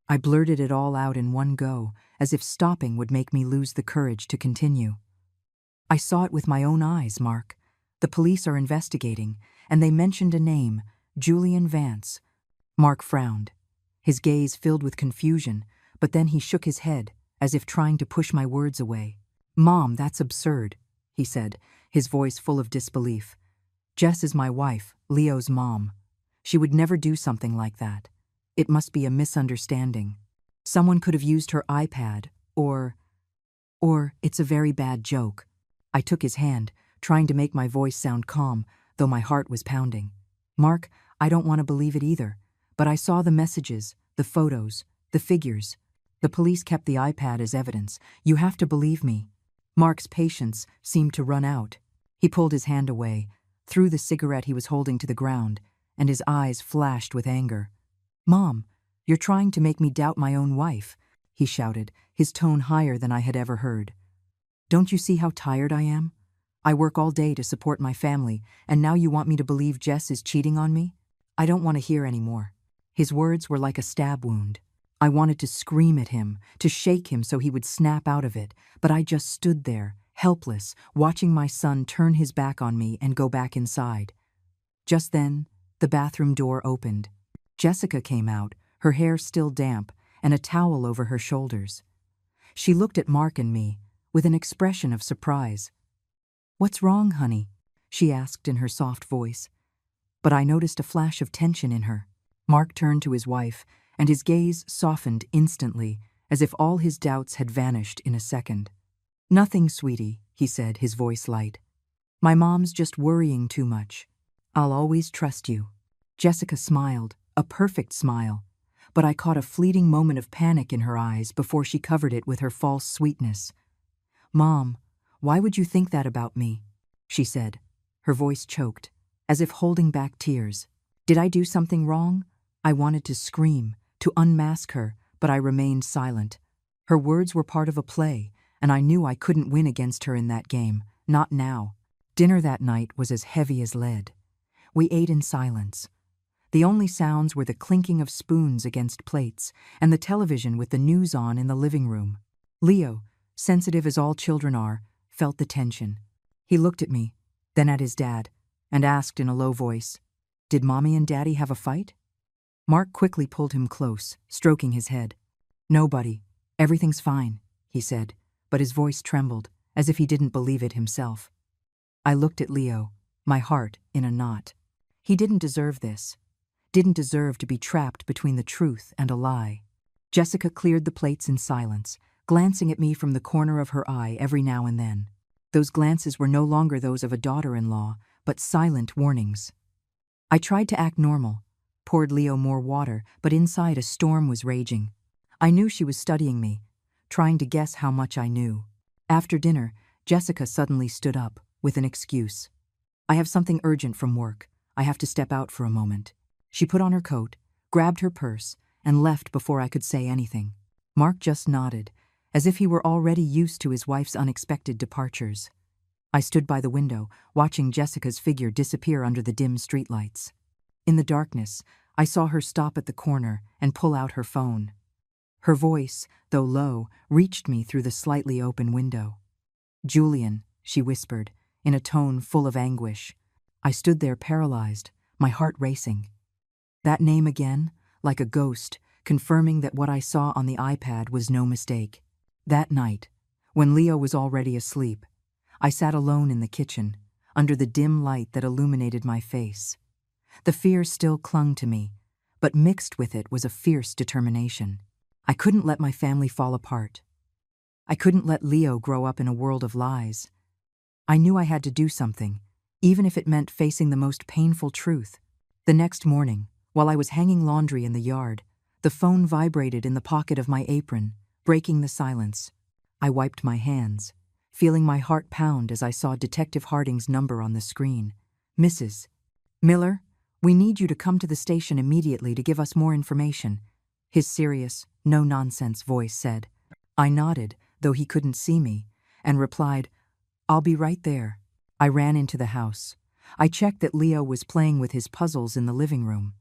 I blurted it all out in one go, as if stopping would make me lose the courage to continue. "I saw it with my own eyes, Mark. The police are investigating, and they mentioned a name, Julian Vance." Mark frowned, his gaze filled with confusion, but then he shook his head, as if trying to push my words away. "Mom, that's absurd," he said, his voice full of disbelief. "Jess is my wife, Leo's mom. She would never do something like that. It must be a misunderstanding. Someone could have used her iPad, or it's a very bad joke." I took his hand, trying to make my voice sound calm, though my heart was pounding. "Mark, I don't want to believe it either, but I saw the messages, the photos, the figures. The police kept the iPad as evidence. You have to believe me." Mark's patience seemed to run out. He pulled his hand away, threw the cigarette he was holding to the ground, and his eyes flashed with anger. "Mom, you're trying to make me doubt my own wife," he shouted, his tone higher than I had ever heard. "Don't you see how tired I am? I work all day to support my family, and now you want me to believe Jess is cheating on me? I don't want to hear any more." His words were like a stab wound. I wanted to scream at him, to shake him so he would snap out of it, but I just stood there, helpless, watching my son turn his back on me and go back inside. Just then, the bathroom door opened. Jessica came out, her hair still damp, and a towel over her shoulders. She looked at Mark and me, with an expression of surprise. "What's wrong, honey?" she asked in her soft voice. But I noticed a flash of tension in her. Mark turned to his wife, and his gaze softened instantly, as if all his doubts had vanished in a second. "Nothing, sweetie," he said, his voice light. "My mom's just worrying too much. I'll always trust you." Jessica smiled, a perfect smile, but I caught a fleeting moment of panic in her eyes before she covered it with her false sweetness. "Mom, why would you think that about me?" she said, her voice choked, as if holding back tears. Did I do something wrong? I wanted to scream, to unmask her, but I remained silent. Her words were part of a play, and I knew I couldn't win against her in that game, not now. Dinner that night was as heavy as lead. We ate in silence. The only sounds were the clinking of spoons against plates and the television with the news on in the living room. Leo, sensitive as all children are, felt the tension. He looked at me, then at his dad, and asked in a low voice, "Did Mommy and Daddy have a fight?" Mark quickly pulled him close, stroking his head. "No, buddy, everything's fine," he said, but his voice trembled, as if he didn't believe it himself. I looked at Leo, my heart in a knot. He didn't deserve this. Didn't deserve to be trapped between the truth and a lie. Jessica cleared the plates in silence, glancing at me from the corner of her eye every now and then. Those glances were no longer those of a daughter-in-law, but silent warnings. I tried to act normal, poured Leo more water, but inside a storm was raging. I knew she was studying me, trying to guess how much I knew. After dinner, Jessica suddenly stood up, with an excuse. "I have something urgent from work. I have to step out for a moment." She put on her coat, grabbed her purse, and left before I could say anything. Mark just nodded, as if he were already used to his wife's unexpected departures. I stood by the window, watching Jessica's figure disappear under the dim streetlights. In the darkness, I saw her stop at the corner and pull out her phone. Her voice, though low, reached me through the slightly open window. "Julian," she whispered, in a tone full of anguish. I stood there paralyzed, my heart racing. That name again, like a ghost, confirming that what I saw on the iPad was no mistake. That night, when Leo was already asleep, I sat alone in the kitchen, under the dim light that illuminated my face. The fear still clung to me, but mixed with it was a fierce determination. I couldn't let my family fall apart. I couldn't let Leo grow up in a world of lies. I knew I had to do something, even if it meant facing the most painful truth. The next morning, while I was hanging laundry in the yard, the phone vibrated in the pocket of my apron, breaking the silence. I wiped my hands, feeling my heart pound as I saw Detective Harding's number on the screen. "Mrs. Miller, we need you to come to the station immediately to give us more information," his serious, no-nonsense voice said. I nodded, though he couldn't see me, and replied, "I'll be right there." I ran into the house. I checked that Leo was playing with his puzzles in the living room.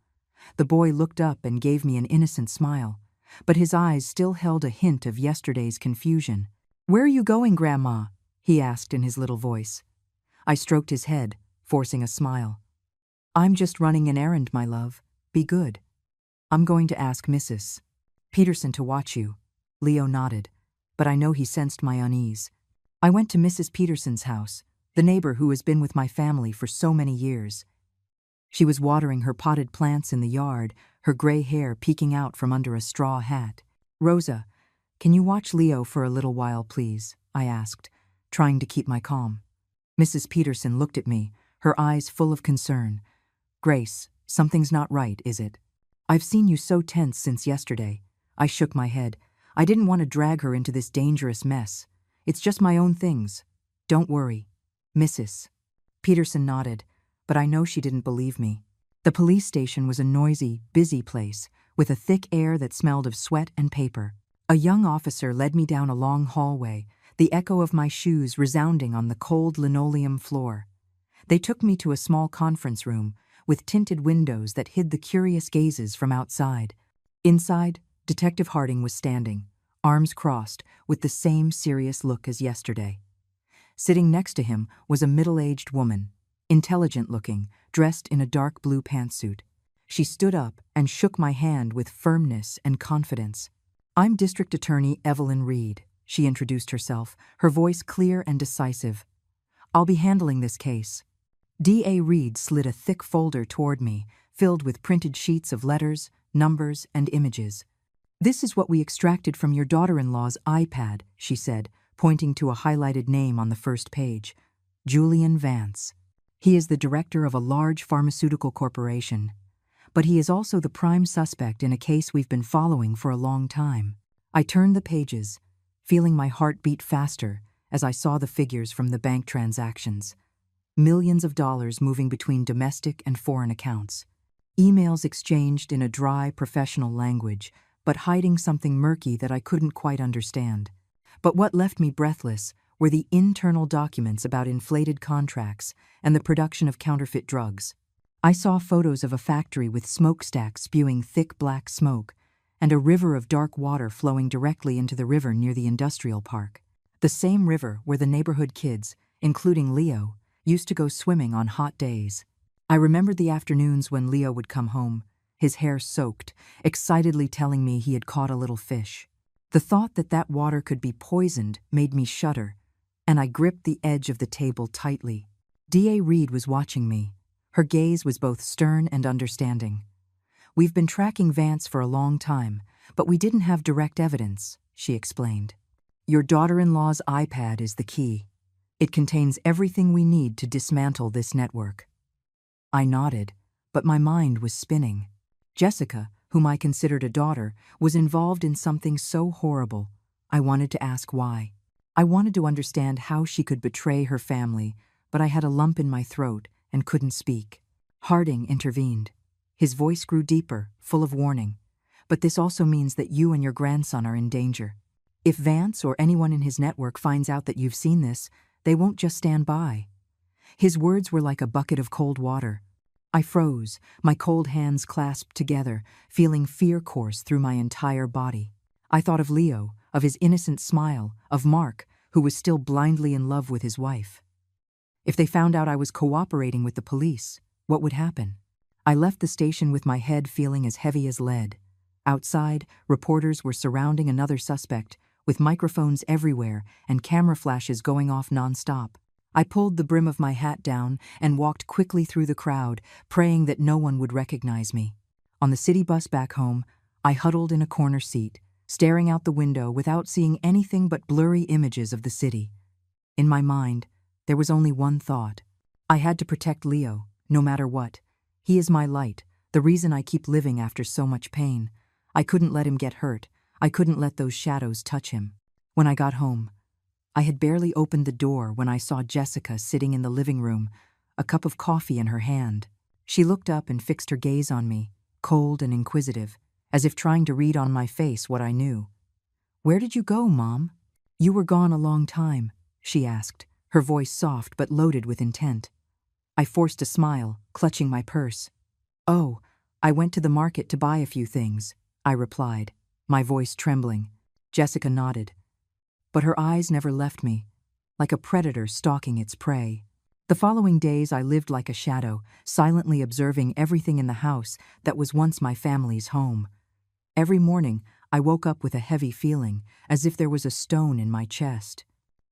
The boy looked up and gave me an innocent smile, but his eyes still held a hint of yesterday's confusion. "Where are you going, Grandma?" he asked in his little voice. I stroked his head, forcing a smile. "I'm just running an errand, my love. Be good." "I'm going to ask Mrs. Peterson to watch you." Leo nodded, but I know he sensed my unease. I went to Mrs. Peterson's house, the neighbor who has been with my family for so many years. She was watering her potted plants in the yard, her gray hair peeking out from under a straw hat. "Rosa, can you watch Leo for a little while, please?" I asked, trying to keep my calm. Mrs. Peterson looked at me, her eyes full of concern. "Grace, something's not right, is it? I've seen you so tense since yesterday." I shook my head. I didn't want to drag her into this dangerous mess. "It's just my own things. Don't worry. Mrs. Peterson nodded, but I know she didn't believe me. The police station was a noisy, busy place, with a thick air that smelled of sweat and paper. A young officer led me down a long hallway, the echo of my shoes resounding on the cold linoleum floor. They took me to a small conference room, with tinted windows that hid the curious gazes from outside. Inside, Detective Harding was standing, arms crossed, with the same serious look as yesterday. Sitting next to him was a middle-aged woman, intelligent-looking, dressed in a dark blue pantsuit. She stood up and shook my hand with firmness and confidence. "I'm District Attorney Evelyn Reed," she introduced herself, her voice clear and decisive. "I'll be handling this case." D.A. Reed slid a thick folder toward me, filled with printed sheets of letters, numbers, and images. "This is what we extracted from your daughter-in-law's iPad," she said, pointing to a highlighted name on the first page. "Julian Vance. He is the director of a large pharmaceutical corporation. But he is also the prime suspect in a case we've been following for a long time." I turned the pages, feeling my heart beat faster as I saw the figures from the bank transactions. Millions of dollars moving between domestic and foreign accounts. Emails exchanged in a dry, professional language, but hiding something murky that I couldn't quite understand. But what left me breathless were the internal documents about inflated contracts and the production of counterfeit drugs. I saw photos of a factory with smokestacks spewing thick black smoke and a river of dark water flowing directly into the river near the industrial park. The same river where the neighborhood kids, including Leo, used to go swimming on hot days. I remembered the afternoons when Leo would come home, his hair soaked, excitedly telling me he had caught a little fish. The thought that that water could be poisoned made me shudder, and I gripped the edge of the table tightly. D.A. Reed was watching me. Her gaze was both stern and understanding. "We've been tracking Vance for a long time, but we didn't have direct evidence," she explained. "Your daughter-in-law's iPad is the key. It contains everything we need to dismantle this network." I nodded, but my mind was spinning. Jessica, whom I considered a daughter, was involved in something so horrible. I wanted to ask why. I wanted to understand how she could betray her family, but I had a lump in my throat and couldn't speak. Harding intervened. His voice grew deeper, full of warning. "But this also means that you and your grandson are in danger. If Vance or anyone in his network finds out that you've seen this, they won't just stand by." His words were like a bucket of cold water. I froze, my cold hands clasped together, feeling fear course through my entire body. I thought of Leo, of his innocent smile, of Mark, who was still blindly in love with his wife. If they found out I was cooperating with the police, what would happen? I left the station with my head feeling as heavy as lead. Outside, reporters were surrounding another suspect, with microphones everywhere and camera flashes going off nonstop. I pulled the brim of my hat down and walked quickly through the crowd, praying that no one would recognize me. On the city bus back home, I huddled in a corner seat, staring out the window without seeing anything but blurry images of the city. In my mind, there was only one thought. I had to protect Leo, no matter what. He is my light, the reason I keep living after so much pain. I couldn't let him get hurt. I couldn't let those shadows touch him. When I got home, I had barely opened the door when I saw Jessica sitting in the living room, a cup of coffee in her hand. She looked up and fixed her gaze on me, cold and inquisitive, as if trying to read on my face what I knew. "Where did you go, Mom?" "You were gone a long time," she asked, her voice soft but loaded with intent. I forced a smile, clutching my purse. "Oh, I went to the market to buy a few things," I replied, my voice trembling. Jessica nodded. But her eyes never left me, like a predator stalking its prey. The following days I lived like a shadow, silently observing everything in the house that was once my family's home. Every morning, I woke up with a heavy feeling, as if there was a stone in my chest.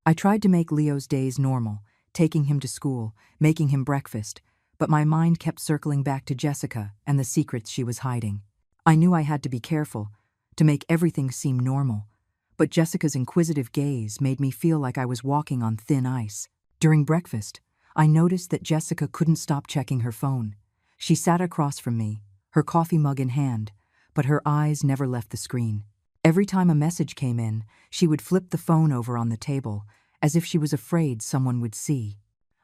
I tried to make Leo's days normal, taking him to school, making him breakfast, but my mind kept circling back to Jessica and the secrets she was hiding. I knew I had to be careful, to make everything seem normal, but Jessica's inquisitive gaze made me feel like I was walking on thin ice. During breakfast, I noticed that Jessica couldn't stop checking her phone. She sat across from me, her coffee mug in hand, but her eyes never left the screen. Every time a message came in, she would flip the phone over on the table, as if she was afraid someone would see.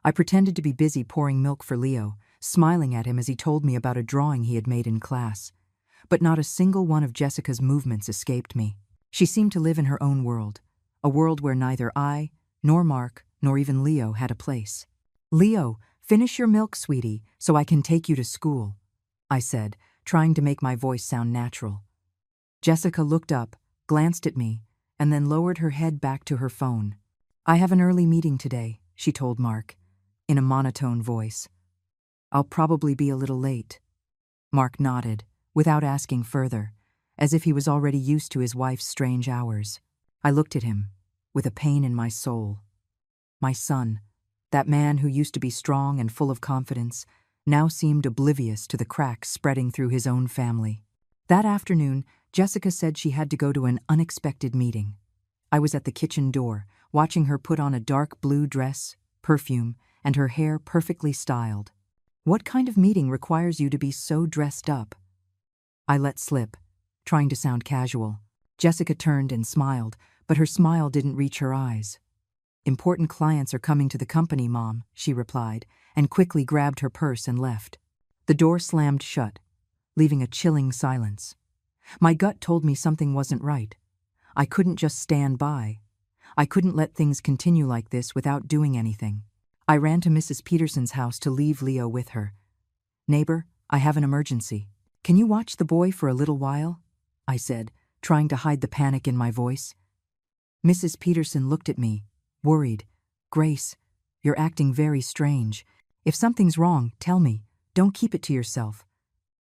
I pretended to be busy pouring milk for Leo, smiling at him as he told me about a drawing he had made in class. But not a single one of Jessica's movements escaped me. She seemed to live in her own world, a world where neither I, nor Mark, nor even Leo had a place. "Leo, finish your milk, sweetie, so I can take you to school," I said, trying to make my voice sound natural. Jessica looked up, glanced at me, and then lowered her head back to her phone. "I have an early meeting today," she told Mark, in a monotone voice. "I'll probably be a little late." Mark nodded, without asking further, as if he was already used to his wife's strange hours. I looked at him, with a pain in my soul. My son, that man who used to be strong and full of confidence, now seemed oblivious to the cracks spreading through his own family. That afternoon, Jessica said she had to go to an unexpected meeting. I was at the kitchen door, watching her put on a dark blue dress, perfume, and her hair perfectly styled. "What kind of meeting requires you to be so dressed up?" I let slip, trying to sound casual. Jessica turned and smiled, but her smile didn't reach her eyes. "Important clients are coming to the company, Mom," she replied, and quickly grabbed her purse and left. The door slammed shut, leaving a chilling silence. My gut told me something wasn't right. I couldn't just stand by. I couldn't let things continue like this without doing anything. I ran to Mrs. Peterson's house to leave Leo with her. "Neighbor, I have an emergency. Can you watch the boy for a little while?" I said, trying to hide the panic in my voice. Mrs. Peterson looked at me, worried. "Grace, you're acting very strange. If something's wrong, tell me. Don't keep it to yourself."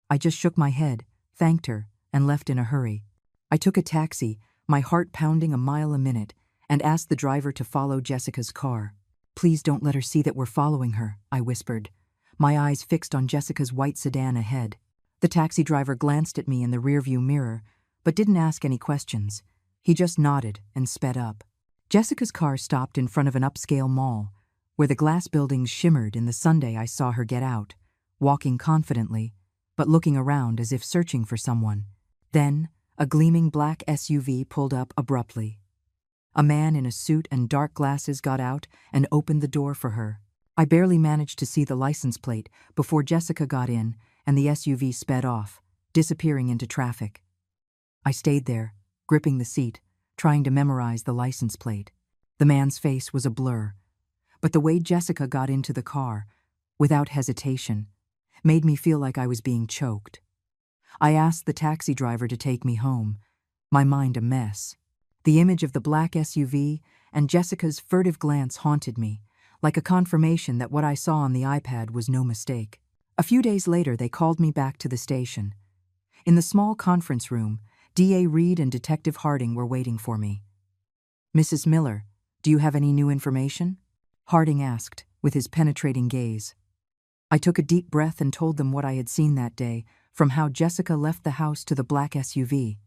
I just shook my head, thanked her, and left in a hurry. I took a taxi, my heart pounding a mile a minute, and asked the driver to follow Jessica's car. "Please don't let her see that we're following her," I whispered, my eyes fixed on Jessica's white sedan ahead. The taxi driver glanced at me in the rearview mirror, but didn't ask any questions. He just nodded and sped up. Jessica's car stopped in front of an upscale mall, where the glass buildings shimmered in the sunday. I saw her get out, walking confidently, but looking around as if searching for someone. Then, a gleaming black SUV pulled up abruptly. A man in a suit and dark glasses got out and opened the door for her. I barely managed to see the license plate before Jessica got in and the SUV sped off, disappearing into traffic. I stayed there, gripping the seat, trying to memorize the license plate. The man's face was a blur, but the way Jessica got into the car, without hesitation, made me feel like I was being choked. I asked the taxi driver to take me home, my mind a mess. The image of the black SUV and Jessica's furtive glance haunted me, like a confirmation that what I saw on the iPad was no mistake. A few days later, they called me back to the station. In the small conference room, DA Reed and Detective Harding were waiting for me. "Mrs. Miller, do you have any new information?" Harding asked, with his penetrating gaze. I took a deep breath and told them what I had seen that day, from how Jessica left the house to the black SUV.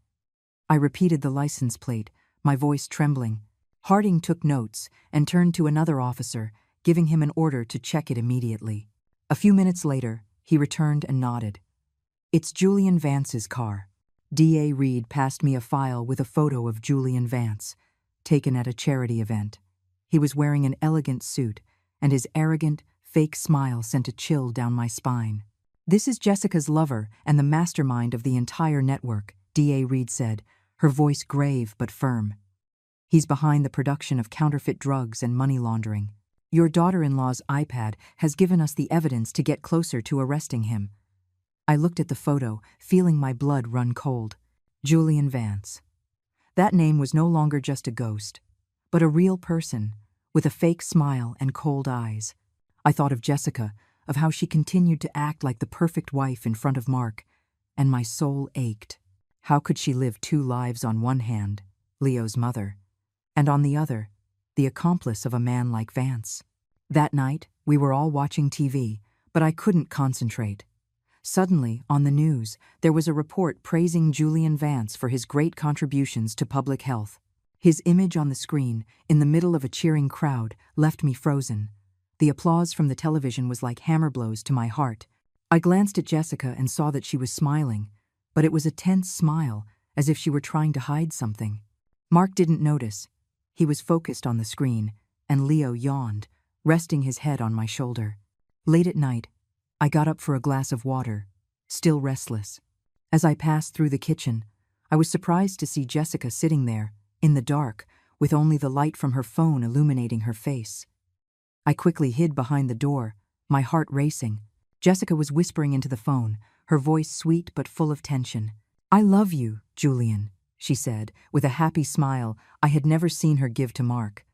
I repeated the license plate, my voice trembling. Harding took notes and turned to another officer, giving him an order to check it immediately. A few minutes later, he returned and nodded. "It's Julian Vance's car." DA Reed passed me a file with a photo of Julian Vance, taken at a charity event. He was wearing an elegant suit, and his arrogant, fake smile sent a chill down my spine. "This is Jessica's lover and the mastermind of the entire network," DA Reed said, her voice grave but firm. "He's behind the production of counterfeit drugs and money laundering. Your daughter-in-law's iPad has given us the evidence to get closer to arresting him." I looked at the photo, feeling my blood run cold. Julian Vance. That name was no longer just a ghost, but a real person, with a fake smile and cold eyes. I thought of Jessica, of how she continued to act like the perfect wife in front of Mark, and my soul ached. How could she live two lives on one hand, Leo's mother, and on the other, the accomplice of a man like Vance? That night, we were all watching TV, but I couldn't concentrate. Suddenly, on the news, there was a report praising Julian Vance for his great contributions to public health. His image on the screen, in the middle of a cheering crowd, left me frozen. The applause from the television was like hammer blows to my heart. I glanced at Jessica and saw that she was smiling, but it was a tense smile, as if she were trying to hide something. Mark didn't notice. He was focused on the screen, and Leo yawned, resting his head on my shoulder. Late at night, I got up for a glass of water, still restless. As I passed through the kitchen, I was surprised to see Jessica sitting there, in the dark, with only the light from her phone illuminating her face. I quickly hid behind the door, my heart racing. Jessica was whispering into the phone, her voice sweet but full of tension. "I love you, Julian," she said, with a happy smile I had never seen her give to Mark.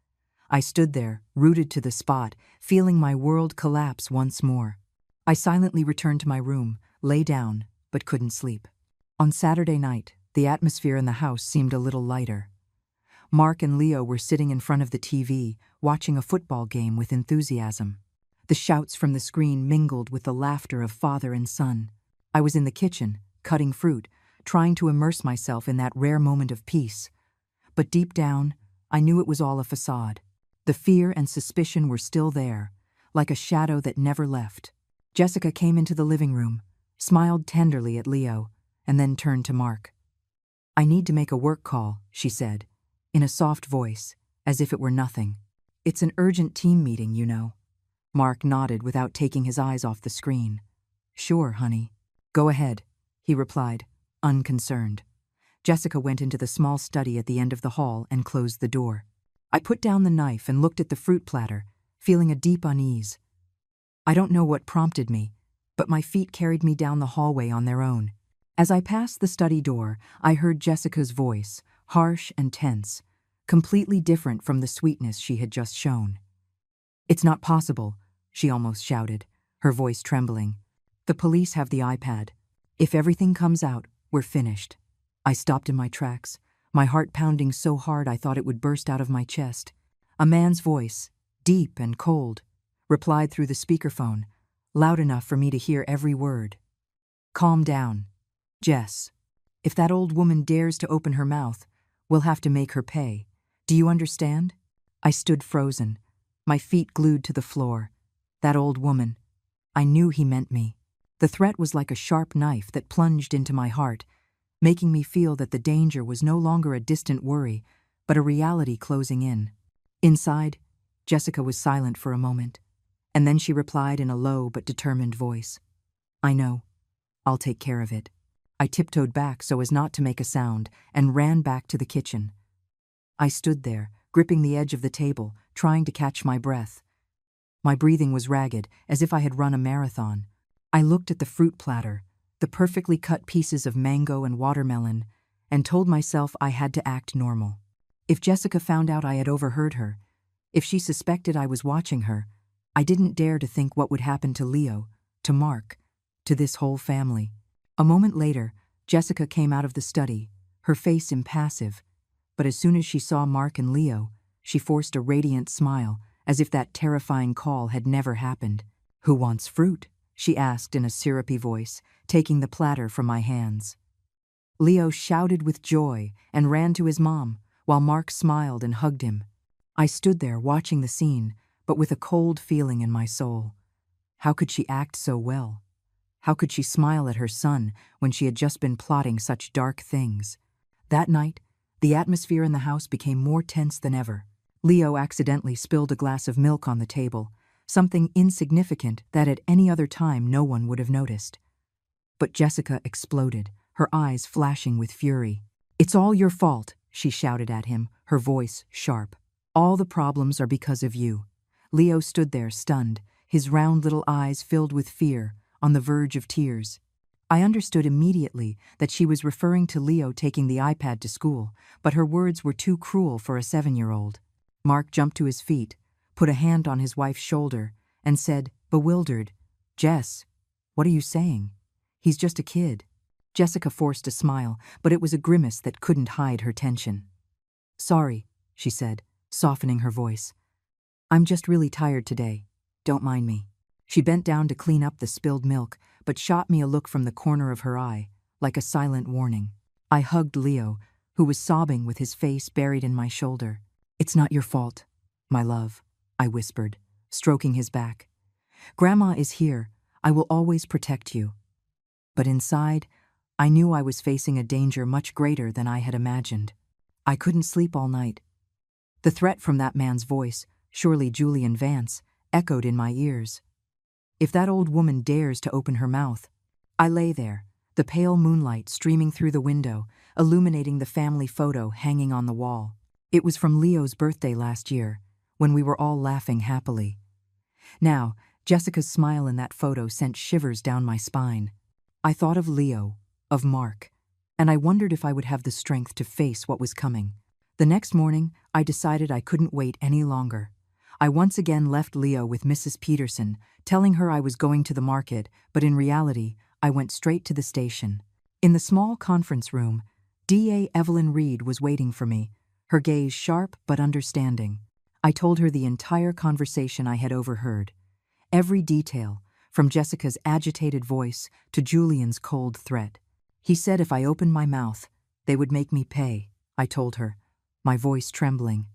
I stood there, rooted to the spot, feeling my world collapse once more. I silently returned to my room, lay down, but couldn't sleep. On Saturday night, the atmosphere in the house seemed a little lighter. Mark and Leo were sitting in front of the TV, watching a football game with enthusiasm. The shouts from the screen mingled with the laughter of father and son. I was in the kitchen, cutting fruit, trying to immerse myself in that rare moment of peace. But deep down, I knew it was all a facade. The fear and suspicion were still there, like a shadow that never left. Jessica came into the living room, smiled tenderly at Leo, and then turned to Mark. "I need to make a work call," she said, in a soft voice, as if it were nothing. "It's an urgent team meeting, you know." Mark nodded without taking his eyes off the screen. "Sure, honey. Go ahead," he replied, unconcerned. Jessica went into the small study at the end of the hall and closed the door. I put down the knife and looked at the fruit platter, feeling a deep unease. I don't know what prompted me, but my feet carried me down the hallway on their own. As I passed the study door, I heard Jessica's voice, harsh and tense, completely different from the sweetness she had just shown. "It's not possible," she almost shouted, her voice trembling. "The police have the iPad. If everything comes out, we're finished." I stopped in my tracks, my heart pounding so hard I thought it would burst out of my chest. A man's voice, deep and cold, replied through the speakerphone, loud enough for me to hear every word. "Calm down, Jess. If that old woman dares to open her mouth, we'll have to make her pay. Do you understand?" I stood frozen, my feet glued to the floor. That old woman. I knew he meant me. The threat was like a sharp knife that plunged into my heart, making me feel that the danger was no longer a distant worry, but a reality closing in. Inside, Jessica was silent for a moment, and then she replied in a low but determined voice. "I know. I'll take care of it." I tiptoed back so as not to make a sound and ran back to the kitchen. I stood there, gripping the edge of the table, trying to catch my breath. My breathing was ragged, as if I had run a marathon. I looked at the fruit platter, the perfectly cut pieces of mango and watermelon, and told myself I had to act normal. If Jessica found out I had overheard her, if she suspected I was watching her, I didn't dare to think what would happen to Leo, to Mark, to this whole family. A moment later, Jessica came out of the study, her face impassive, but as soon as she saw Mark and Leo, she forced a radiant smile, as if that terrifying call had never happened. "Who wants fruit?" she asked in a syrupy voice, taking the platter from my hands. Leo shouted with joy and ran to his mom, while Mark smiled and hugged him. I stood there watching the scene, but with a cold feeling in my soul. How could she act so well? How could she smile at her son when she had just been plotting such dark things? That night, the atmosphere in the house became more tense than ever. Leo accidentally spilled a glass of milk on the table, something insignificant that at any other time no one would have noticed. But Jessica exploded, her eyes flashing with fury. "It's all your fault," she shouted at him, her voice sharp. "All the problems are because of you." Leo stood there stunned, his round little eyes filled with fear, on the verge of tears. I understood immediately that she was referring to Leo taking the iPad to school, but her words were too cruel for a 7-year-old. Mark jumped to his feet, put a hand on his wife's shoulder, and said, bewildered, "Jess, what are you saying? He's just a kid." Jessica forced a smile, but it was a grimace that couldn't hide her tension. "Sorry," she said, softening her voice. "I'm just really tired today. Don't mind me." She bent down to clean up the spilled milk, but shot me a look from the corner of her eye, like a silent warning. I hugged Leo, who was sobbing with his face buried in my shoulder. "It's not your fault, my love," I whispered, stroking his back. "Grandma is here. I will always protect you." But inside, I knew I was facing a danger much greater than I had imagined. I couldn't sleep all night. The threat from that man's voice, surely Julian Vance, echoed in my ears. If that old woman dares to open her mouth. I lay there, the pale moonlight streaming through the window, illuminating the family photo hanging on the wall. It was from Leo's birthday last year, when we were all laughing happily. Now, Jessica's smile in that photo sent shivers down my spine. I thought of Leo, of Mark, and I wondered if I would have the strength to face what was coming. The next morning, I decided I couldn't wait any longer. I once again left Leo with Mrs. Peterson, telling her I was going to the market, but in reality, I went straight to the station. In the small conference room, DA Evelyn Reed was waiting for me, her gaze sharp but understanding. I told her the entire conversation I had overheard. Every detail, from Jessica's agitated voice to Julian's cold threat. He said if I opened my mouth, they would make me pay, I told her, my voice trembling.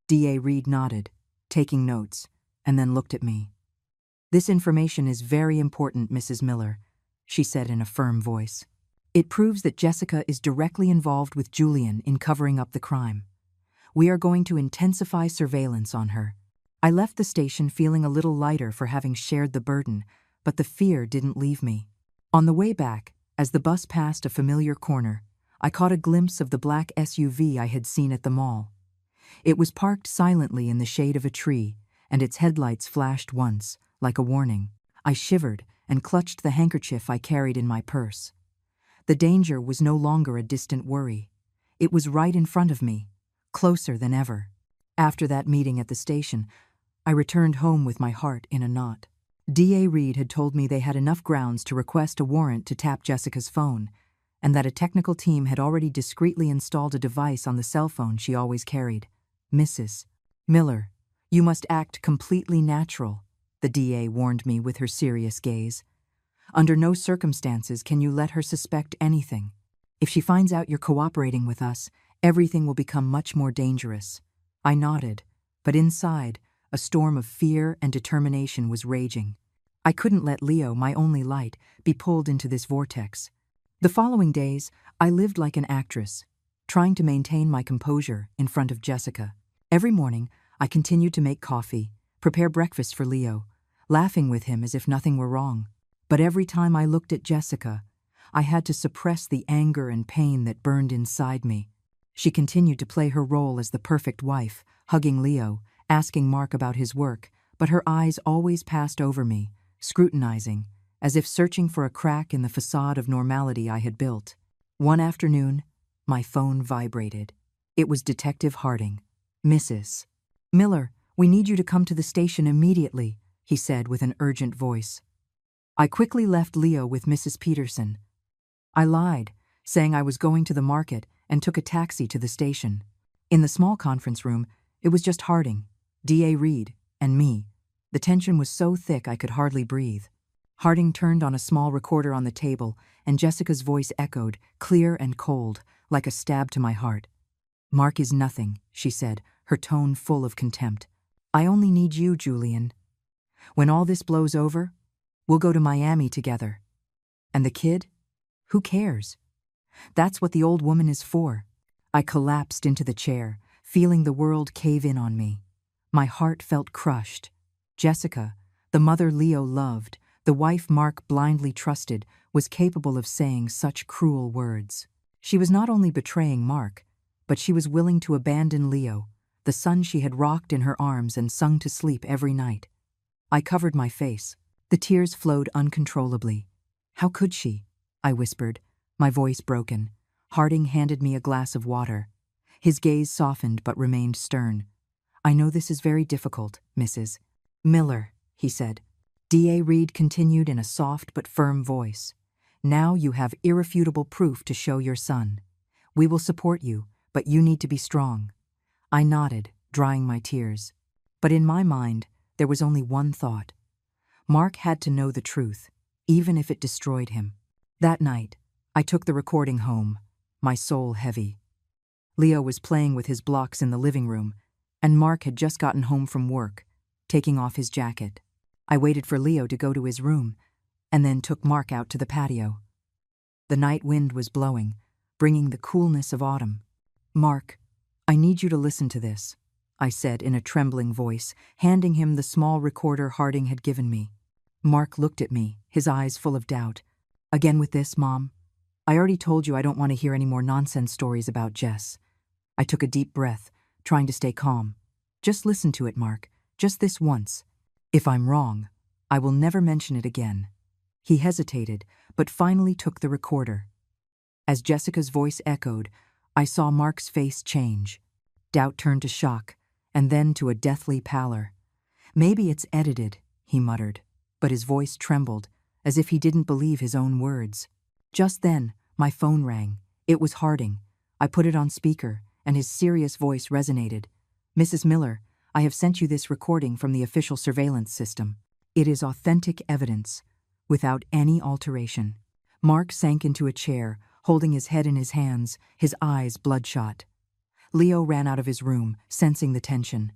DA Reed nodded, taking notes, and then looked at me. "This information is very important, Mrs. Miller," she said in a firm voice. "It proves that Jessica is directly involved with Julian in covering up the crime. We are going to intensify surveillance on her." I left the station feeling a little lighter for having shared the burden, but the fear didn't leave me. On the way back, as the bus passed a familiar corner, I caught a glimpse of the black SUV I had seen at the mall. It was parked silently in the shade of a tree, and its headlights flashed once, like a warning. I shivered and clutched the handkerchief I carried in my purse. The danger was no longer a distant worry. It was right in front of me, closer than ever. After that meeting at the station, I returned home with my heart in a knot. DA Reed had told me they had enough grounds to request a warrant to tap Jessica's phone, and that a technical team had already discreetly installed a device on the cell phone she always carried. "Mrs. Miller, you must act completely natural," the DA warned me with her serious gaze. "Under no circumstances can you let her suspect anything. If she finds out you're cooperating with us, everything will become much more dangerous." I nodded, but inside, a storm of fear and determination was raging. I couldn't let Leo, my only light, be pulled into this vortex. The following days, I lived like an actress, trying to maintain my composure in front of Jessica. Every morning, I continued to make coffee, prepare breakfast for Leo, laughing with him as if nothing were wrong. But every time I looked at Jessica, I had to suppress the anger and pain that burned inside me. She continued to play her role as the perfect wife, hugging Leo, asking Mark about his work, but her eyes always passed over me, scrutinizing, as if searching for a crack in the facade of normality I had built. One afternoon, my phone vibrated. It was Detective Harding. "Mrs. Miller, we need you to come to the station immediately," he said with an urgent voice. I quickly left Leo with Mrs. Peterson. I lied, saying I was going to the market, and took a taxi to the station. In the small conference room, it was just Harding, DA Reed, and me. The tension was so thick I could hardly breathe. Harding turned on a small recorder on the table, and Jessica's voice echoed, clear and cold, like a stab to my heart. "Mark is nothing," she said, her tone full of contempt. "I only need you, Julian. When all this blows over, we'll go to Miami together. And the kid? Who cares? That's what the old woman is for." I collapsed into the chair, feeling the world cave in on me. My heart felt crushed. Jessica, the mother Leo loved, the wife Mark blindly trusted, was capable of saying such cruel words. She was not only betraying Mark, but she was willing to abandon Leo, the son she had rocked in her arms and sung to sleep every night. I covered my face. The tears flowed uncontrollably. "How could she?" I whispered, my voice broken. Harding handed me a glass of water. His gaze softened but remained stern. "I know this is very difficult, Mrs. Miller," he said. DA Reed continued in a soft but firm voice. "Now you have irrefutable proof to show your son. We will support you, but you need to be strong." I nodded, drying my tears. But in my mind, there was only one thought. Mark had to know the truth, even if it destroyed him. That night, I took the recording home, my soul heavy. Leo was playing with his blocks in the living room, and Mark had just gotten home from work, taking off his jacket. I waited for Leo to go to his room, and then took Mark out to the patio. The night wind was blowing, bringing the coolness of autumn. "Mark, I need you to listen to this," I said in a trembling voice, handing him the small recorder Harding had given me. Mark looked at me, his eyes full of doubt. Again with this, Mom? I already told you I don't want to hear any more nonsense stories about Jess. I took a deep breath, trying to stay calm. Just listen to it, Mark. Just this once. If I'm wrong, I will never mention it again. He hesitated, but finally took the recorder. As Jessica's voice echoed, I saw Mark's face change. Doubt turned to shock, and then to a deathly pallor. Maybe it's edited, he muttered, but his voice trembled, as if he didn't believe his own words. Just then, my phone rang. It was Harding. I put it on speaker, and his serious voice resonated. Mrs. Miller, I have sent you this recording from the official surveillance system. It is authentic evidence, without any alteration. Mark sank into a chair, holding his head in his hands, his eyes bloodshot. Leo ran out of his room, sensing the tension.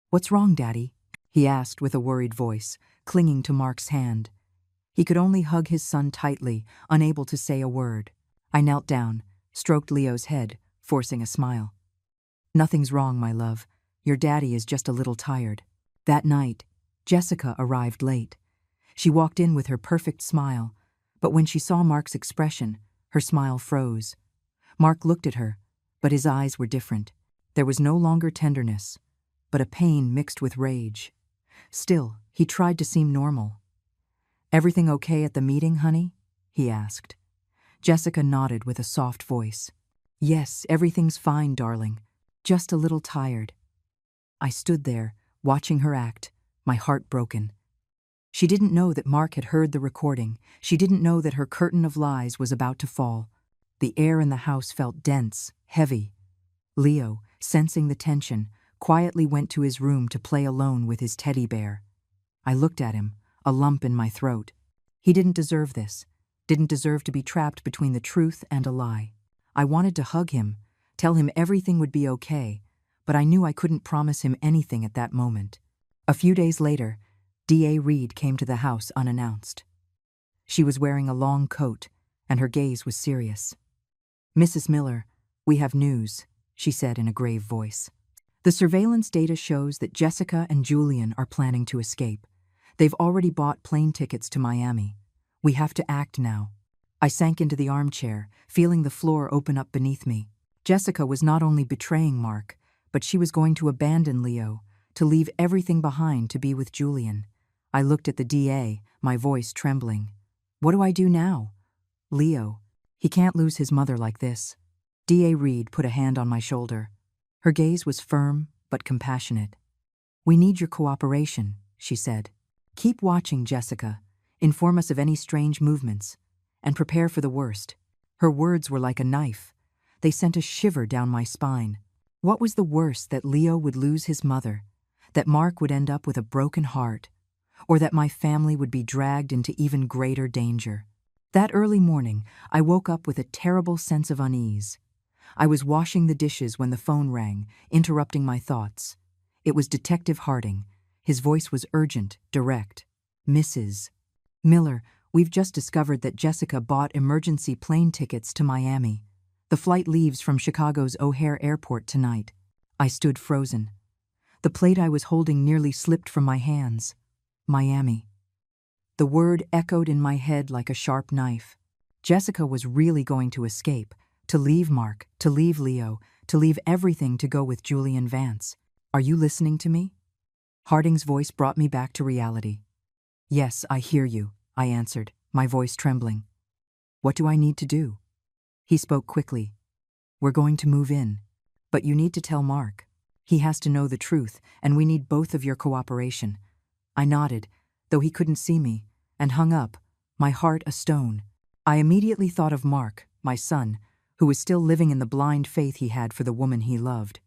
"What's wrong, Daddy?" he asked with a worried voice, clinging to Mark's hand. He could only hug his son tightly, unable to say a word. I knelt down, stroked Leo's head, forcing a smile. "Nothing's wrong, my love. Your daddy is just a little tired." That night, Jessica arrived late. She walked in with her perfect smile, but when she saw Mark's expression, her smile froze. Mark looked at her, but his eyes were different. There was no longer tenderness, but a pain mixed with rage. Still, he tried to seem normal. "Everything okay at the meeting, honey?" he asked. Jessica nodded with a soft voice. "Yes, everything's fine, darling. Just a little tired." I stood there, watching her act, my heart broken. She didn't know that Mark had heard the recording. She didn't know that her curtain of lies was about to fall. The air in the house felt dense, heavy. Leo, sensing the tension, quietly went to his room to play alone with his teddy bear. I looked at him, a lump in my throat. He didn't deserve this, didn't deserve to be trapped between the truth and a lie. I wanted to hug him, tell him everything would be okay, but I knew I couldn't promise him anything at that moment. A few days later, D.A. Reed came to the house unannounced. She was wearing a long coat, and her gaze was serious. "Mrs. Miller, we have news," she said in a grave voice. "The surveillance data shows that Jessica and Julian are planning to escape. They've already bought plane tickets to Miami. We have to act now." I sank into the armchair, feeling the floor open up beneath me. Jessica was not only betraying Mark, but she was going to abandon Leo, to leave everything behind to be with Julian. I looked at the DA, my voice trembling. "What do I do now?" "Leo, he can't lose his mother like this." D.A. Reed put a hand on my shoulder. Her gaze was firm but compassionate. "We need your cooperation," she said. "Keep watching, Jessica. Inform us of any strange movements, and prepare for the worst." Her words were like a knife. They sent a shiver down my spine. What was the worst, that Leo would lose his mother, that Mark would end up with a broken heart, or that my family would be dragged into even greater danger? That early morning, I woke up with a terrible sense of unease. I was washing the dishes when the phone rang, interrupting my thoughts. It was Detective Harding. His voice was urgent, direct. "Mrs. Miller, we've just discovered that Jessica bought emergency plane tickets to Miami. The flight leaves from Chicago's O'Hare Airport tonight." I stood frozen. The plate I was holding nearly slipped from my hands. Miami. The word echoed in my head like a sharp knife. Jessica was really going to escape, to leave Mark, to leave Leo, to leave everything to go with Julian Vance. "Are you listening to me?" Harding's voice brought me back to reality. "Yes, I hear you," I answered, my voice trembling. "What do I need to do?" He spoke quickly. "We're going to move in, but you need to tell Mark. He has to know the truth, and we need both of your cooperation." I nodded, though he couldn't see me, and hung up, my heart a stone. I immediately thought of Mark, my son, who was still living in the blind faith he had for the woman he loved.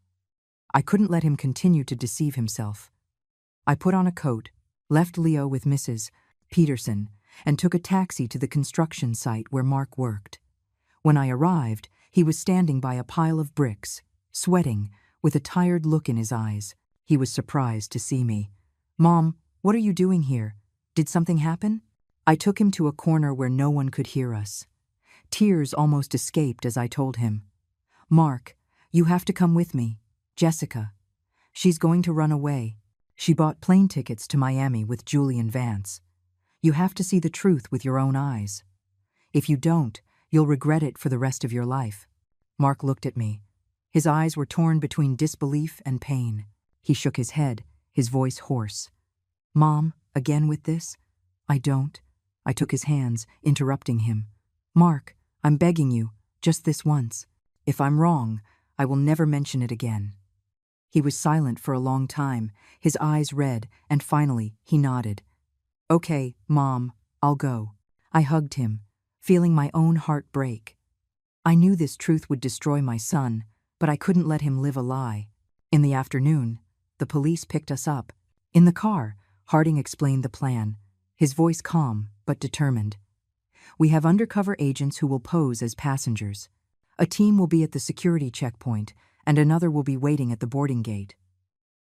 I couldn't let him continue to deceive himself. I put on a coat, left Leo with Mrs. Peterson, and took a taxi to the construction site where Mark worked. When I arrived, he was standing by a pile of bricks, sweating, with a tired look in his eyes. He was surprised to see me. "Mom, what are you doing here? Did something happen?" I took him to a corner where no one could hear us. Tears almost escaped as I told him. "Mark, you have to come with me. Jessica." She's going to run away. She bought plane tickets to Miami with Julian Vance. You have to see the truth with your own eyes. If you don't, you'll regret it for the rest of your life." Mark looked at me. His eyes were torn between disbelief and pain. He shook his head, his voice hoarse. "Mom, again with this?" "I don't." I took his hands, interrupting him. "Mark, I'm begging you, just this once. If I'm wrong, I will never mention it again." He was silent for a long time, his eyes red, and finally he nodded. "Okay, Mom, I'll go." I hugged him, feeling my own heart break. I knew this truth would destroy my son, but I couldn't let him live a lie. In the afternoon, the police picked us up. In the car, Harding explained the plan, his voice calm but determined. "We have undercover agents who will pose as passengers. A team will be at the security checkpoint, and another will be waiting at the boarding gate.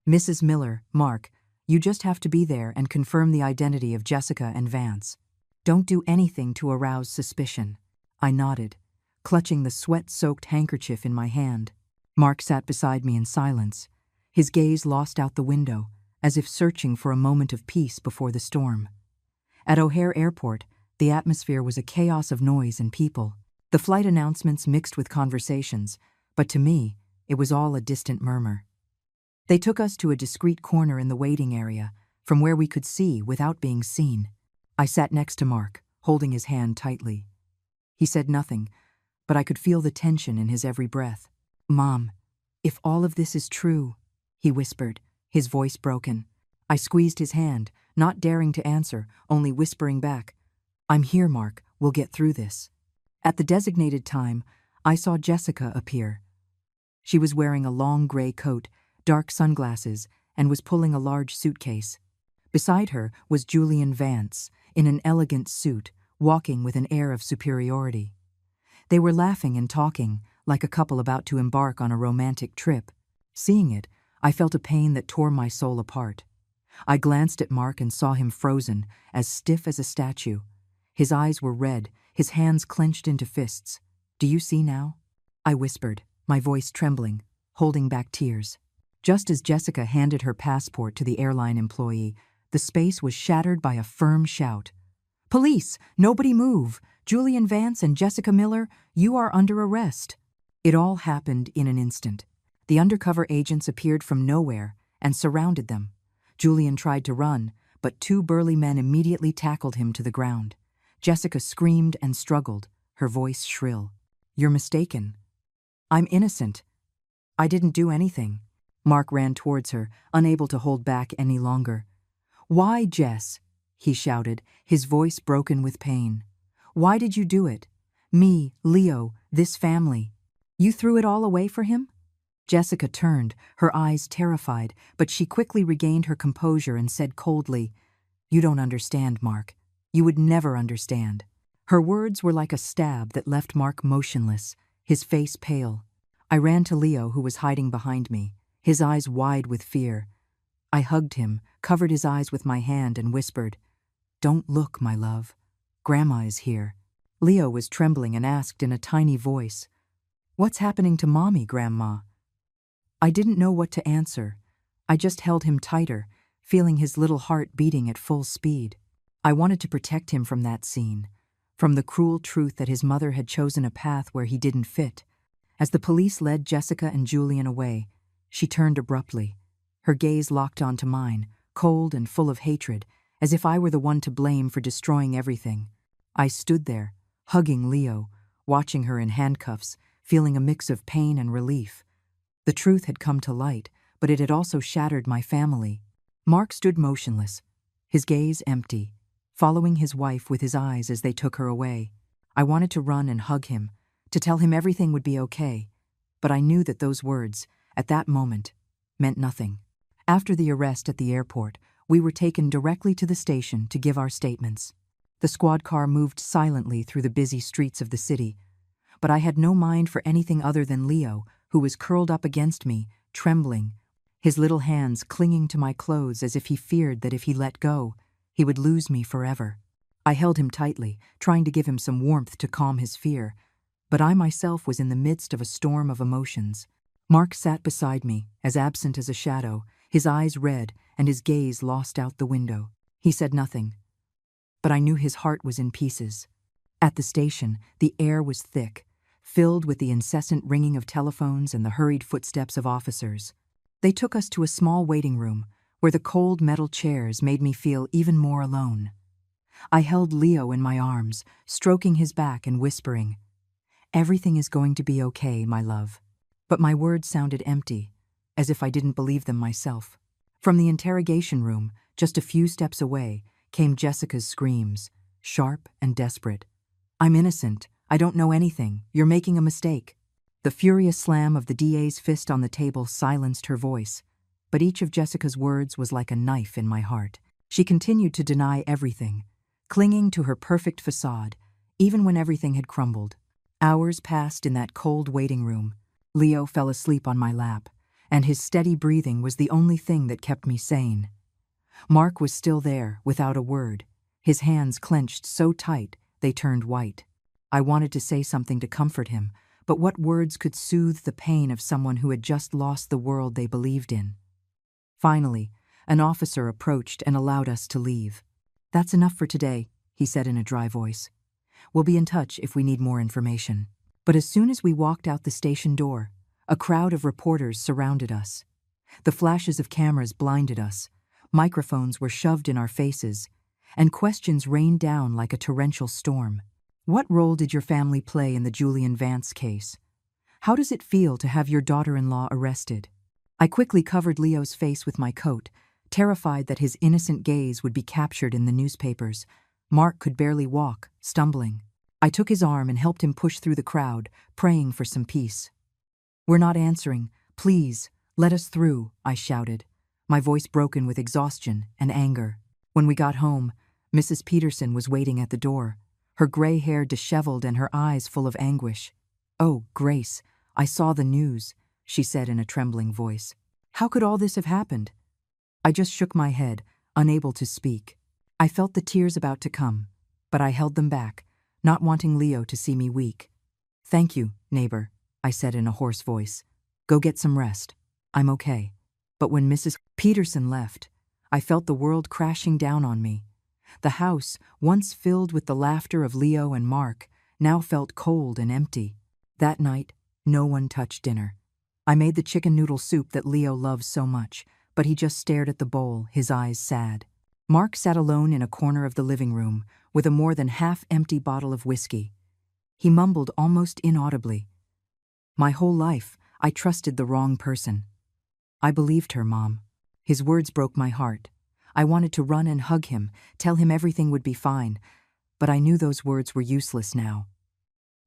Mrs. Miller, Mark, you just have to be there and confirm the identity of Jessica and Vance. Don't do anything to arouse suspicion." I nodded, clutching the sweat-soaked handkerchief in my hand. Mark sat beside me in silence, his gaze lost out the window, as if searching for a moment of peace before the storm. At O'Hare Airport, the atmosphere was a chaos of noise and people. The flight announcements mixed with conversations, but to me, it was all a distant murmur. They took us to a discreet corner in the waiting area, from where we could see without being seen. I sat next to Mark, holding his hand tightly. He said nothing, but I could feel the tension in his every breath. "Mom, if all of this is true," he whispered, his voice broken. I squeezed his hand, not daring to answer, only whispering back, "I'm here, Mark, we'll get through this." At the designated time, I saw Jessica appear. She was wearing a long gray coat, dark sunglasses, and was pulling a large suitcase. Beside her was Julian Vance, in an elegant suit, walking with an air of superiority. They were laughing and talking, like a couple about to embark on a romantic trip. Seeing it, I felt a pain that tore my soul apart. I glanced at Mark and saw him frozen, as stiff as a statue. His eyes were red, his hands clenched into fists. "Do you see now?" I whispered, my voice trembling, holding back tears. Just as Jessica handed her passport to the airline employee, the space was shattered by a firm shout. "Police! Nobody move! Julian Vance and Jessica Miller, you are under arrest." It all happened in an instant. The undercover agents appeared from nowhere and surrounded them. Julian tried to run, but two burly men immediately tackled him to the ground. Jessica screamed and struggled, her voice shrill. "You're mistaken. I'm innocent. I didn't do anything." Mark ran towards her, unable to hold back any longer. "Why, Jess?" he shouted, his voice broken with pain. "Why did you do it? Me, Leo, this family. You threw it all away for him?" Jessica turned, her eyes terrified, but she quickly regained her composure and said coldly, "You don't understand, Mark. You would never understand." Her words were like a stab that left Mark motionless, his face pale. I ran to Leo, who was hiding behind me, his eyes wide with fear. I hugged him, covered his eyes with my hand, and whispered, "Don't look, my love. Grandma is here." Leo was trembling and asked in a tiny voice, "What's happening to Mommy, Grandma?" I didn't know what to answer. I just held him tighter, feeling his little heart beating at full speed. I wanted to protect him from that scene, from the cruel truth that his mother had chosen a path where he didn't fit. As the police led Jessica and Julian away, she turned abruptly. Her gaze locked onto mine, cold and full of hatred, as if I were the one to blame for destroying everything. I stood there, hugging Leo, watching her in handcuffs, feeling a mix of pain and relief. The truth had come to light, but it had also shattered my family. Mark stood motionless, his gaze empty, following his wife with his eyes as they took her away. I wanted to run and hug him, to tell him everything would be okay, but I knew that those words, at that moment, meant nothing. After the arrest at the airport, we were taken directly to the station to give our statements. The squad car moved silently through the busy streets of the city, but I had no mind for anything other than Leo, who was curled up against me, trembling, his little hands clinging to my clothes as if he feared that if he let go, he would lose me forever. I held him tightly, trying to give him some warmth to calm his fear, but I myself was in the midst of a storm of emotions. Mark sat beside me, as absent as a shadow, his eyes red and his gaze lost out the window. He said nothing, but I knew his heart was in pieces. At the station, the air was thick, filled with the incessant ringing of telephones and the hurried footsteps of officers. They took us to a small waiting room, where the cold metal chairs made me feel even more alone. I held Leo in my arms, stroking his back and whispering, "Everything is going to be okay, my love." But my words sounded empty, as if I didn't believe them myself. From the interrogation room, just a few steps away, came Jessica's screams, sharp and desperate. "I'm innocent. I don't know anything. You're making a mistake." The furious slam of the DA's fist on the table silenced her voice, but each of Jessica's words was like a knife in my heart. She continued to deny everything, clinging to her perfect facade, even when everything had crumbled. Hours passed in that cold waiting room. Leo fell asleep on my lap, and his steady breathing was the only thing that kept me sane. Mark was still there, without a word, his hands clenched so tight they turned white. I wanted to say something to comfort him, but what words could soothe the pain of someone who had just lost the world they believed in? Finally, an officer approached and allowed us to leave. "That's enough for today," he said in a dry voice. "We'll be in touch if we need more information." But as soon as we walked out the station door, a crowd of reporters surrounded us. The flashes of cameras blinded us, microphones were shoved in our faces, and questions rained down like a torrential storm. "What role did your family play in the Julian Vance case? How does it feel to have your daughter-in-law arrested?" I quickly covered Leo's face with my coat, terrified that his innocent gaze would be captured in the newspapers. Mark could barely walk, stumbling. I took his arm and helped him push through the crowd, praying for some peace. "We're not answering. Please, let us through," I shouted, my voice broken with exhaustion and anger. When we got home, Mrs. Peterson was waiting at the door, her gray hair disheveled and her eyes full of anguish. "Oh, Grace, I saw the news," she said in a trembling voice. "How could all this have happened?" I just shook my head, unable to speak. I felt the tears about to come, but I held them back, not wanting Leo to see me weak. "Thank you, neighbor," I said in a hoarse voice. "Go get some rest. I'm okay." But when Mrs. Peterson left, I felt the world crashing down on me. The house, once filled with the laughter of Leo and Mark, now felt cold and empty. That night, no one touched dinner. I made the chicken noodle soup that Leo loves so much, but he just stared at the bowl, his eyes sad. Mark sat alone in a corner of the living room, with a more than half-empty bottle of whiskey. He mumbled almost inaudibly. "My whole life, I trusted the wrong person." "I believed her, Mom." His words broke my heart. I wanted to run and hug him, tell him everything would be fine, but I knew those words were useless now.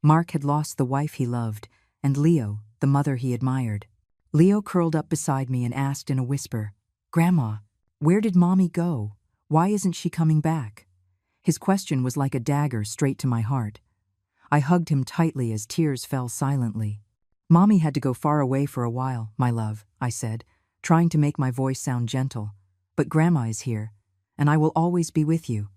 Mark had lost the wife he loved, and Leo, the mother he admired. Leo curled up beside me and asked in a whisper, "Grandma, where did Mommy go? Why isn't she coming back?" His question was like a dagger straight to my heart. I hugged him tightly as tears fell silently. "Mommy had to go far away for a while, my love," I said, trying to make my voice sound gentle. "But Grandma is here, and I will always be with you."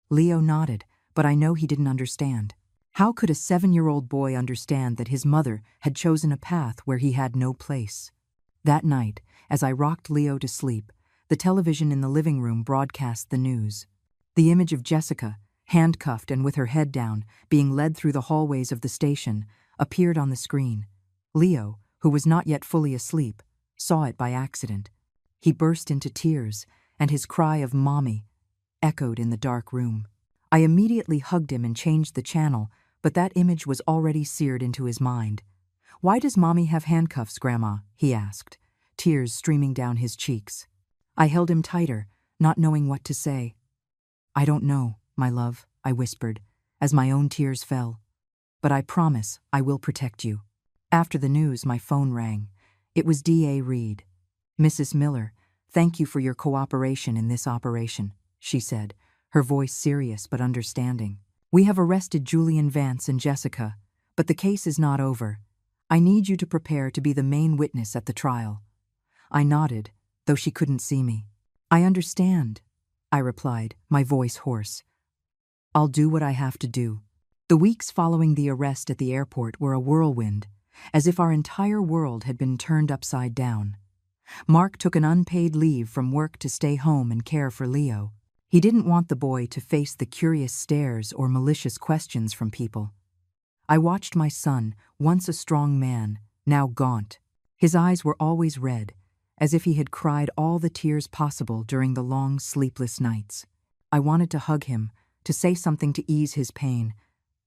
Leo nodded, but I know he didn't understand. How could a 7-year-old boy understand that his mother had chosen a path where he had no place? That night, as I rocked Leo to sleep, the television in the living room broadcast the news. The image of Jessica, handcuffed and with her head down, being led through the hallways of the station, appeared on the screen. Leo, who was not yet fully asleep, saw it by accident. He burst into tears, and his cry of "Mommy" echoed in the dark room. I immediately hugged him and changed the channel, but that image was already seared into his mind. "Why does Mommy have handcuffs, Grandma?" he asked, tears streaming down his cheeks. I held him tighter, not knowing what to say. "I don't know, my love," I whispered, as my own tears fell. "But I promise I will protect you." After the news, my phone rang. It was D.A. Reed. "Mrs. Miller, thank you for your cooperation in this operation," she said, her voice serious but understanding. "We have arrested Julian Vance and Jessica, but the case is not over. I need you to prepare to be the main witness at the trial." I nodded, though she couldn't see me. "I understand," I replied, my voice hoarse. "I'll do what I have to do." The weeks following the arrest at the airport were a whirlwind. as if our entire world had been turned upside down. Mark took an unpaid leave from work to stay home and care for Leo. He didn't want the boy to face the curious stares or malicious questions from people. I watched my son, once a strong man, now gaunt. His eyes were always red, as if he had cried all the tears possible during the long, sleepless nights. I wanted to hug him, to say something to ease his pain,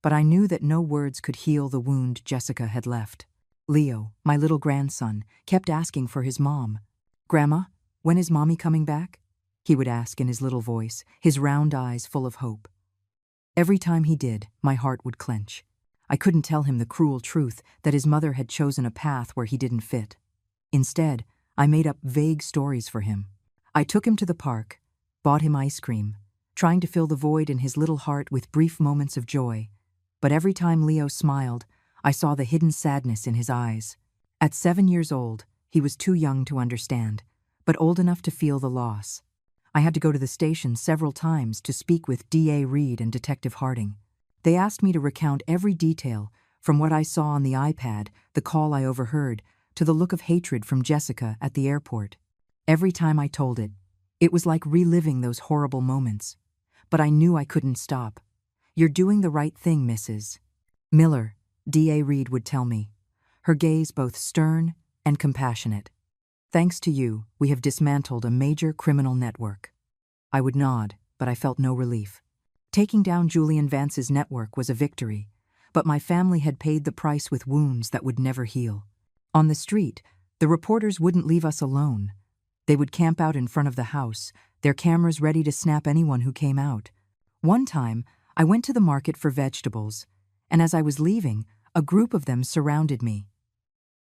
but I knew that no words could heal the wound Jessica had left. Leo, my little grandson, kept asking for his mom. "Grandma, when is Mommy coming back?" he would ask in his little voice, his round eyes full of hope. Every time he did, my heart would clench. I couldn't tell him the cruel truth that his mother had chosen a path where he didn't fit. Instead, I made up vague stories for him. I took him to the park, bought him ice cream, trying to fill the void in his little heart with brief moments of joy. But every time Leo smiled, I saw the hidden sadness in his eyes. At 7 years old, he was too young to understand, but old enough to feel the loss. I had to go to the station several times to speak with D.A. Reed and Detective Harding. They asked me to recount every detail, from what I saw on the iPad, the call I overheard, to the look of hatred from Jessica at the airport. Every time I told it, it was like reliving those horrible moments. But I knew I couldn't stop. "You're doing the right thing, Mrs. Miller," D.A. Reed would tell me, her gaze both stern and compassionate. "Thanks to you, we have dismantled a major criminal network." I would nod, but I felt no relief. Taking down Julian Vance's network was a victory, but my family had paid the price with wounds that would never heal. On the street, the reporters wouldn't leave us alone. They would camp out in front of the house, their cameras ready to snap anyone who came out. One time, I went to the market for vegetables, and as I was leaving, a group of them surrounded me.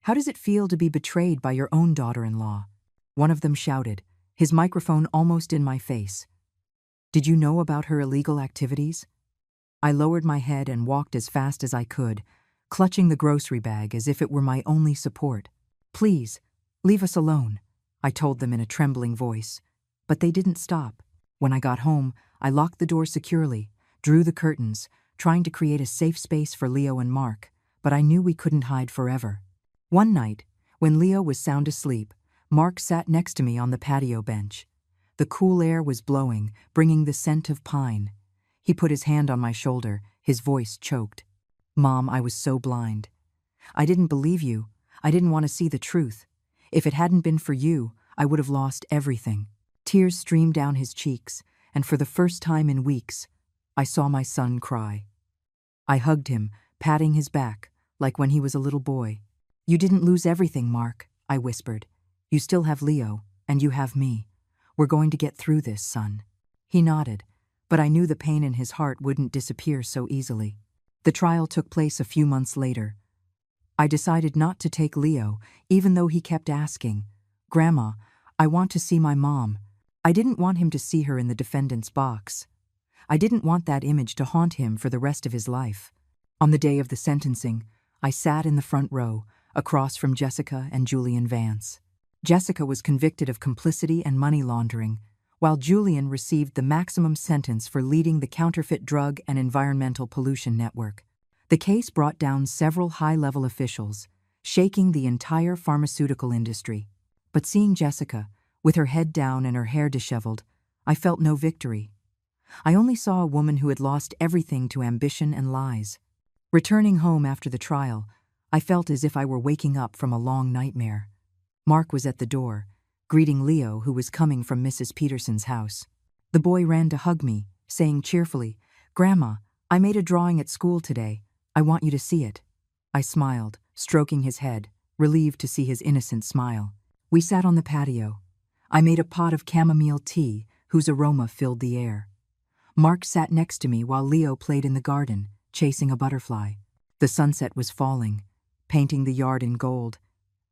"How does it feel to be betrayed by your own daughter-in-law?" One of them shouted, his microphone almost in my face. "Did you know about her illegal activities?" I lowered my head and walked as fast as I could, clutching the grocery bag as if it were my only support. "Please, leave us alone," I told them in a trembling voice. But they didn't stop. When I got home, I locked the door securely, drew the curtains, trying to create a safe space for Leo and Mark, but I knew we couldn't hide forever. One night, when Leo was sound asleep, Mark sat next to me on the patio bench. The cool air was blowing, bringing the scent of pine. He put his hand on my shoulder, his voice choked. "Mom, I was so blind. I didn't believe you. I didn't want to see the truth. If it hadn't been for you, I would have lost everything." Tears streamed down his cheeks, and for the first time in weeks, I saw my son cry. I hugged him, patting his back, like when he was a little boy. "You didn't lose everything, Mark," I whispered. "You still have Leo, and you have me. We're going to get through this, son." He nodded, but I knew the pain in his heart wouldn't disappear so easily. The trial took place a few months later. I decided not to take Leo, even though he kept asking, "Grandma, I want to see my mom." I didn't want him to see her in the defendant's box. I didn't want that image to haunt him for the rest of his life. On the day of the sentencing, I sat in the front row, across from Jessica and Julian Vance. Jessica was convicted of complicity and money laundering, while Julian received the maximum sentence for leading the counterfeit drug and environmental pollution network. The case brought down several high-level officials, shaking the entire pharmaceutical industry. But seeing Jessica, with her head down and her hair disheveled, I felt no victory. I only saw a woman who had lost everything to ambition and lies. Returning home after the trial, I felt as if I were waking up from a long nightmare. Mark was at the door, greeting Leo, who was coming from Mrs. Peterson's house. The boy ran to hug me, saying cheerfully, "Grandma, I made a drawing at school today. I want you to see it." I smiled, stroking his head, relieved to see his innocent smile. We sat on the patio. I made a pot of chamomile tea, whose aroma filled the air. Mark sat next to me while Leo played in the garden, chasing a butterfly. The sunset was falling, painting the yard in gold,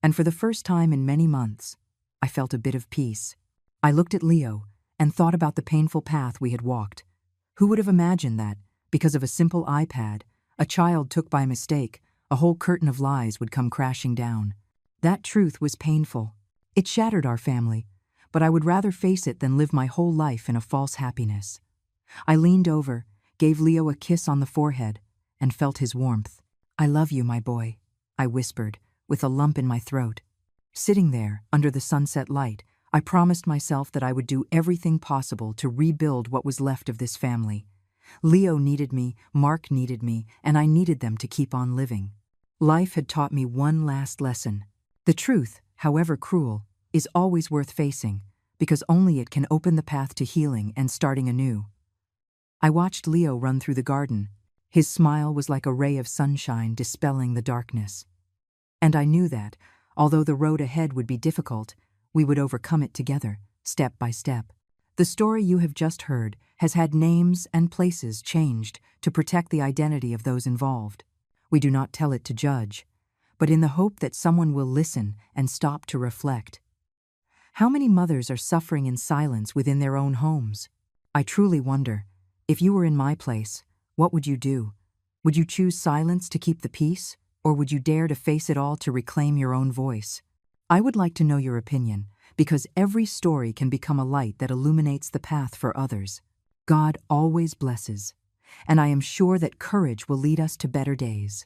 and for the first time in many months, I felt a bit of peace. I looked at Leo and thought about the painful path we had walked. Who would have imagined that, because of a simple iPad, a child took by mistake, a whole curtain of lies would come crashing down? That truth was painful. It shattered our family, but I would rather face it than live my whole life in a false happiness. I leaned over, gave Leo a kiss on the forehead, and felt his warmth. "I love you, my boy. I whispered, with a lump in my throat. Sitting there, under the sunset light, I promised myself that I would do everything possible to rebuild what was left of this family. Leo needed me, Mark needed me, and I needed them to keep on living. Life had taught me one last lesson. The truth, however cruel, is always worth facing, because only it can open the path to healing and starting anew. I watched Leo run through the garden. His smile was like a ray of sunshine dispelling the darkness. And I knew that, although the road ahead would be difficult, we would overcome it together, step by step. The story you have just heard has had names and places changed to protect the identity of those involved. We do not tell it to judge, but in the hope that someone will listen and stop to reflect. How many mothers are suffering in silence within their own homes? I truly wonder, if you were in my place, what would you do? Would you choose silence to keep the peace, or would you dare to face it all to reclaim your own voice? I would like to know your opinion, because every story can become a light that illuminates the path for others. God always blesses, and I am sure that courage will lead us to better days.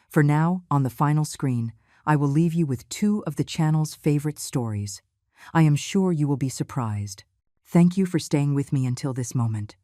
For now, on the final screen, I will leave you with two of the channel's favorite stories. I am sure you will be surprised. Thank you for staying with me until this moment.